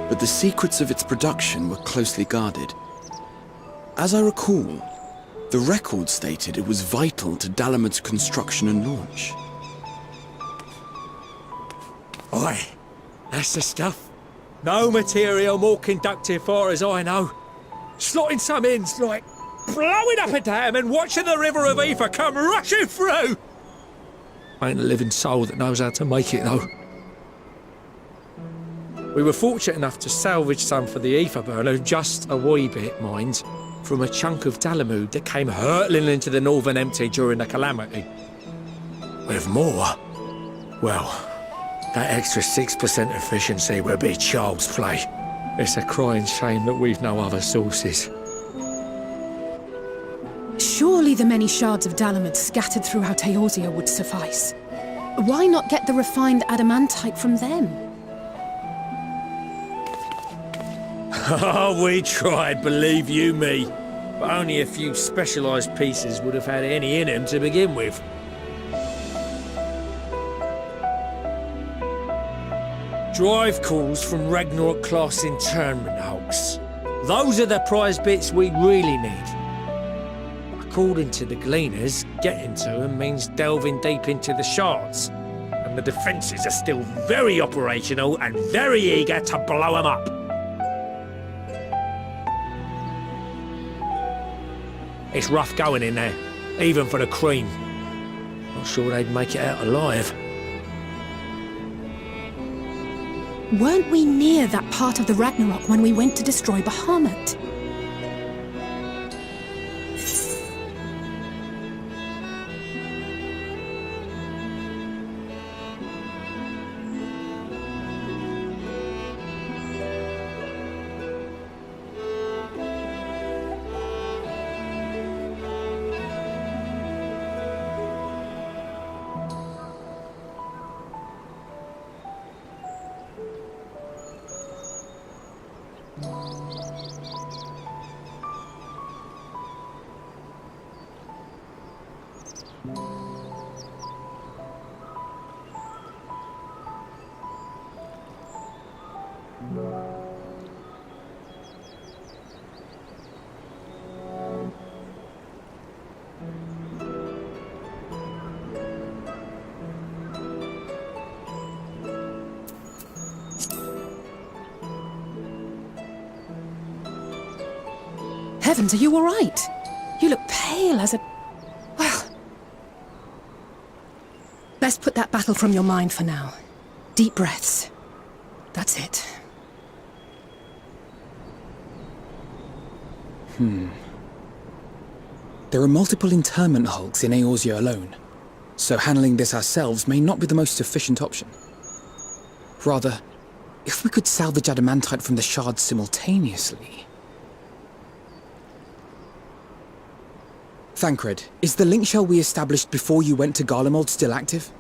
Speaker 6: but the secrets of its production were closely guarded. As I recall, the record stated it was vital to Dalamud's construction and launch.
Speaker 1: Aye, that's the stuff. No material more conductive far as I know. Slotting some ends like blowing up a dam and watching the river of ether come rushing through. Ain't a living soul that knows how to make it though. We were fortunate enough to salvage some for the ether burner, just a wee bit, mind, from a chunk of Dalamud that came hurtling into the Northern Empty during the calamity. With more, well, that extra 6% efficiency would be child's play. It's a crying shame that we've no other sources.
Speaker 13: Surely the many shards of Dalamud scattered throughout Eorzea would suffice. Why not get the refined adamantite from them?
Speaker 1: Oh, we tried, believe you me. But only a few specialised pieces would have had any in them to begin with. Drive calls from Ragnarok-class internment hulks. Those are the prize bits we really need. According to the Gleaners, getting to them means delving deep into the shards. And the defences are still very operational and very eager to blow them up. It's rough going in there, even for the cream. Not sure they'd make it out alive.
Speaker 13: Weren't we near that part of the Ragnarok when we went to destroy Bahamut? Heavens, are you all right? You look pale as a... Well... Best put that battle from your mind for now. Deep breaths. That's it.
Speaker 15: There are multiple internment hulks in Eorzea alone, so handling this ourselves may not be the most efficient option. Rather, if we could salvage adamantite from the shards simultaneously... Thancred, is the link shell we established before you went to Garlemald still active?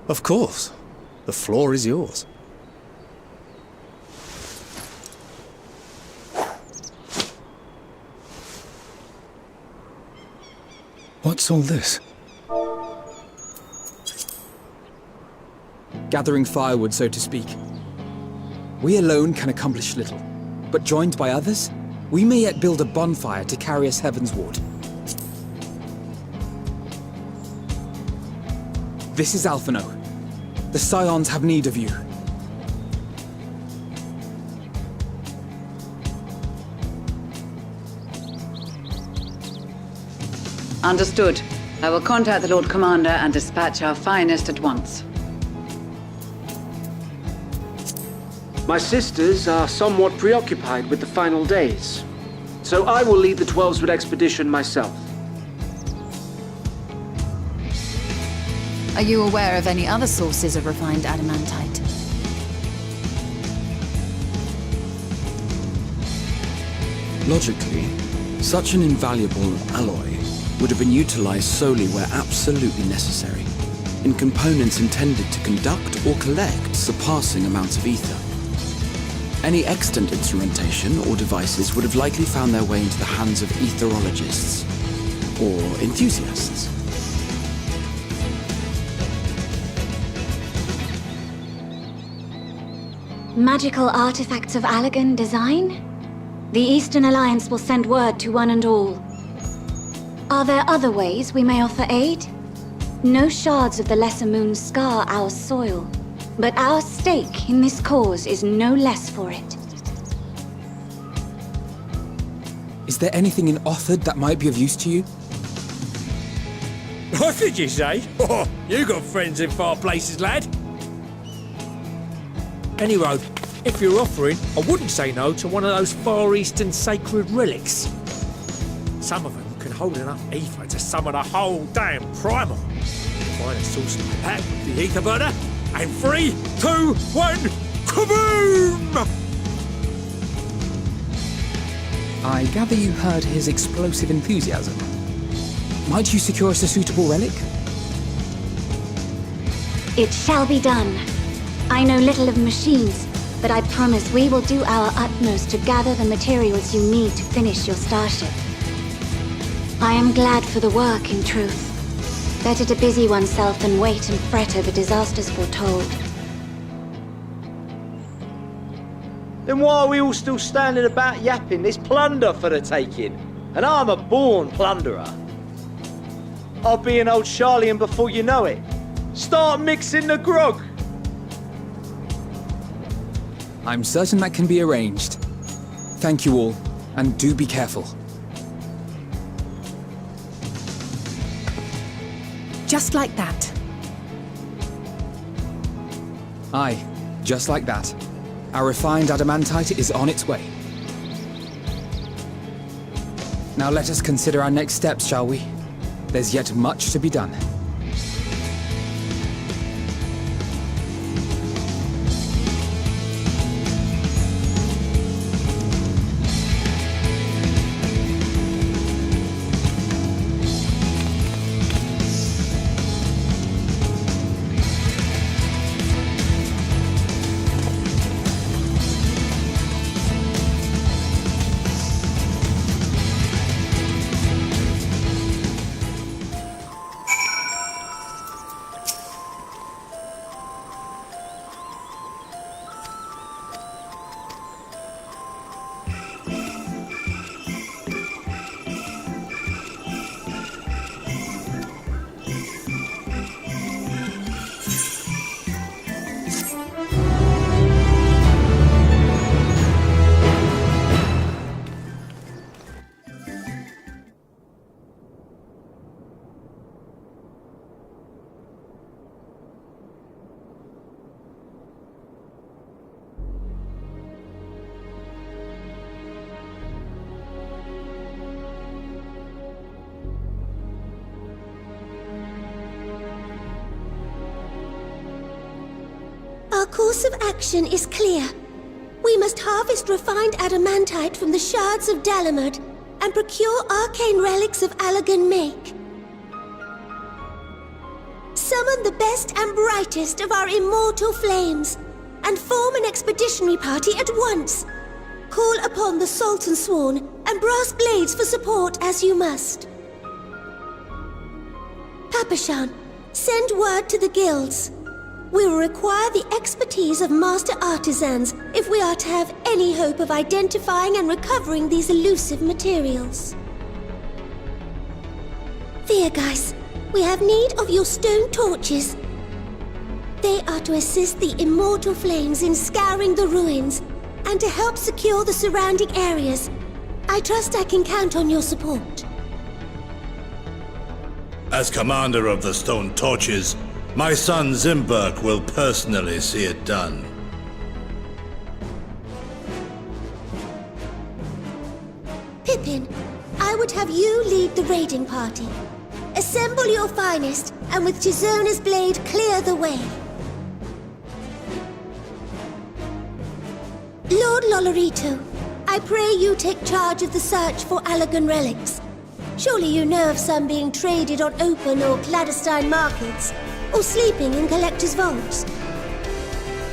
Speaker 18: Of course. The floor is yours. What's all this?
Speaker 15: Gathering firewood, so to speak. We alone can accomplish little, but joined by others, we may yet build a bonfire to carry us heavensward. This is Alphino. The Scions have need of you.
Speaker 10: Understood. I will contact the Lord Commander and dispatch our finest at once.
Speaker 20: My sisters are somewhat preoccupied with the final days, so I will lead the 12-Wood expedition myself.
Speaker 21: Are you aware of any other sources of refined adamantite?
Speaker 6: Logically, such an invaluable alloy would have been utilized solely where absolutely necessary, in components intended to conduct or collect surpassing amounts of ether. Any extant instrumentation or devices would have likely found their way into the hands of etherologists or enthusiasts.
Speaker 3: Magical artifacts of Allagan design? The Eastern Alliance will send word to one and all. Are there other ways we may offer aid?
Speaker 8: No shards of the lesser moon scar our soil, but our stake in this cause is no less for it.
Speaker 15: Is there anything in Othard that might be of use to you?
Speaker 22: What did you say? Oh, you got friends in far places, lad. Anyway, if you're offering, I wouldn't say no to one of those Far Eastern sacred relics. Some of them can hold enough ether to summon the whole damn primal. Find a source like that with the ether burner, and 3, 2, 1, kaboom!
Speaker 15: I gather you heard his explosive enthusiasm. Might you secure us a suitable relic?
Speaker 8: It shall be done. I know little of machines, but I promise we will do our utmost to gather the materials you need to finish your starship. I am glad for the work, in truth. Better to busy oneself than wait and fret over disasters foretold.
Speaker 23: Then why are we all still standing about yapping? There's plunder for the taking, and I'm a born plunderer. I'll be an old Charlian before you know it. Start mixing the grog!
Speaker 15: I'm certain that can be arranged. Thank you all, and do be careful.
Speaker 13: Just like that.
Speaker 15: Aye, just like that. Our refined adamantite is on its way. Now let us consider our next steps, shall we? There's yet much to be done.
Speaker 3: Our course of action is clear. We must harvest refined adamantite from the shards of Dalamud and procure arcane relics of Allagan make. Summon the best and brightest of our immortal flames and form an expeditionary party at once. Call upon the Sultan Sworn and Brass Blades for support as you must. Papashan, send word to the guilds. We will require the expertise of master artisans if we are to have any hope of identifying and recovering these elusive materials. Viergeist, we have need of your stone torches. They are to assist the immortal flames in scouring the ruins and to help secure the surrounding areas. I trust I can count on your support.
Speaker 9: As commander of the stone torches, my son Zimberk will personally see it done.
Speaker 3: Pippin, I would have you lead the raiding party. Assemble your finest, and with Chizona's blade, clear the way. Lord Lolorito, I pray you take charge of the search for Allagan relics. Surely you know of some being traded on open or clandestine markets, or sleeping in collectors' vaults.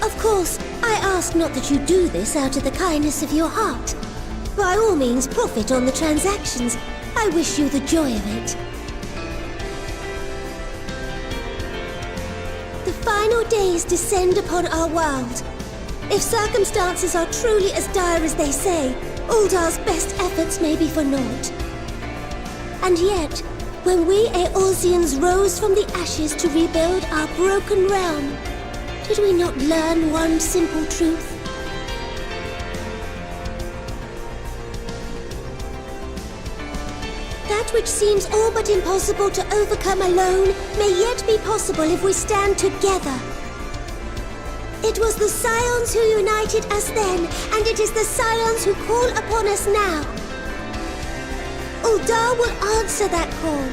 Speaker 3: Of course, I ask not that you do this out of the kindness of your heart. By all means, profit on the transactions. I wish you the joy of it. The final days descend upon our world. If circumstances are truly as dire as they say, Uldar's best efforts may be for naught. And yet, When we Eorzeans rose from the ashes to rebuild our broken realm, did we not learn one simple truth? That which seems all but impossible to overcome alone may yet be possible if we stand together. It was the Scions who united us then, and it is the Scions who call upon us now. Uldar will answer that call.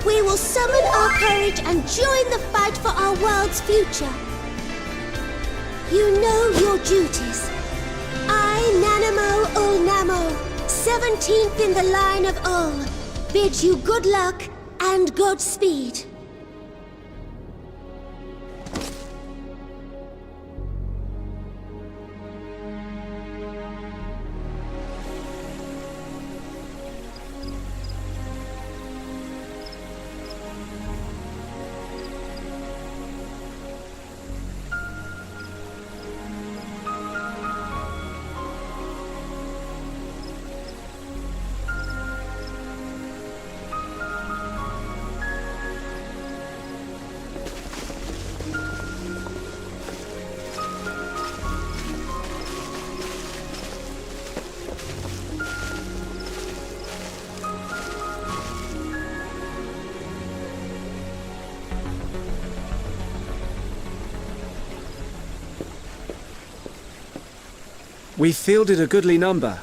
Speaker 3: We will summon our courage and join the fight for our world's future. You know your duties. I, Nanamo Ulnamo, 17th in the line of Ul, bid you good luck and Godspeed.
Speaker 5: We fielded a goodly number,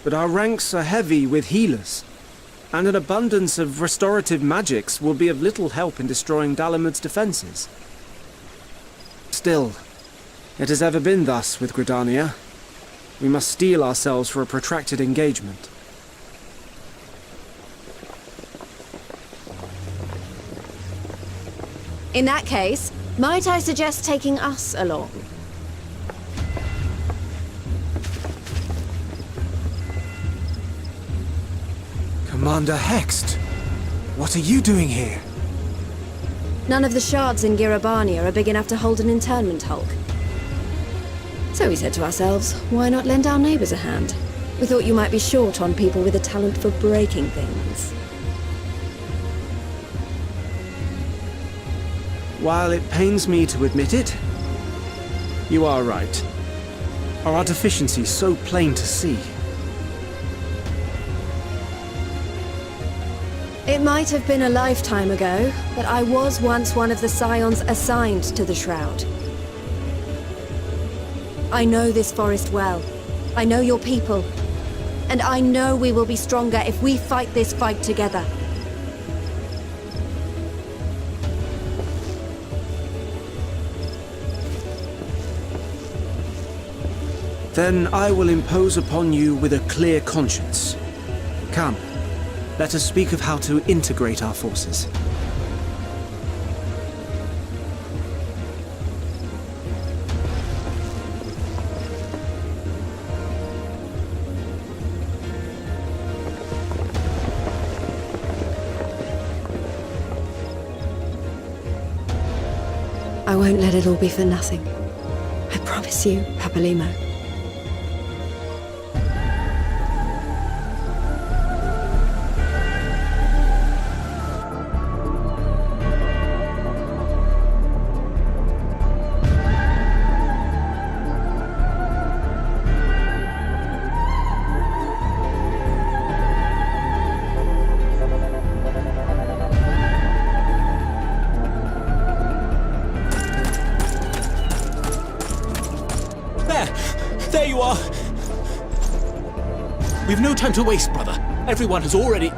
Speaker 5: but our ranks are heavy with healers, and an abundance of restorative magics will be of little help in destroying Dalamud's defenses. Still, it has ever been thus with Gridania. We must steel ourselves for a protracted engagement.
Speaker 7: In that case, might I suggest taking us along?
Speaker 5: Commander Hext, what are you doing here?
Speaker 7: None of the shards in Girabania are big enough to hold an internment hulk. So we said to ourselves, why not lend our neighbors a hand? We thought you might be short on people with a talent for breaking things.
Speaker 5: While it pains me to admit it, you are right. Are our deficiencies so plain to see?
Speaker 7: It might have been a lifetime ago, but I was once one of the Scions assigned to the Shroud. I know this forest well. I know your people. And I know we will be stronger if we fight this fight together.
Speaker 5: Then I will impose upon you with a clear conscience. Come. Let us speak of how to integrate our forces.
Speaker 7: I won't let it all be for nothing. I promise you, Papalimo.
Speaker 22: There you are! We've no time to waste, brother. Everyone has already...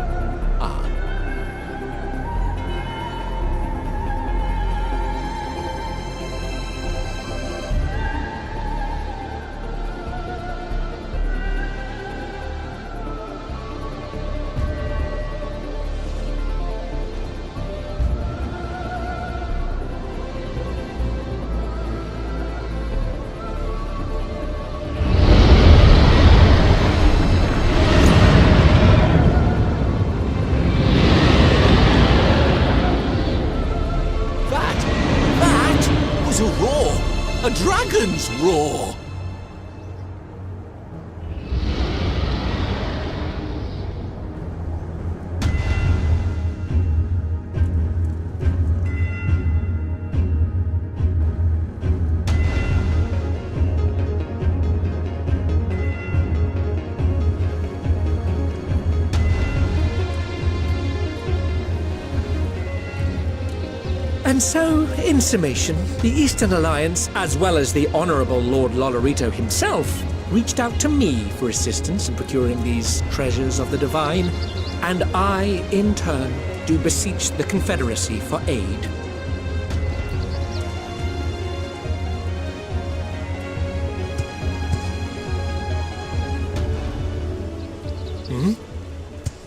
Speaker 22: A dragon's roar! And so, in summation, the Eastern Alliance, as well as the Honourable Lord Lolorito himself, reached out to me for assistance in procuring these treasures of the divine, and I, in turn, do beseech the Confederacy for aid.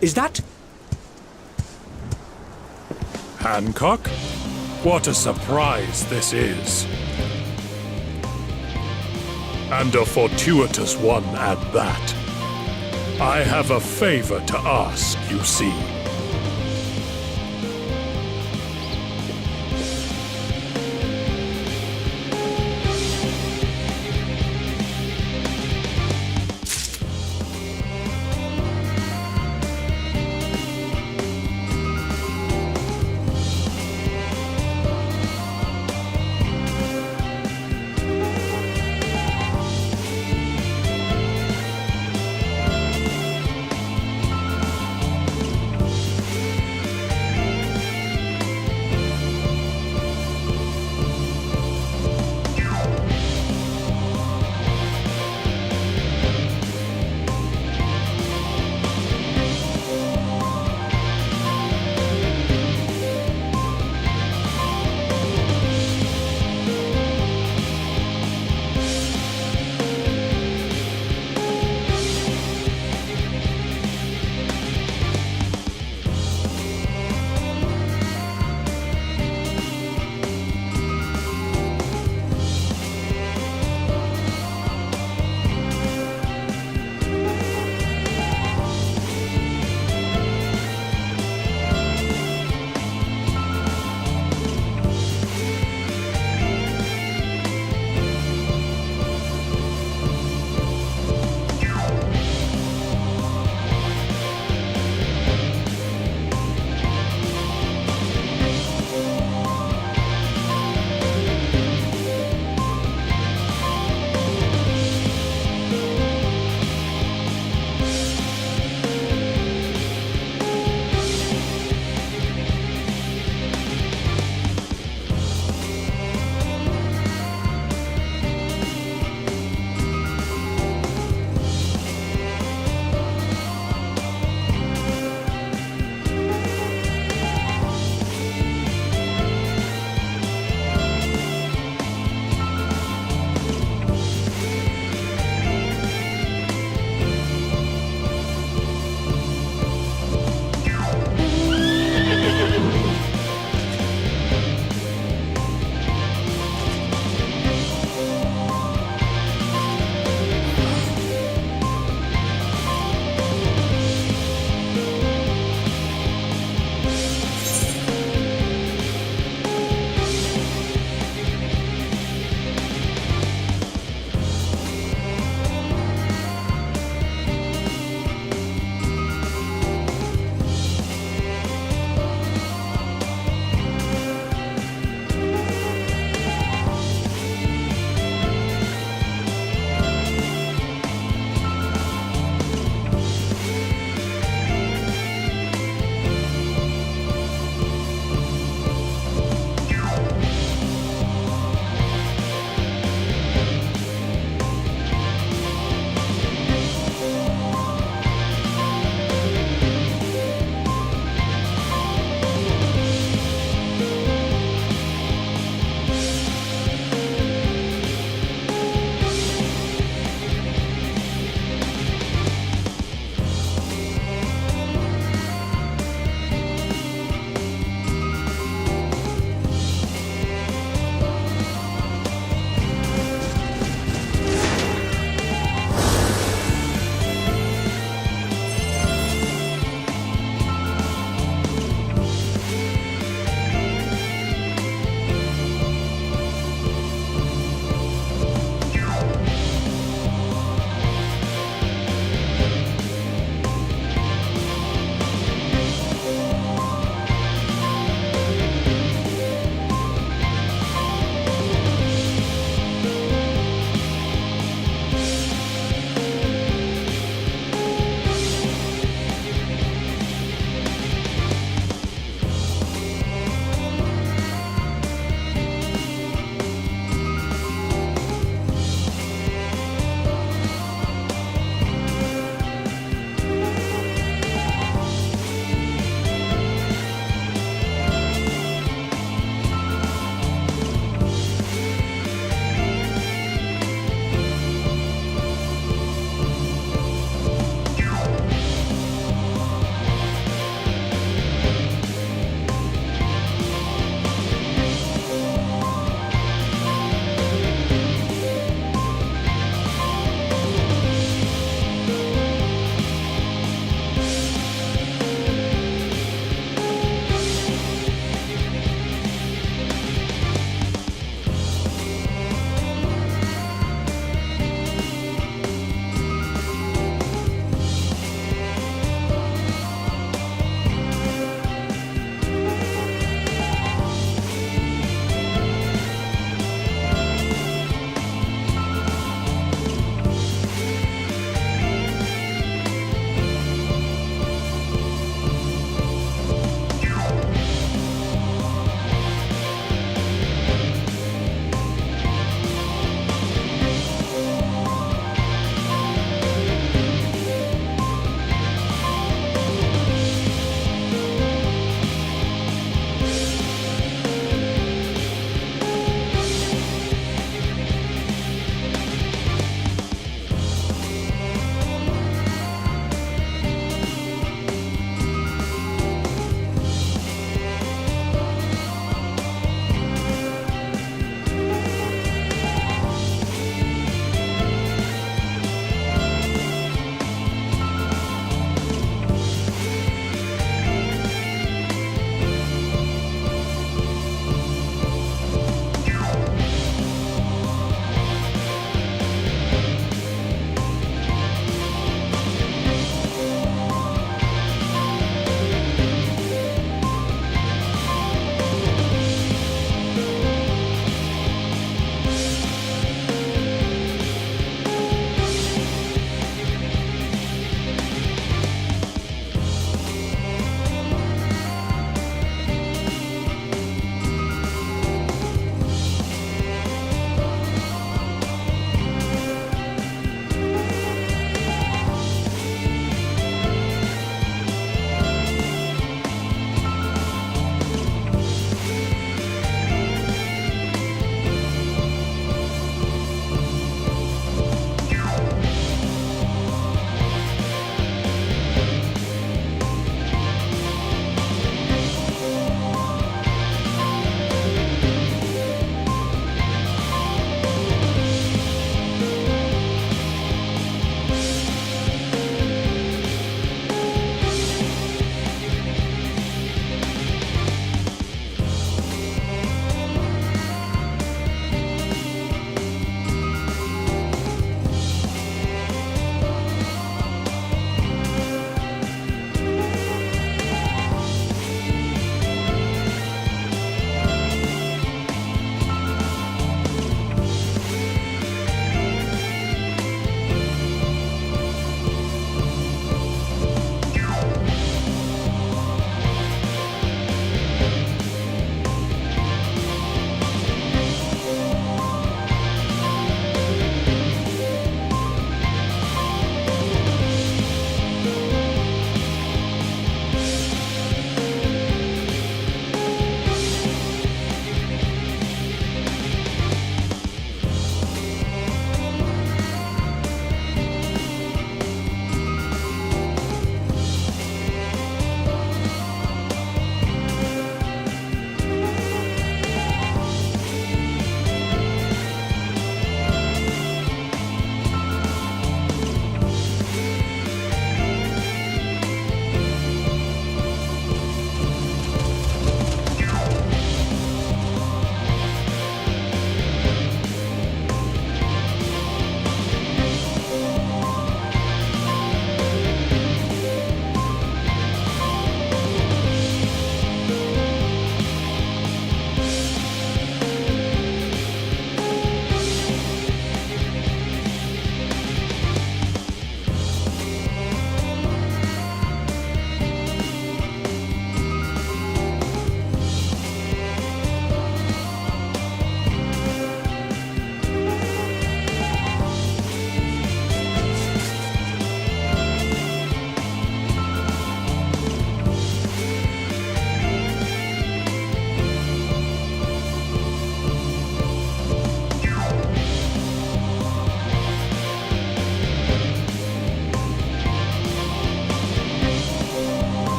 Speaker 22: Is that...
Speaker 12: Hancock? What a surprise this is. And a fortuitous one at that. I have a favor to ask, you see.